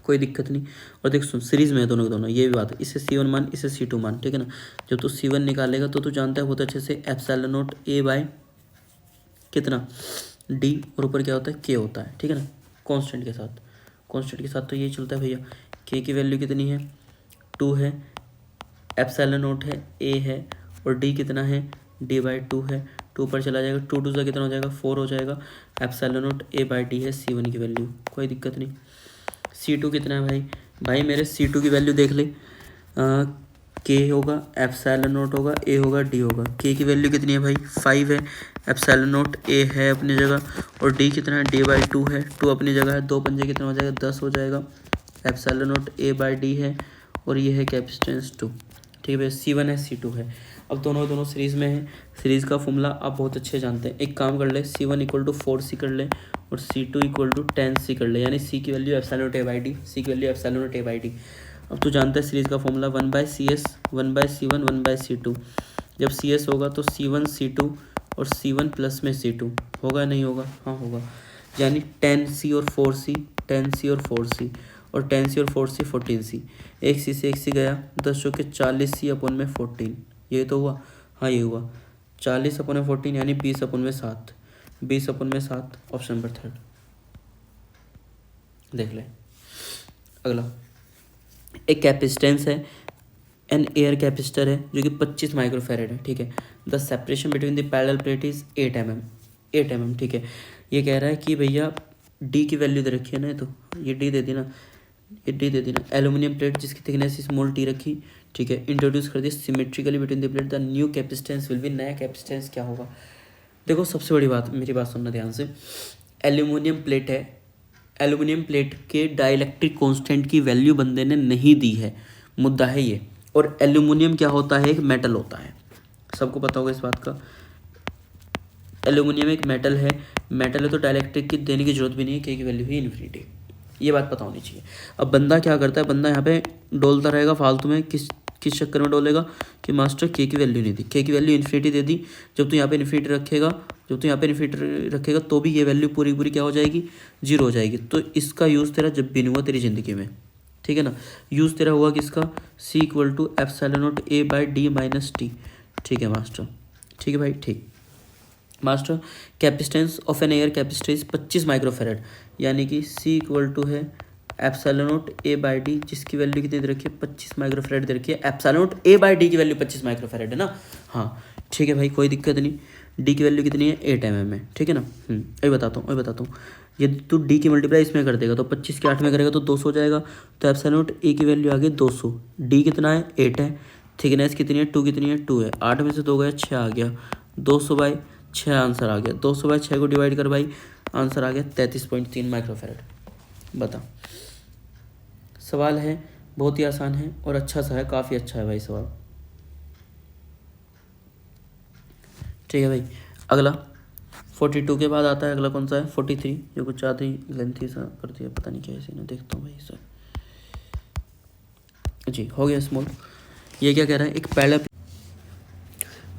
कोई दिक्कत नहीं। और देख सुन, सीरीज में है दोनों के दोनों, ये भी बात है। इसे C1 मान, इसे C2 मान, ठीक है ना। जब तू C1 निकालेगा तो तू जानता है बहुत अच्छे से एप्सिलॉन नॉट A बाय कितना D, और ऊपर क्या होता है K होता है, ठीक है ना, कांस्टेंट के साथ। कांस्टेंट के साथ तो यही चलता है भैया। K की वैल्यू कितनी है, 2 है, एप्सिलॉन नॉट है, A है, और D कितना है, D/2 है। 2 पर चला जाएगा, 2 से कितना हो जाएगा, 4 हो जाएगा। एप्सिलॉन नॉट A/D है C1 की वैल्यू, कोई दिक्कत नहीं। C2 कितना है भाई, भाई मेरे C2 की वैल्यू देख ले, K होगा, एप्सिलॉन नॉट होगा, A होगा, D होगा। K की वैल्यू कितनी है भाई, 5 है, एप्सिलॉन नॉट A है अपनी जगह, और D कितना है, D/2 है, 2 अपनी जगह है, 2 पंजे कितना हो जाएगा, 10 हो जाएगा। एप्सिलॉन नॉट A/D है, और ये है कैपेसिटेंस 2, ठीक है भाई। C1 है, C2 है। अब दोनों सीरीज़ में है। सीरीज़ का फॉर्मूला आप बहुत अच्छे जानते हैं। एक काम कर ले, C1 = 4C कर ले, और C2 = 10C कर ले, यानी C की value epsilon not A/D, C की वैल्यू एप्सिलॉन नॉट A/D। अब तू जानता है सीरीज़ का फॉर्मूला 1/CS, 1/C1, 1/C2। जब CS होगा तो C1 C2 और C1 प्लस में C2 होगा, नहीं होगा, हाँ होगा। यानी 10C और 4C, 10C और 4C, और 10C और 4C 14C। एक C से एक C गया, 10 चौके 40C अपन में 14, ये तो हुआ, हाँ ये हुआ। 40 अपन में 14 यानी 20 अपन में 7, 20 अपन में 7, ऑप्शन नंबर 3 देख ले। अगला, एक कैपेसिटेंस है, एन एयर कैपेसिटर है जो कि 25 माइक्रोफैरेड है, ठीक है। The separation between the parallel plate is 8 mm, ठीक है। ये कह रहा है कि भैया डी की वैल्यू दे रखी है ना, तो ये डी दे दी ना, ये डी दे दी ना। एल्यूमिनियम प्लेट जिसकी थिकनेस स्मॉल टी रखी, ठीक है, इंट्रोड्यूस कर दी symmetrically between the plate, the new capacitance will be, नया कैपेसिटेंस क्या होगा। देखो सबसे बड़ी बात, मेरी बात सुनना ध्यान से, एल्यूमिनियम प्लेट है, एल्यूमिनियम प्लेट के डाइलेक्ट्रिक कांस्टेंट की वैल्यू बंदे ने नहीं दी है, मुद्दा है ये। और एल्यूमिनियम क्या होता है, एक मेटल होता है, सबको पता होगा इस बात का। एल्यूमिनियम एक मेटल है, तो डाइलेक्ट्रिक की देने की जरूरत भी नहीं है, के की वैल्यू ही इन्फिनिटी, ये बात पता होनी चाहिए। अब बंदा क्या करता है, बंदा यहाँ पे डोलता रहेगा फालतू में, किस चक्कर में डोलेगा कि मास्टर के की वैल्यू नहीं दी, के की वैल्यू इन्फिनिटी दे दी। जब तू यहाँ पे इन्फिनिटी रखेगा, तो भी ये वैल्यू पूरी पूरी क्या हो जाएगी, 0 हो जाएगी। तो इसका यूज़ तेरा जब भी नहीं हुआ तेरी ज़िंदगी में, ठीक है ना। यूज़ तेरा हुआ किसका, C = epsilon not A/D - T, ठीक है मास्टर, ठीक है भाई, ठीक। Master, capacitance of an air capacitor is 25 microfarad, यानी कि C = है एप्सिलॉन नॉट A/D, जिसकी वैल्यू कितनी दे रखी है, 25 माइक्रोफैरेड दे रखी है। एप्सिलॉन नॉट A/D की वैल्यू 25 माइक्रोफैरेड है ना, हाँ ठीक है भाई, कोई दिक्कत नहीं। डी की वैल्यू कितनी है, 8 mm है, ठीक है ना। अभी बताता हूँ, यदि तू डी की मल्टीप्लाई इसमें कर देगा तो 25 के 8 में करेगा तो 200 हो जाएगा। तो एप्सिलॉन नॉट ए की वैल्यू आ गई 200, डी कितना है, 8 है, थिकनेस कितनी है, 2 कितनी है, 2 है, 8 में से 2 गया 6 आ गया, 200/6 आंसर आ गया। 200/6 को डिवाइड कर भाई, आंसर आ गया 33.3 माइक्रोफैरेड। बता, सवाल है बहुत ही आसान है और अच्छा सा है, काफ़ी अच्छा है भाई सवाल, ठीक है भाई। अगला 42 के बाद आता है, अगला कौन सा है, 43, जो कुछ ज़्यादा ही लेंथी सा कर दिया, पता नहीं क्या है इसे ना, देखता हूँ भाई सर जी, हो गया स्मॉल। ये क्या कह रहा है, एक पहला,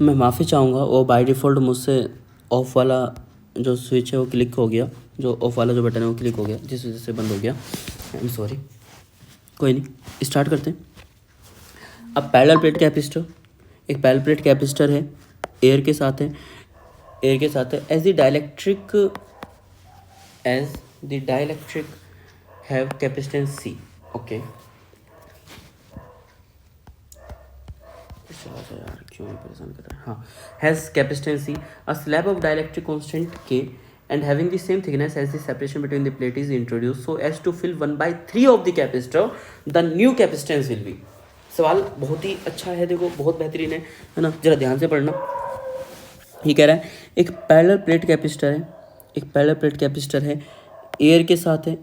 मैं माफ़ी चाहूँगा, वो बाय डिफ़ॉल्ट मुझसे ऑफ़ वाला जो स्विच है वो क्लिक हो गया, जो ऑफ़ वाला जो बटन है वो क्लिक हो गया, जिस वजह से बंद हो गया, आई एम सॉरी। कोई नहीं, स्टार्ट करते हैं। अब पैरेलल प्लेट कैपेसिटर, एक पैरेलल प्लेट कैपेसिटर है, एयर के साथ है, as the dielectric have capacitance C, okay. चला जाए यार, क्यों परेशान कर रहा है, हाँ, has capacitance C, a slab of dielectric constant K and having the same thickness as the separation between the plate is introduced so as to fill 1/3 of the capacitor, the new capacitance will be। सवाल बहुत ही अच्छा है, देखो बहुत बेहतरीन है ना, जरा ध्यान से पढ़ना। ये कह रहा है एक पैरेलल प्लेट कैपेसिटर है, एयर के साथ है,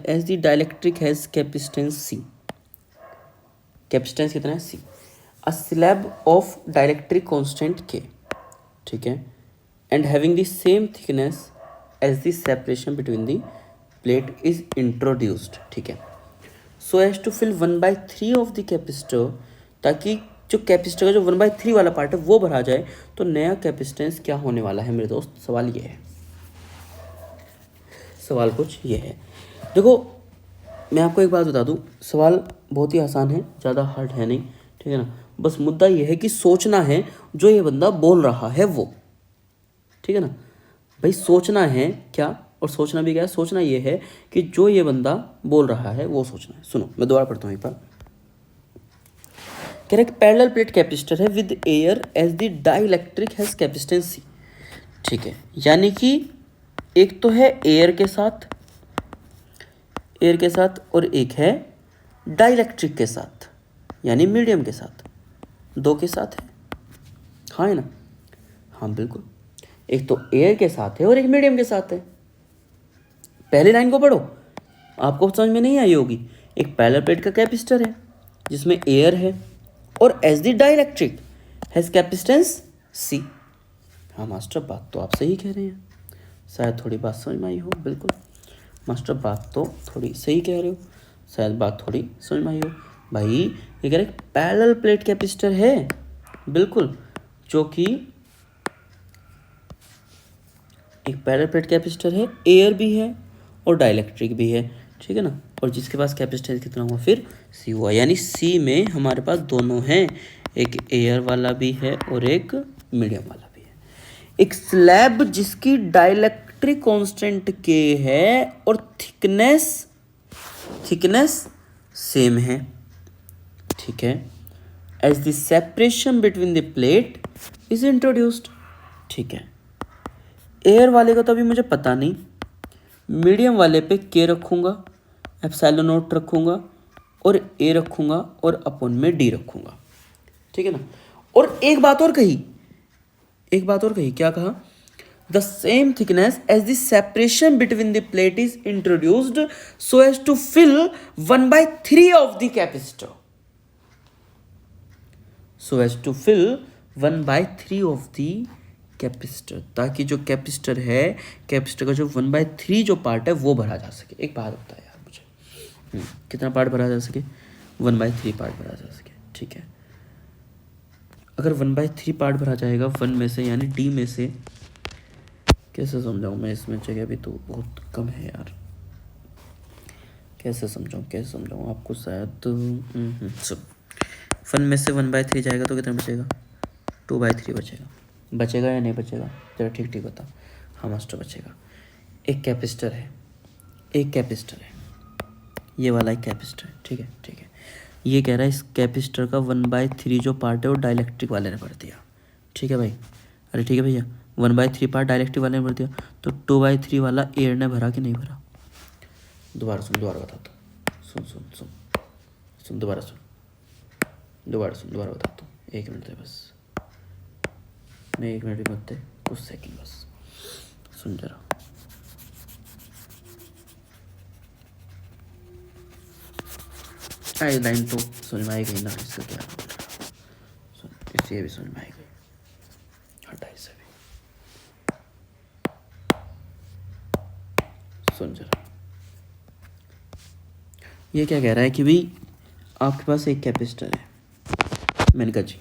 as the dielectric has capacitance C, capacitance कितना है, C, a slab of dielectric constant K, ठीक है, and having the same thickness as the separation between the plate is introduced, ठीक है, so as to fill 1/3 of the capacitor, ताकि जो capacitor का जो 1/3 वाला पार्ट है वो भरा जाए, तो नया कैपेसिटेंस क्या होने वाला है मेरे दोस्त, सवाल ये है, सवाल कुछ ये है। देखो मैं आपको एक बात बता दूं, सवाल बहुत ही आसान है, ज़्यादा हार्ड है नहीं, ठीक है ना, बस मुद्दा ये है कि सोचना है जो ये बंदा बोल रहा है वो, ठीक है ना भाई, सोचना है क्या, और सोचना भी क्या है, सोचना ये है कि जो ये बंदा बोल रहा है वो सोचना है। सुनो मैं दोबारा पढ़ता हूँ एक बार, कह रहा है कि पैरेलल प्लेट कैपेसिटर है with air as the dielectric has capacitance C, ठीक है, यानी कि एक तो है एयर के साथ और एक है डाइलेक्ट्रिक के साथ, यानी मीडियम के साथ, दो के साथ है, हाँ है ना, हाँ बिल्कुल, एक तो एयर के साथ है और एक मीडियम के साथ है। पहली लाइन को पढ़ो, आपको समझ में नहीं आई होगी। एक पैरेलल प्लेट का कैपेसिटर है जिसमें एयर है और as the dielectric has capacitance C. हाँ मास्टर बात तो आप सही कह रहे हैं, शायद थोड़ी बात समझ में आई हो, बिल्कुल मास्टर बात तो थोड़ी सही कह रहे हो, शायद बात थोड़ी समझ में आई हो। भाई ये कह रहे पैरेलल प्लेट कैपेसिटर है, बिल्कुल, जो कि एक पैरेलल प्लेट कैपेसिटर है, एयर भी है और डाइलेक्ट्रिक भी है, ठीक है ना, और जिसके पास कैपेसिटेंस कितना हुआ फिर सी हुआ, यानी सी में हमारे पास दोनों हैं, एक एयर वाला भी है और एक मीडियम वाला भी है। एक स्लैब जिसकी डाइलेक्ट्रिक कांस्टेंट के है और थिकनेस सेम है, ठीक है, as the separation between the plate is introduced, ठीक है। एयर वाले का तो अभी मुझे पता नहीं, मीडियम वाले पे के रखूँगा, एप्सिलॉन नॉट रखूँगा और ए रखूँगा और अपॉन में डी रखूँगा, ठीक है ना। और एक बात और कही, क्या कहा, the same thickness as the separation between the plate is introduced so as to fill 1/3 of the capacitor, so as to fill 1/3 of the capacitor, ताकि जो कैपेसिटर है, कैपेसिटर का जो 1/3 जो पार्ट है वो भरा जा सके। एक बात होता है यार मुझे, कितना पार्ट भरा जा सके, 1/3 पार्ट भरा जा सके, ठीक है। अगर 1/3 पार्ट भरा जाएगा 1 में से, यानी डी में से, कैसे समझाऊँ मैं, इसमें जगह भी तो बहुत कम है यार, कैसे समझाऊँ आपको, शायद 1 में से 1/3 जाएगा तो कितना बचेगा, 2/3 बचेगा या नहीं बचेगा, जरा ठीक बता। हाँ मास्टर बचेगा। एक कैपेसिटर है, ये वाला एक कैपेसिटर है, ठीक है। ये कह रहा है इस कैपेसिटर का 1/3 जो पार्ट है वो डाइलेक्ट्रिक वाले ने भर दिया, ठीक है भाई, अरे ठीक है भैया, 1/3 पार्ट डाइलेक्ट्रिक वाले ने भर दिया, तो 2/3 वाला एयर ने भरा कि नहीं भरा। दोबारा बताता हूँ, सुन दोबारा बताता हूँ, 1 मिनट दे बस, मैं 1 मिनट भी मत दे, कुछ सेकंड बस, सुन जरा। आई लाइन तो समझ में आई गई ना, इसका क्या बोल रहा, सुन, इससे भी समझ में आई गई, हटा इसे भी, सुन जरा। ये क्या कह रहा है कि भाई आपके पास एक कैपेसिटर है, मैंने कहा जी,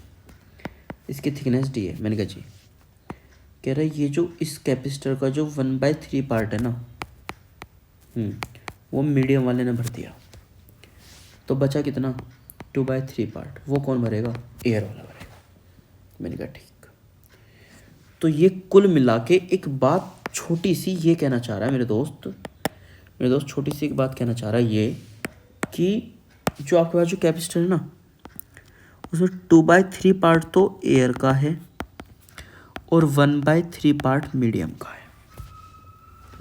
इसकी थिकनेस डी है, मैंने कहा जी, कह रहा है ये जो इस कैपेसिटर का जो 1/3 पार्ट है ना, वो मीडियम वाले ने भर दिया, तो बचा कितना, 2/3 पार्ट, वो कौन भरेगा, एयर वाला भरेगा। मैंने कहा ठीक। तो ये कुल मिला के एक बात छोटी सी ये कहना चाह रहा है मेरे दोस्त, छोटी सी एक बात कहना चाह रहा है ये, कि जो आपके पास जो कैपेसिटर है ना, उसमें 2/3 पार्ट तो एयर का है और 1/3 पार्ट मीडियम का है,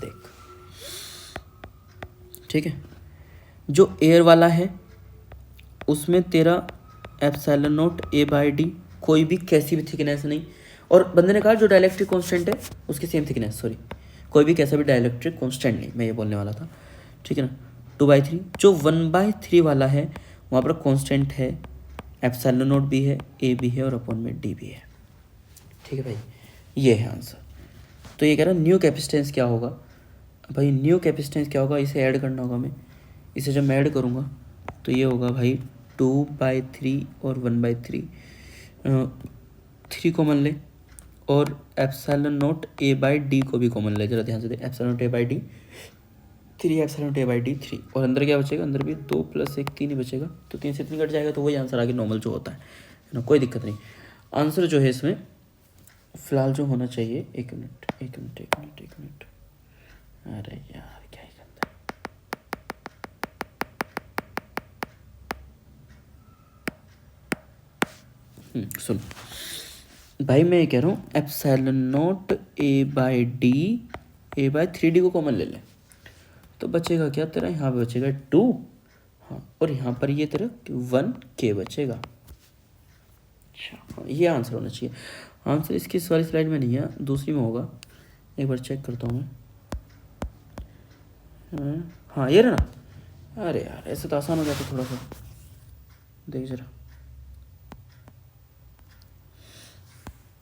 देख, ठीक है। जो एयर वाला है उसमें तेरा एप्सिलॉन नॉट A/D, कोई भी कैसी भी थिकनेस नहीं, और बंदे ने कहा जो डाइलेक्ट्रिक कांस्टेंट है उसकी सेम थिकनेस, सॉरी, कोई भी कैसा भी डाइलेक्ट्रिक कांस्टेंट नहीं, मैं ये बोलने वाला था, ठीक है ना। 2/3, जो 1/3 वाला है वहाँ पर कांस्टेंट है, एप्सिलॉन नॉट भी है, ए भी है और अपॉन में डी भी है, ठीक है भाई, ये है आंसर। तो ये कह रहा न्यू कैपेसिटेंस क्या होगा, भाई न्यू कैपेसिटेंस क्या होगा, इसे ऐड करना होगा हमें। इसे जब मैं ऐड करूँगा तो ये होगा भाई 2/3 और 1/3, 3 कॉमन ले और epsilon not A by D को भी कॉमन ले, जरा ध्यान से दे, epsilon not A by D 3 epsilon not A by D 3, और अंदर क्या बचेगा, अंदर भी 2 + 1 3 ही बचेगा, तो 3 से 3 कट जाएगा, तो वही आंसर आगे नॉर्मल जो होता है ना, कोई दिक्कत नहीं। आंसर जो है इसमें फिलहाल जो होना चाहिए, एक मिनट, अरे यार क्या ही करता है। सुन भाई, मैं ये कह रहा हूँ एप्सिलॉन नॉट a/3d को कॉमन ले ले, तो बचेगा क्या तेरा, यहाँ पे बचेगा 2, हाँ, और यहाँ पर ये तेरा 1k बचेगा। अच्छा हाँ, ये आंसर होना चाहिए। आंसर इसकी इस वाली स्लाइड में नहीं है, दूसरी में होगा, एक बार चेक करता हूँ मैं। हाँ ये रहा ना, अरे यार ऐसे तो आसान हो जाता थोड़ा सा, देख जरा।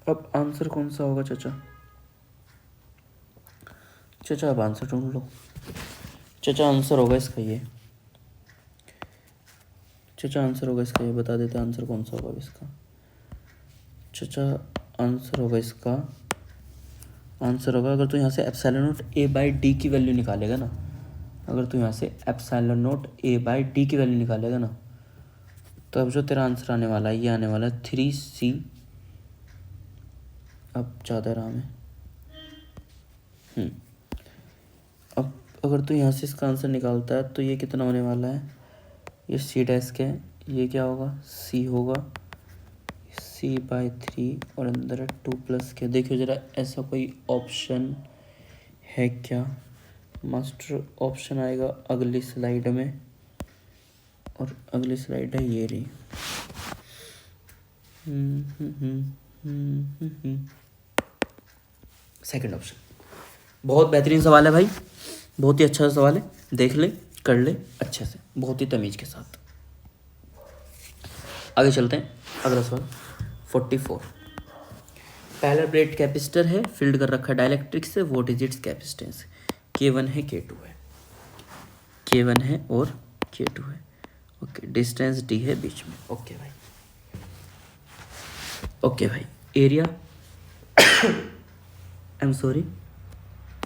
अब आंसर कौन सा होगा चाचा, अब आंसर ढूंढ लो चाचा, आंसर होगा इसका ये, चाचा आंसर होगा इसका ये, बता देते आंसर कौन सा होगा इसका। चाचा आंसर होगा इसका, आंसर होगा, अगर तो यहाँ से एप्सिलॉन नॉट a/d की वैल्यू निकालेगा ना, अगर तो यहाँ से एप्सिलॉन नॉट a/d की वैल्यू निकालेगा ना, तो अब जो तेरा आंसर आने वाला है, ये आने वाला है 3c। अब ज़्यादा आराम है। अब अगर तू यहाँ से इसका आंसर निकालता है तो ये कितना होने वाला है, ये c' के है, ये क्या होगा, c होगा, c/3 और अंदर है 2 + के। देखियो जरा ऐसा कोई ऑप्शन है क्या, मास्टर ऑप्शन आएगा अगली स्लाइड में, और अगली स्लाइड है ये रही। सेकंड ऑप्शन, बहुत बेहतरीन सवाल है भाई, बहुत ही अच्छा सवाल है, देख ले, कर ले अच्छे से, बहुत ही तमीज़ के साथ। आगे चलते हैं, अगला सवाल 44। पहला प्लेट कैपेसिटर है, फील्ड कर रखा है डाइलेक्ट्रिक से, what is it's capacitance, K1 है K2 है, K1 है और K2 है, ओके, डिस्टेंस D है बीच में, ओके भाई, ओके भाई। Area I am sorry,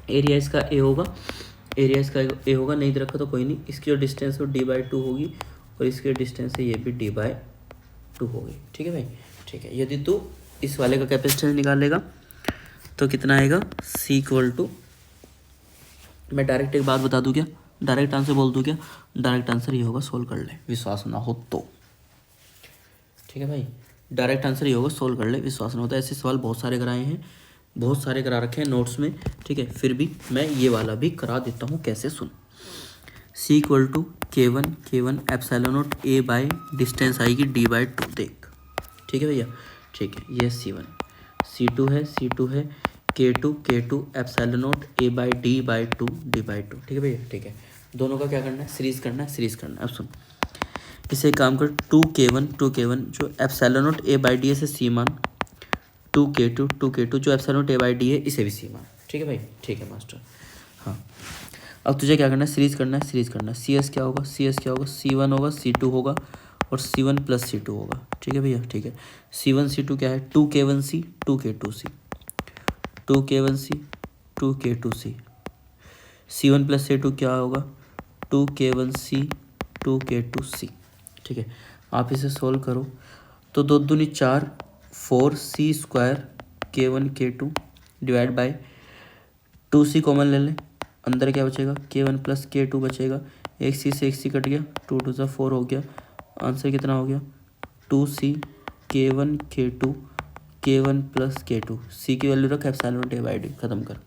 area इसका ए होगा, एरिया इसका ए होगा, नहीं दे रखा तो कोई नहीं, इसकी जो डिस्टेंस है वो d/2 होगी, और इसकी डिस्टेंस है ये भी d/2 होगी, ठीक है भाई, ठीक है। यदि तू इस वाले का कैपेसिटेंस निकालेगा तो कितना आएगा, C = मैं डायरेक्ट एक बात बता दूँ क्या, डायरेक्ट आंसर बोल दूँ क्या, डायरेक्ट आंसर ये होगा, सोल्व कर ले, विश्वास ना हो तो, ठीक है भाई, डायरेक्ट आंसर ये होगा, सोल्व कर ले, विश्वास ना होता। ऐसे सवाल बहुत सारे कराए हैं, बहुत सारे करा रखे हैं नोट्स में, ठीक है, फिर भी मैं ये वाला भी करा देता हूँ, कैसे सुन। C = K1 epsilon not a/ distance आएगी d/2, देख, ठीक है भैया, ठीक है, ये C1, C2 है K2 epsilon not a/d/2 d/2, ठीक है भैया, ठीक है। दोनों का क्या करना है, सीरीज करना है। अब सुन, इसे एक काम कर, 2K1 जो एप्सिलॉन नॉट a/d से C मान, 2K2 जो एप्सिलॉन नॉट a/d है, इसे भी C मान, ठीक है भाई, ठीक है मास्टर। हाँ, अब तुझे क्या करना है, सीरीज करना है। CS क्या होगा, C1 होगा, C2 होगा, और C1 + C2 होगा, ठीक है भैया, ठीक है। C1 C2 क्या है, 2K1C 2K2C, 2K1C 2K2C, C1 + C2 क्या होगा, 2K1C 2K2C, ठीक है। आप इसे सोल्व करो तो 2 दूनी 4, 4C² K1 K2 divide by 2C common ले लें, अंदर क्या बचेगा, K1 + K2 बचेगा, एक C से एक C कट गया, 2 × 2 = 4 हो गया, आंसर कितना हो गया, 2C K1 K2 K1 + K2, C की वैल्यू रख, एप्सिलॉन नॉट a/d, खत्म कर।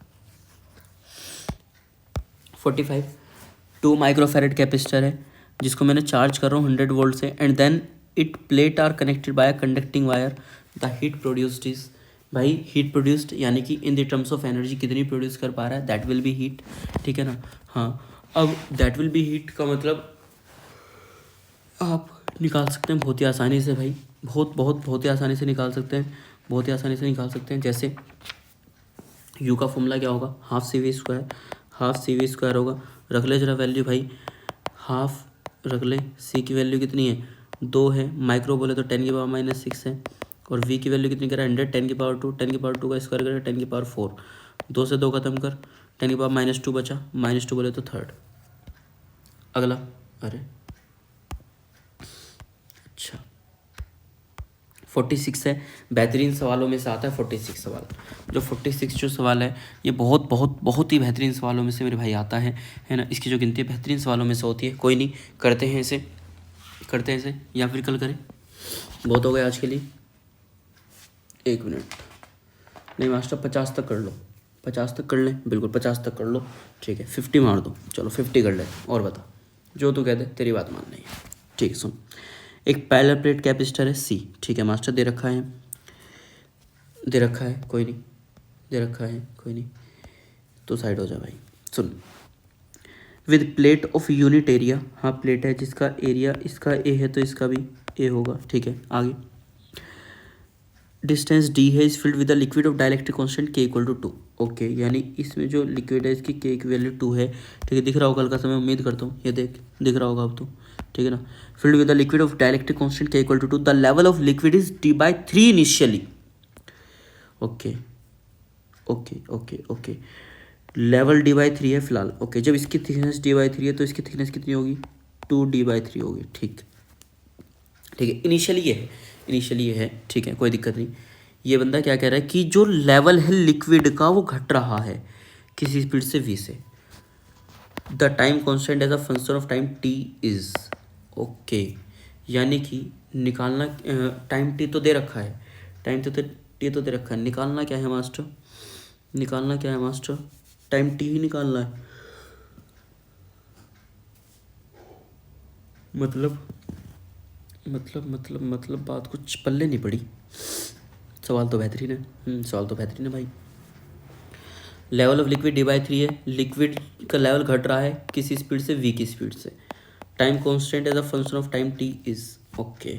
45, 2 माइक्रोफैरेड कैपेसिटर है, जिसको मैंने चार्ज कर रहा हूँ 100 वोल्ट से, and then it plate are connected by conducting wire, the heat produced is, भाई हीट प्रोड्यूस्ड यानी कि in the terms of energy कितनी प्रोड्यूस कर पा रहा है, दैट विल बी हीट, ठीक है ना। हाँ, अब दैट विल बी हीट का मतलब आप निकाल सकते हैं बहुत ही आसानी से भाई, बहुत ही आसानी से निकाल सकते हैं, जैसे U का फॉर्मूला क्या होगा, ½ CV², half C we square होगा, रख ले जरा वैल्यू भाई, हाफ रख ले। सी की वैल्यू कितनी है 2 है, माइक्रो बोले तो 10⁻⁻6 है, और वी की वैल्यू कितनी कह रहा है 100, 10⁻2, 10⁻2 का स्क्वायर करें 10⁻4, 2 से 2 खत्म कर, 10⁻−2 बचा, -2 बोले तो थर्ड। अगला, अरे अच्छा 46 है, बेहतरीन सवालों में से आता है 46 सवाल। जो 46 जो सवाल है ये बहुत बहुत बहुत ही बेहतरीन सवालों में से मेरे भाई आता है ना। इसकी जो गिनती है बेहतरीन सवालों में से होती है। कोई नहीं, करते हैं इसे, करते हैं इसे, या फिर कल करें, बहुत हो गया आज के लिए। 1 मिनट, नहीं मास्टर 50 तक कर लो, 50 तक कर लें, बिल्कुल 50 तक कर लो, ठीक है 50 मार दो, चलो 50 कर ले, और बता जो तू कहते तेरी बात मान नहीं है, ठीक है। सुन, एक पैरेलल प्लेट कैपेसिटर है सी, ठीक है मास्टर, दे रखा है, दे रखा है, कोई नहीं, दे रखा है, कोई नहीं, तो साइड हो जा भाई। सुन, with plate of unit area, हाँ प्लेट है जिसका एरिया इसका ए है तो इसका भी ए होगा, ठीक है। आगे डिस्टेंस डी है, is filled with the liquid of dielectric constant K equal to 2, okay, यानी इसमें जो लिक्विड है इसकी के की वैल्यू 2 है, ठीक है। दिख रहा होगा कल का समय, उम्मीद करता हूँ, ये देख दिख रहा होगा अब तो, ठीक है ना। Filled with the liquid of dielectric constant K equal to 2, the level of liquid is d/3 initially, okay okay okay okay, level d/3 है फिलहाल, ओके। जब इसकी थिकनेस d/3 है तो इसकी थिकनेस कितनी होगी 2d/3 होगी, ठीक, ठीक है। इनिशियली ये है, इनिशियली ये है, ठीक है, कोई दिक्कत नहीं। ये बंदा क्या कह रहा है कि जो लेवल है लिक्विड का वो घट रहा है किसी स्पीड से v से, the time constant as a function of time t is, okay, यानी कि निकालना, टाइम t तो दे रखा है, टाइम t तो दे रखा है, निकालना क्या है मास्टर, निकालना क्या है मास्टर, टाइम t ही निकालना है, मतलब बात कुछ पल्ले नहीं पड़ी। सवाल तो बेहतरीन है, सवाल तो बेहतरीन है भाई। लेवल ऑफ लिक्विड d/3 है, लिक्विड का लेवल घट रहा है किसी स्पीड से v की स्पीड से, time constant as a function of time t is, okay,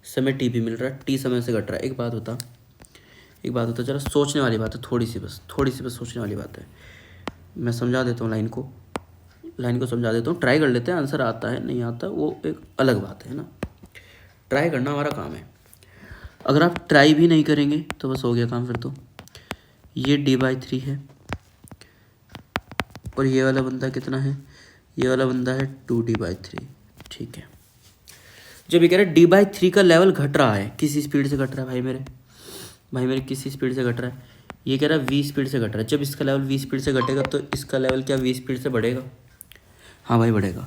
समय t भी मिल रहा है, t समय से घट रहा है। एक बात होता जरा सोचने वाली बात है, थोड़ी सी बस सोचने वाली बात है। मैं समझा देता हूँ लाइन को समझा देता हूँ, ट्राई कर लेते हैं, आंसर आता है नहीं आता वो एक अलग बात है ना, ट्राई करना हमारा काम है। अगर आप ट्राई भी नहीं करेंगे तो बस हो गया काम फिर तो। ये d/3 है और ये वाला बंदा कितना है, ये वाला बंदा है 2d/3, ठीक है। जब ये कह रहे हैं d/3 का लेवल घट रहा है, किसी स्पीड से घट रहा है भाई मेरे किसी स्पीड से घट रहा है, ये कह रहा है v स्पीड से घट रहा है। जब इसका लेवल v स्पीड से घटेगा तो इसका लेवल क्या v स्पीड से बढ़ेगा, हाँ भाई बढ़ेगा।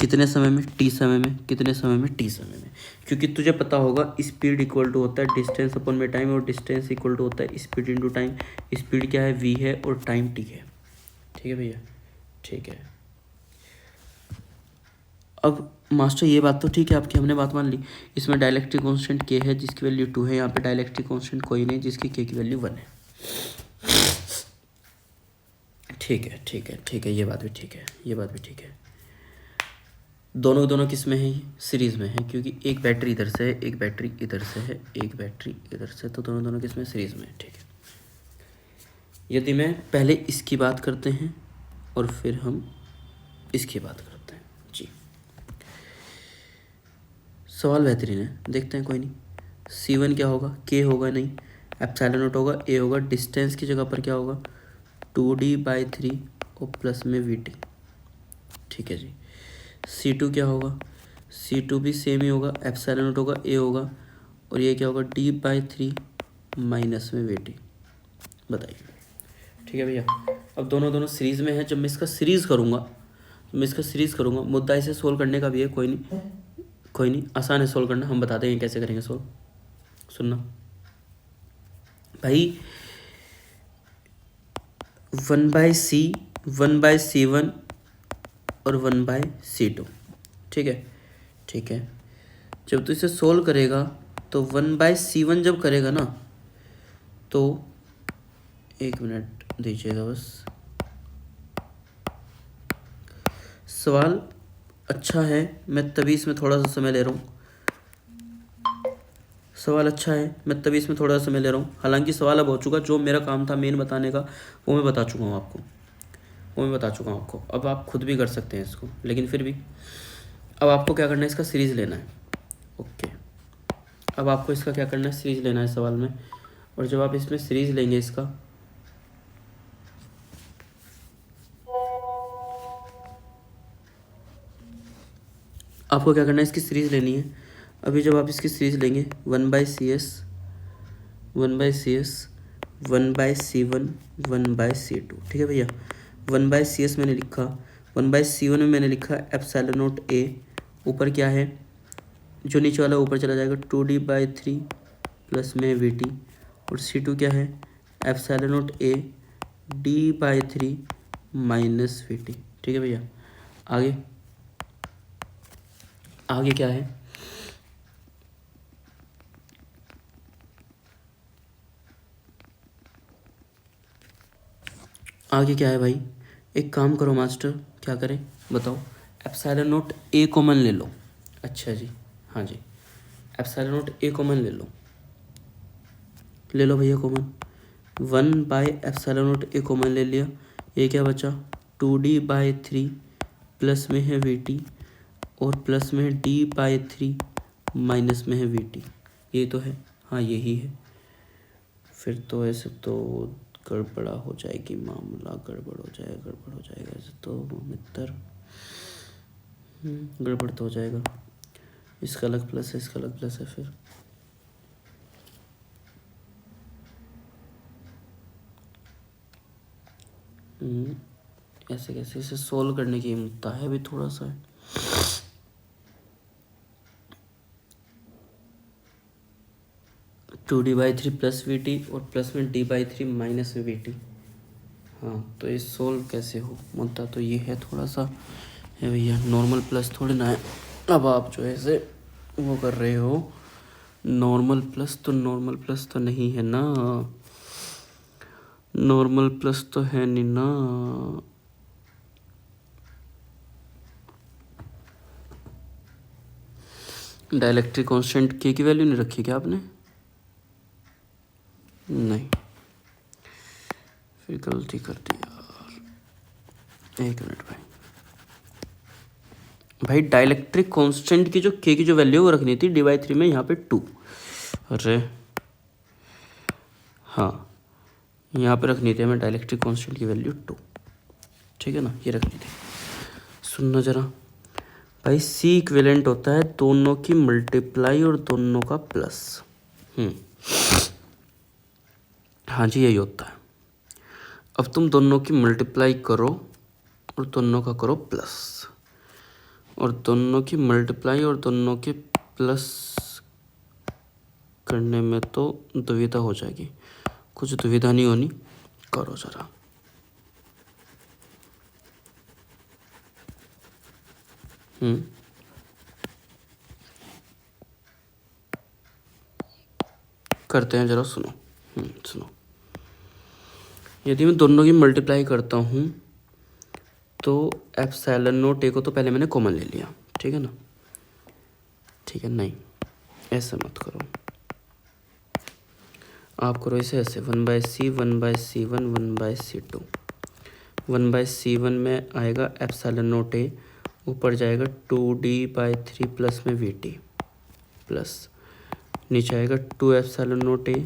कितने समय में, t समय में, कितने समय में, t समय में, क्योंकि तुझे पता होगा स्पीड इक्वल टू होता है डिस्टेंस अपॉन में टाइम, और डिस्टेंस इक्वल टू होता है स्पीड इनटू टाइम। स्पीड क्या है v है और टाइम t है, ठीक है भैया, ठीक है। अब मास्टर ये बात तो ठीक है आपकी, हमने बात मान ली। इसमें डाइलेक्ट्रिक कांस्टेंट k है जिसकी वैल्यू 2 है, यहाँ पे डाइलेक्ट्रिक कांस्टेंट कोई नहीं जिसकी k की वैल्यू 1 है, ठीक है, ये बात भी ठीक है। दोनों किस में है, सीरीज़ में है, क्योंकि एक बैटरी इधर से है, एक बैटरी इधर से है, एक बैटरी इधर से, तो दोनों किस में, सीरीज़ में है, ठीक है। यदि मैं पहले इसकी बात करते हैं और फिर हम इसकी बात करते हैं जी। सवाल बेहतरीन है, देखते हैं, कोई नहीं। C1 क्या होगा, k होगा नहीं, एप्सिलॉन नॉट होगा, a होगा, डिस्टेंस की जगह पर क्या होगा 2d/3 और प्लस में vt, ठीक है जी। C2 क्या होगा, C2 भी सेम ही होगा, एप्सिलॉन नॉट होगा, a होगा, और ये क्या होगा d/3 माइनस में vt, बताइए, ठीक है भैया। अब दोनों सीरीज़ में है। जब मैं इसका सीरीज़ करूँगा, मुद्दा इसे सोल्व करने का भी है, कोई नहीं, आसान है सोल्व करना, हम बता देंगे कैसे करेंगे सोल्व। सुनना भाई, 1/c, 1/c1 और 1/c2, ठीक है। जब तू इसे सोल्व करेगा तो 1/c1 जब करेगा ना, तो 1 मिनट दीजिएगा बस। सवाल अच्छा है, मैं तभी इसमें थोड़ा सा समय ले रहा हूँ। हालांकि सवाल अब हो चुका, जो मेरा काम था मेन बताने का वो मैं बता चुका हूँ आपको। वो मैं बता चुका हूँ आपको। अब आप खुद भी कर सकते हैं इसको, लेकिन फिर भी अब आपको क्या करना है, इसका सीरीज़ लेना है। ओके, अब आपको इसका क्या करना है, सीरीज़ लेना है सवाल में। और जब आप इसमें सीरीज़ लेंगे इसका, आपको क्या करना है, इसकी सीरीज़ लेनी है। अभी जब आप इसकी सीरीज़ लेंगे 1/CS 1/CS 1/C1 1/C2, ठीक है भैया। 1/CS मैंने लिखा, 1/C1 में मैंने लिखा एप्सिलॉन नॉट A, ऊपर क्या है, जो नीचे वाला ऊपर चला जाएगा 2D/3 प्लस में VT, और C2 क्या है, epsilon not A D/3 minus VT, ठीक है भैया। आगे आगे क्या है, आगे क्या है भाई, एक काम करो मास्टर, क्या करें बताओ, एप्सिलॉन नॉट A कॉमन ले लो। अच्छा जी, हाँ जी, एप्सिलॉन नॉट A कॉमन ले लो भैया कॉमन। 1/एप्सिलॉन नॉट A कॉमन ले लिया, ये क्या बचा 2D/3 प्लस में है VT, और प्लस में है D/3 माइनस में है VT, ये तो है, हाँ यही है। फिर तो ऐसे तो गड़बड़ा हो जाएगी, मामला गड़बड़ हो जाएगा ऐसे तो मित्र, गड़बड़ तो हो जाएगा। इसका अलग प्लस है, इसका अलग प्लस है, फिर ऐसे कैसे, इसे सोल्व करने की मुद्दा है भी थोड़ा सा है। टू D/3 प्लस VT और प्लस में D/3 माइनस में VT, हाँ तो ये सोल्व कैसे हो, मुद्दा तो ये है थोड़ा सा है भैया, नॉर्मल प्लस थोड़ी ना है। अब आप जो है वो कर रहे हो नॉर्मल प्लस, तो नॉर्मल प्लस तो नहीं है ना, नॉर्मल प्लस तो है नहीं ना। डाइलेक्ट्रिक कांस्टेंट के की वैल्यू नहीं रखी क्या आपने, नहीं, फिर गलती कर दी यार। एक मिनट भाई डाइलेक्ट्रिक कांस्टेंट की जो के की जो वैल्यू वो रखनी थी D/3 में, यहाँ पे 2, अरे हाँ यहाँ पे रखनी थी हमें डाइलेक्ट्रिक कांस्टेंट की वैल्यू 2, ठीक है ना, ये रखनी थी। सुनना जरा भाई, C इक्विवेलेंट होता है दोनों की मल्टीप्लाई और दोनों का प्लस। हाँ जी यही होता है। अब तुम दोनों की मल्टीप्लाई करो और दोनों का करो प्लस, और दोनों की मल्टीप्लाई और दोनों के प्लस करने में तो दुविधा हो जाएगी, कुछ दुविधा नहीं होनी, करो जरा। करते हैं जरा, सुनो। सुनो, यदि मैं दोनों की मल्टीप्लाई करता हूँ तो एप्सिलॉन नॉट A को तो पहले मैंने कॉमन ले लिया, ठीक है ना, ठीक है, नहीं ऐसा मत करो, आप करो इसे ऐसे 1/C 1/C1 1/C2। 1/C1 में आएगा एप्सिलॉन नॉट A, ऊपर जाएगा 2D/3 प्लस में VT, प्लस नीचे आएगा 2 एप्सिलॉन नॉट A,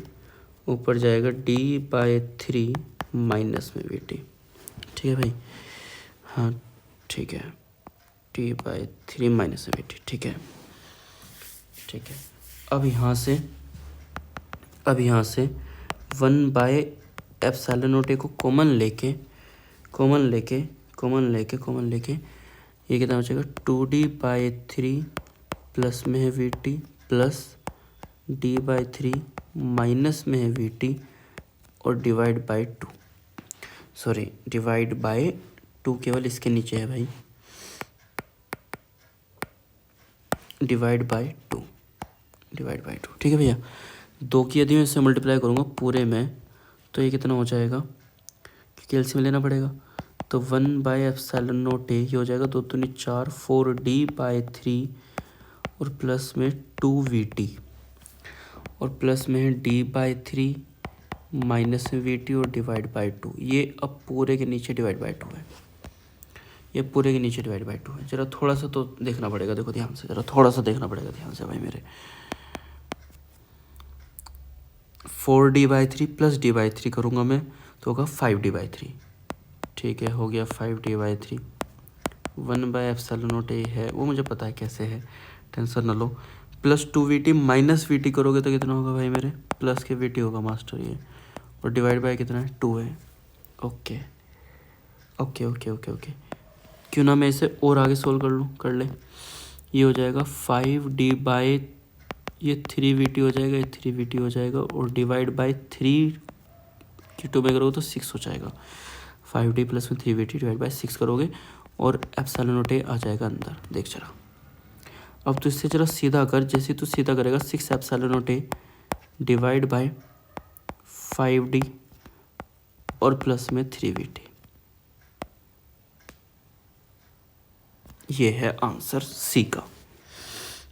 ऊपर जाएगा D/3 माइनस में VT, ठीक है भाई, हाँ ठीक है, D/3 माइनस में VT, ठीक है, ठीक है। अब यहाँ से 1/एप्सिलॉन नॉट A को कॉमन लेके ये कितना बचेगा 2D/3 प्लस में है VT प्लस D/3 माइनस में है VT और डिवाइड बाय 2 केवल इसके नीचे है भाई, डिवाइड बाय 2, ठीक है भैया। 2 की यदि मैं इससे मल्टीप्लाई करूँगा पूरे में तो ये कितना हो जाएगा, क्योंकि एलसीएम लेना पड़ेगा, तो 1/एप्सिलॉन नॉट A ये हो जाएगा 2 दूनी 4 4D/3 और प्लस में 2VT और प्लस में है D/3 माइनस में वी टी और डिवाइड बाई 2, ये अब पूरे के नीचे डिवाइड बाई 2 है, ये पूरे के नीचे डिवाइड बाई 2 है। जरा थोड़ा सा तो देखना पड़ेगा, देखो ध्यान से, जरा थोड़ा सा देखना पड़ेगा ध्यान से भाई मेरे। 4d/3 प्लस d/3 करूँगा मैं तो होगा 5d/3, ठीक है, हो गया 5d/3। 1/ε0 है, वो मुझे पता है कैसे है, टेंशन न लो। प्लस 2vt माइनस वीटी करोगे तो कितना होगा भाई मेरे, प्लस के वीटी होगा मास्टर ये, और डिवाइड बाय कितना है 2 है। Okay okay okay okay okay, क्यों ना मैं इसे और आगे सोल्व कर लूँ, कर ले। ये हो जाएगा 5d बाई, ये 3vt हो जाएगा, ये 3vt हो जाएगा, और डिवाइड बाई 3 की 2 में करोगे तो 6 हो जाएगा। 5d प्लस में 3vt डिवाइड बाई 6 करोगे और एप्सिलॉन आ जाएगा अंदर, देख जरा। अब तो इससे जरा सीधा कर, जैसे तू सीधा करेगा 6 एप्सिलॉन डिवाइड बाई 5d और प्लस में 3vt, ये है आंसर सी का।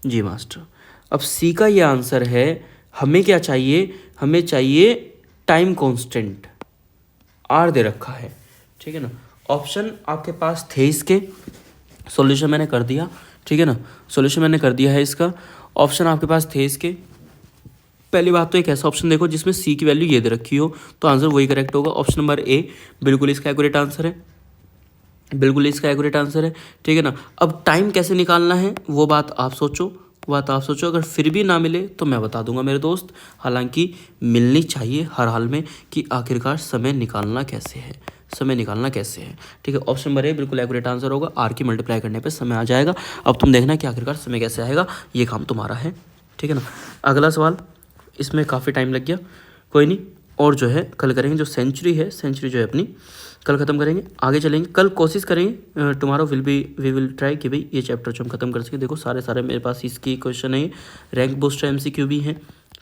जी मास्टर, अब सी का ये आंसर है। हमें क्या चाहिए, हमें चाहिए टाइम कांस्टेंट, आर दे रखा है, ठीक है ना। ऑप्शन आपके पास थे इसके, सॉल्यूशन मैंने कर दिया, ठीक है ना, सॉल्यूशन मैंने कर दिया है इसका। ऑप्शन आपके पास थे इसके। पहली बात तो एक ऐसा ऑप्शन देखो जिसमें सी की वैल्यू ये दे रखी हो, तो आंसर वही करेक्ट होगा। ऑप्शन नंबर ए बिल्कुल इसका एक्यूरेट आंसर है, बिल्कुल इसका एक्यूरेट आंसर है, ठीक है ना। अब टाइम कैसे निकालना है वो बात आप सोचो, अगर फिर भी ना मिले तो मैं बता दूंगा मेरे दोस्त, हालांकि मिलनी चाहिए हर हाल में कि आखिरकार समय निकालना कैसे है, समय निकालना कैसे है, ठीक है। ऑप्शन नंबर ए बिल्कुल एक्यूरेट आंसर होगा, आर की मल्टीप्लाई करने पे समय आ जाएगा। अब तुम देखना कि आखिरकार समय कैसे आएगा, ये काम तुम्हारा है, ठीक है ना। अगला सवाल, इसमें काफ़ी टाइम लग गया, कोई नहीं, और जो है कल करेंगे। जो सेंचुरी है, सेंचुरी जो है अपनी कल ख़त्म करेंगे, आगे चलेंगे। कल कोशिश करेंगे, टुमारो वी विल ट्राई कि भाई ये चैप्टर जो हम खत्म कर सके। देखो सारे मेरे पास इसकी क्वेश्चन है, रैंक बूस्टर MCQ भी हैं,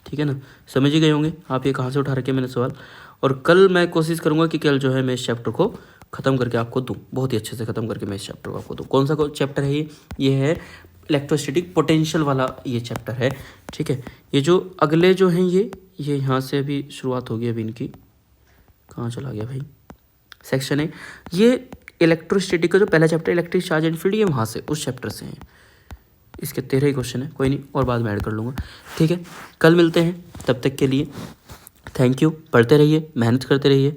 ठीक है ना, समझ ही गए होंगे आप ये कहाँ से उठा रखे मैंने सवाल। और कल मैं कोशिश करूँगा कि कल जो है मैं इस चैप्टर को ख़त्म करके आपको दूँ, बहुत ही अच्छे से ख़त्म करके मैं इस चैप्टर को आपको दूँ। कौन सा चैप्टर है ये है इलेक्ट्रोस्टैटिक पोटेंशियल वाला ये चैप्टर है, ठीक है। ये जो अगले जो हैं ये यहाँ से अभी शुरुआत होगी, अभी इनकी कहाँ चला गया भाई, सेक्शन है ये इलेक्ट्रोस्टैटिक का जो पहला chapter electric charge and field, ये वहाँ से उस चैप्टर से हैं। इसके 13 ही क्वेश्चन है, कोई नहीं और बाद में ऐड कर लूँगा, ठीक है। कल मिलते हैं, तब तक के लिए थैंक यू। पढ़ते रहिए, मेहनत करते रहिए।